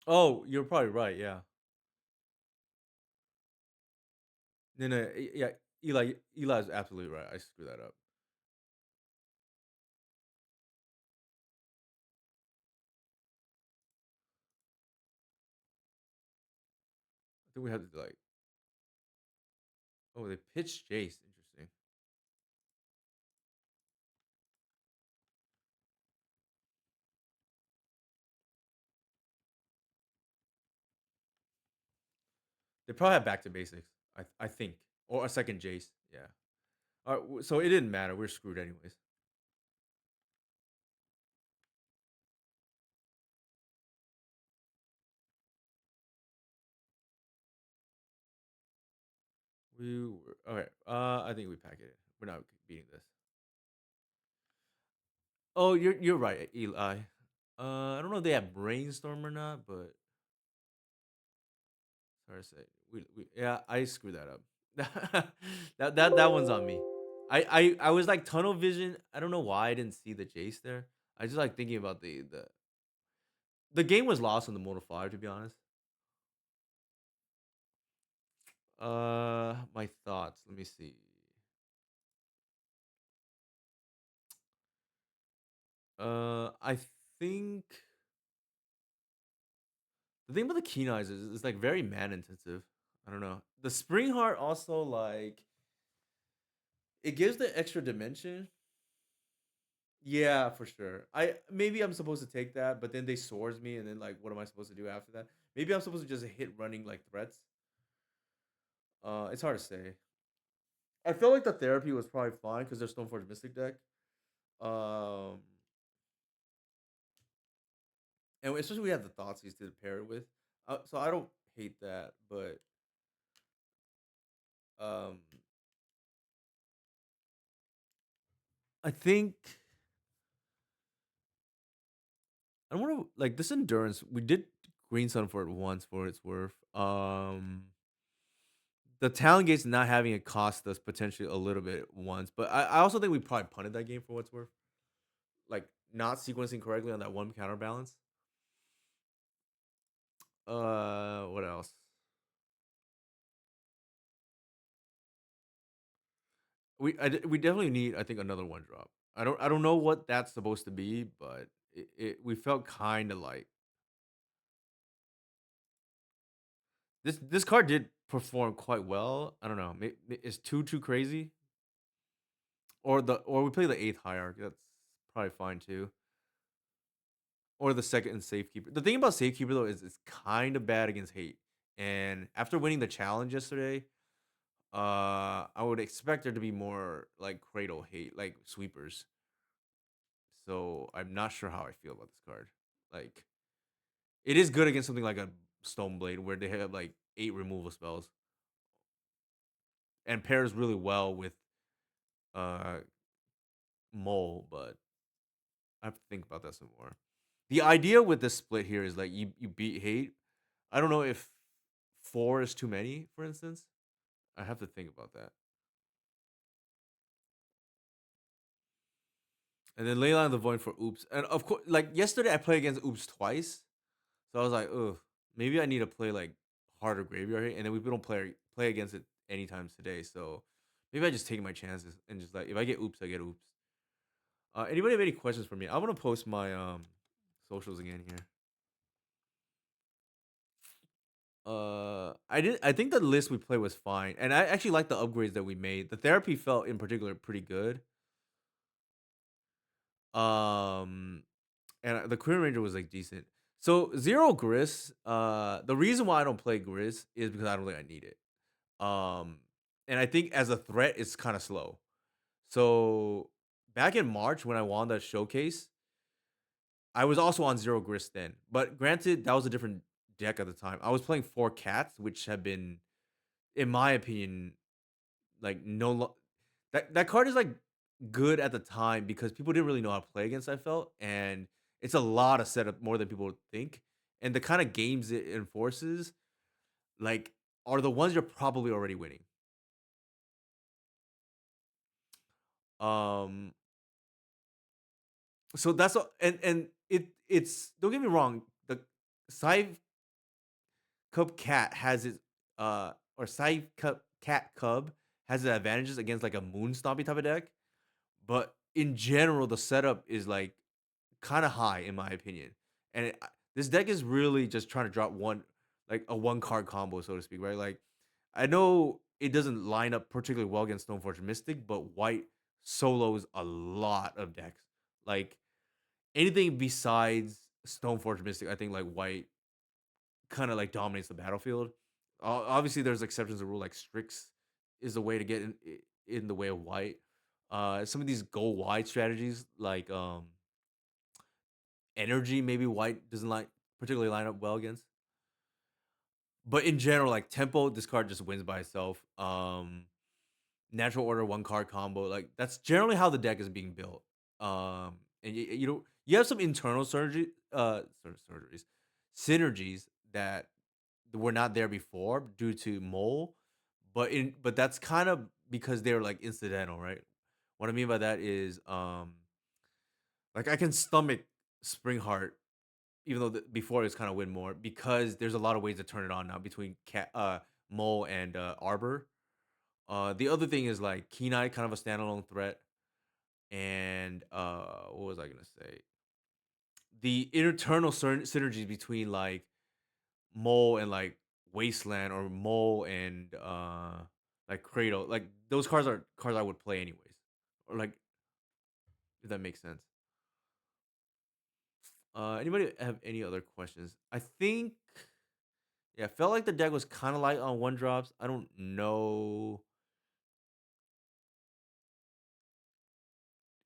Oh, you're probably right. Yeah. No, no, yeah. Eli's absolutely right. I screwed that up. I think we have to like. Oh, they pitched Jace. Interesting. They probably have back to basics. I think, or a second Jace. Yeah. All right. So it didn't matter. We're screwed anyways. We were okay. I think we pack it. We're not beating this. Oh, you're right, Eli. I don't know if they have brainstorm or not, but sorry to say, we yeah, I screwed that up. That one's on me. I was like tunnel vision. I don't know why I didn't see the Jace there. I just like thinking about the game was lost on the Moto 5, to be honest. My thoughts. Let me see. I think the thing about the keen eyes is it's like very man intensive. I don't know. The spring heart also like it gives the extra dimension. Yeah, for sure. I maybe I'm supposed to take that, but then they swords me, and then like, what am I supposed to do after that? Maybe I'm supposed to just hit running like threats. It's hard to say. I felt like the therapy was probably fine because there's Stoneforge Mystic deck. Um, and especially we have the Thoughtseize to pair it with. So I don't hate that, but um, I think I don't want to like this endurance. We did Green Sun for it once for its worth. The talent gates not having it cost us potentially a little bit once, but I also think we probably punted that game for what's worth. Like not sequencing correctly on that one counterbalance. What else? We definitely need I think another one drop. I don't know what that's supposed to be, but we felt kind of like this card did perform quite well. I don't know. Is two too crazy? Or we play the eighth hierarchy. That's probably fine too. Or the second and safekeeper. The thing about safekeeper though is it's kind of bad against hate. And after winning the challenge yesterday, I would expect there to be more like cradle hate, like sweepers. So I'm not sure how I feel about this card. Like it is good against something like a Stoneblade where they have like 8 removal spells and pairs really well with uh Mole, but I have to think about that some more. The idea with this split here is like you beat hate. I don't know if 4 is too many, for instance. I have to think about that. And then Leyline of the Void for Oops. And of course, like yesterday, I played against Oops twice. So I was like, ugh, maybe I need to play like harder graveyard hate. And then we don't play against it anytime today. So maybe I just take my chances and just like, if I get Oops, I get Oops. Anybody have any questions for me? I'm going to post my socials again here. I think the list we played was fine, and I actually like the upgrades that we made. The therapy felt in particular pretty good. Um, and the Queen Ranger was like decent. So zero Gris. The reason why I don't play Gris is because I don't think I need it. Um, and I think as a threat, it's kind of slow. So back in March when I won that showcase, I was also on zero Gris then. But granted, that was a different deck at the time. I was playing four cats, which have been, in my opinion, like that card is like good at the time because people didn't really know how to play against. I felt, and it's a lot of setup more than people would think, and the kind of games it enforces, like, are the ones you're probably already winning. Um, so that's and it's don't get me wrong, the Scythe Cub Cat has its or Scythe Cub Cat Cub has its advantages against like a Moon Stompy type of deck, but in general, the setup is like kind of high in my opinion. And this deck is really just trying to drop like a one card combo, so to speak, right? Like I know it doesn't line up particularly well against Stoneforge Mystic, but white solos a lot of decks. Like anything besides Stoneforge Mystic, I think like white kind of like dominates the battlefield. Obviously, there's exceptions to the rule, like Strix is a way to get in the way of white. Some of these go wide strategies, like energy, maybe white doesn't like particularly line up well against. But in general, like tempo, this card just wins by itself. Natural order, one card combo, like that's generally how the deck is being built. And you know you have some internal surgeries, synergies that were not there before due to Mole, but that's kind of because they're like incidental, right? What I mean by that is, like I can stomach Springheart even though before it's kind of win more because there's a lot of ways to turn it on now between Mole and Arbor. The other thing is like Kenai, kind of a standalone threat. And what was I gonna say? The internal synergy between like Mole and like Wasteland or Mole and like Cradle, like those cards are cards I would play anyways. Or like if that makes sense. Anybody have any other questions? I think yeah, I felt like the deck was kind of light on one drops. I don't know.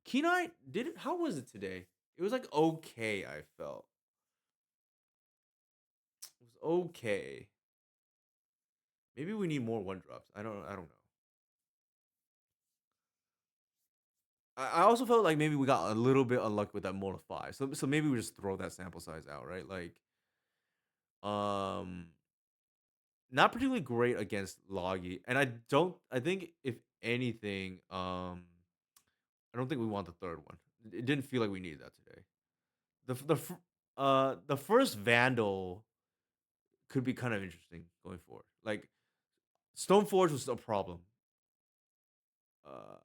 Kenai did it. How was it today? It was like okay. I felt it was okay. Maybe we need more one drops. I don't know. I also felt like maybe we got a little bit unlucky with that mold of five. So maybe we just throw that sample size out, right? Like um not particularly great against Logi. And I think if anything, I don't think we want the third one. It didn't feel like we needed that today. The first Vandal could be kind of interesting going forward. Like Stoneforge was a problem. Uh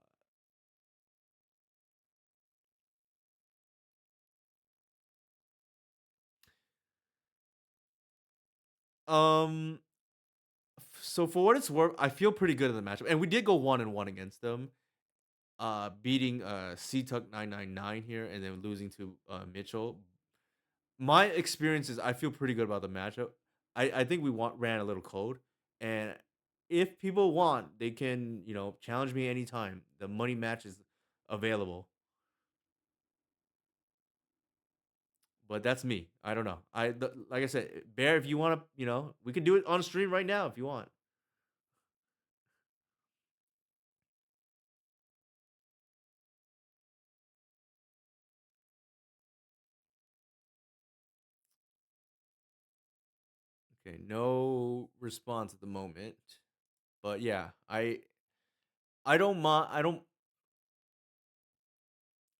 um so for what it's worth, I feel pretty good in the matchup. And we did go 1-1 against them. Beating C-Tuck 999 here and then losing to Mitchell. My experience is I feel pretty good about the matchup. I think we ran a little cold, and if people want, they can challenge me anytime. The money match is available, but that's me. I don't know. Like I said, Bear, if you want to, we can do it on stream right now if you want. Okay, no response at the moment, but yeah, I don't mind. I don't.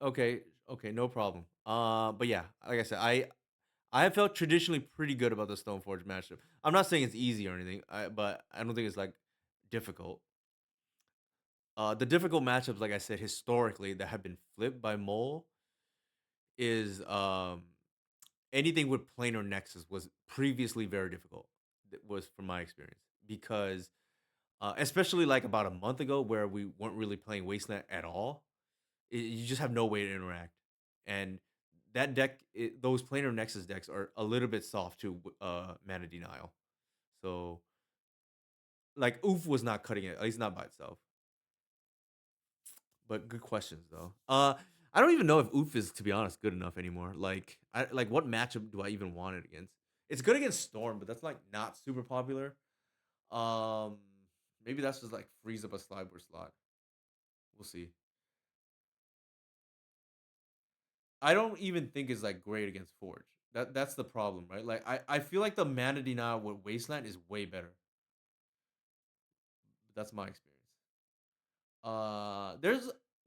Okay, okay, no problem. But yeah, like I said, I have felt traditionally pretty good about the Stoneforge matchup. I'm not saying it's easy or anything, but I don't think it's like difficult. The difficult matchups, like I said, historically that have been flipped by Mole is anything with planar nexus was previously very difficult. That was from my experience because especially like about a month ago where we weren't really playing Wasteland at all. You just have no way to interact, and that deck, those planar nexus decks are a little bit soft to mana denial. So like Oof was not cutting it, at least not by itself. But good questions though. I don't even know if Oof is, to be honest, good enough anymore. Like what matchup do I even want it against? It's good against Storm, but that's like not super popular. Um, maybe that's just like freeze up a Sliber slot. We'll see. I don't even think it's like great against Forge. That's the problem, right? Like I feel like the mana denial with Wasteland is way better. That's my experience.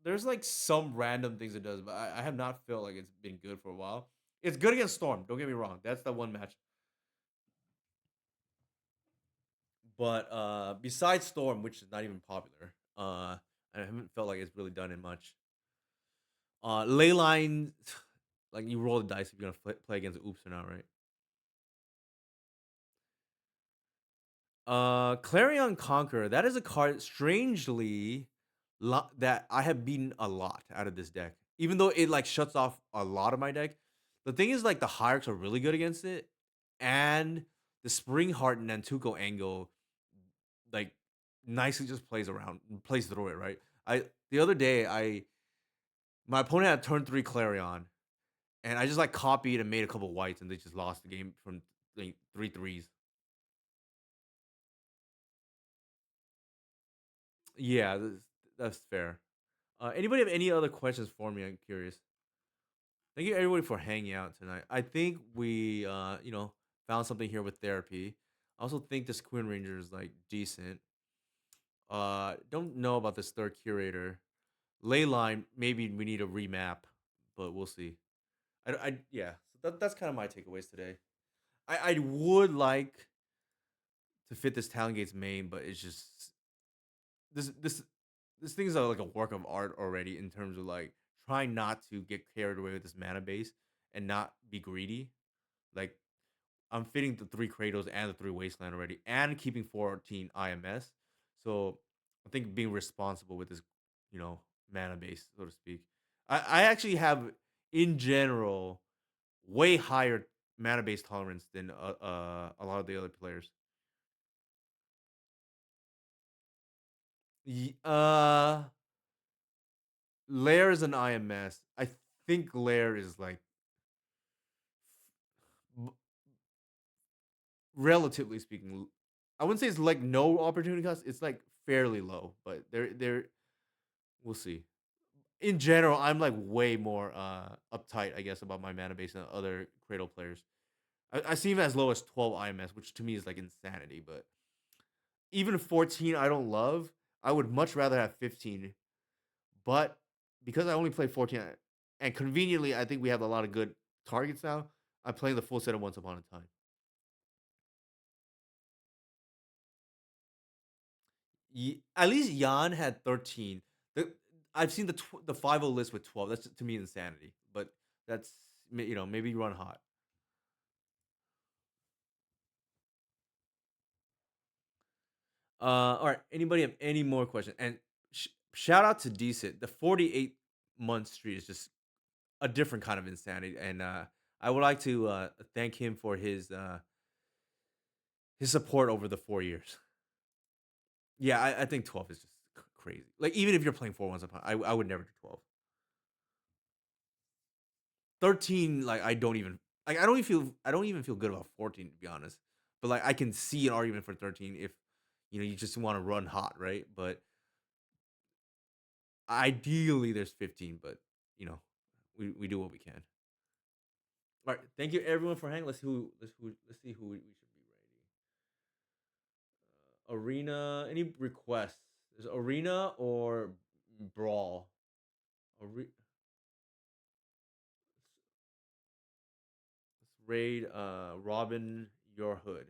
There's like some random things it does, but I have not felt like it's been good for a while. It's good against Storm. Don't get me wrong. That's the one match. But besides Storm, which is not even popular, I haven't felt like it's really done it much. Leyline, like you roll the dice if you're gonna play against Oops or not, right? Clarion Conqueror. That is a card strangely that I have beaten a lot out of this deck. Even though it like shuts off a lot of my deck. The thing is like the hierarchs are really good against it. And the Springheart Nantuko angle like nicely just plays through it, right? I the other day my opponent had turn 3 Clarion and I just like copied and made a couple whites and they just lost the game from like three threes. Yeah, that's fair. Anybody have any other questions for me? I'm curious. Thank you everybody for hanging out tonight. I think we found something here with therapy. I also think this Queen Ranger is like decent. Don't know about this third curator. Leyline, maybe we need a remap, but we'll see. Yeah. So that's kind of my takeaways today. I would like to fit this Talon Gates main, but it's just this this thing is like a work of art already in terms of like trying not to get carried away with this mana base and not be greedy. Like I'm fitting the three Cradles and the three Wasteland already, and keeping 14 IMS. So I think being responsible with this, you know, mana base, so to speak. I actually have, in general, way higher mana base tolerance than a lot of the other players. Ye- Uh, Lair is an IMS. I think Lair is like b- relatively speaking. I wouldn't say it's like no opportunity cost. It's like fairly low, but there we'll see. In general, I'm like way more uptight, I guess, about my mana base than other Cradle players. I see him as low as 12 IMS, which to me is like insanity. But even 14, I don't love. I would much rather have 15. But because I only play 14, and conveniently, I think we have a lot of good targets now. I'm playing the full set of Once Upon a Time. At least Jan had 13. The, I've seen the 5 list with 12. That's to me insanity. But that's, maybe you run hot. All right. Anybody have any more questions? And shout out to Decent. The 48-month streak is just a different kind of insanity, and I would like to thank him for his support over the 4 years. Yeah, I think 12 is just crazy. Like even if you're playing four once upon, I would never do 12. 13, like I don't even feel good about 14 to be honest. But like I can see an argument for 13 if you just want to run hot, right? But ideally there's 15, but you know, we do what we can. All right, thank you everyone for hanging. Let's see who we should be ready. Arena, any requests? Is Arena or Brawl? Let's raid Robin Your Hood.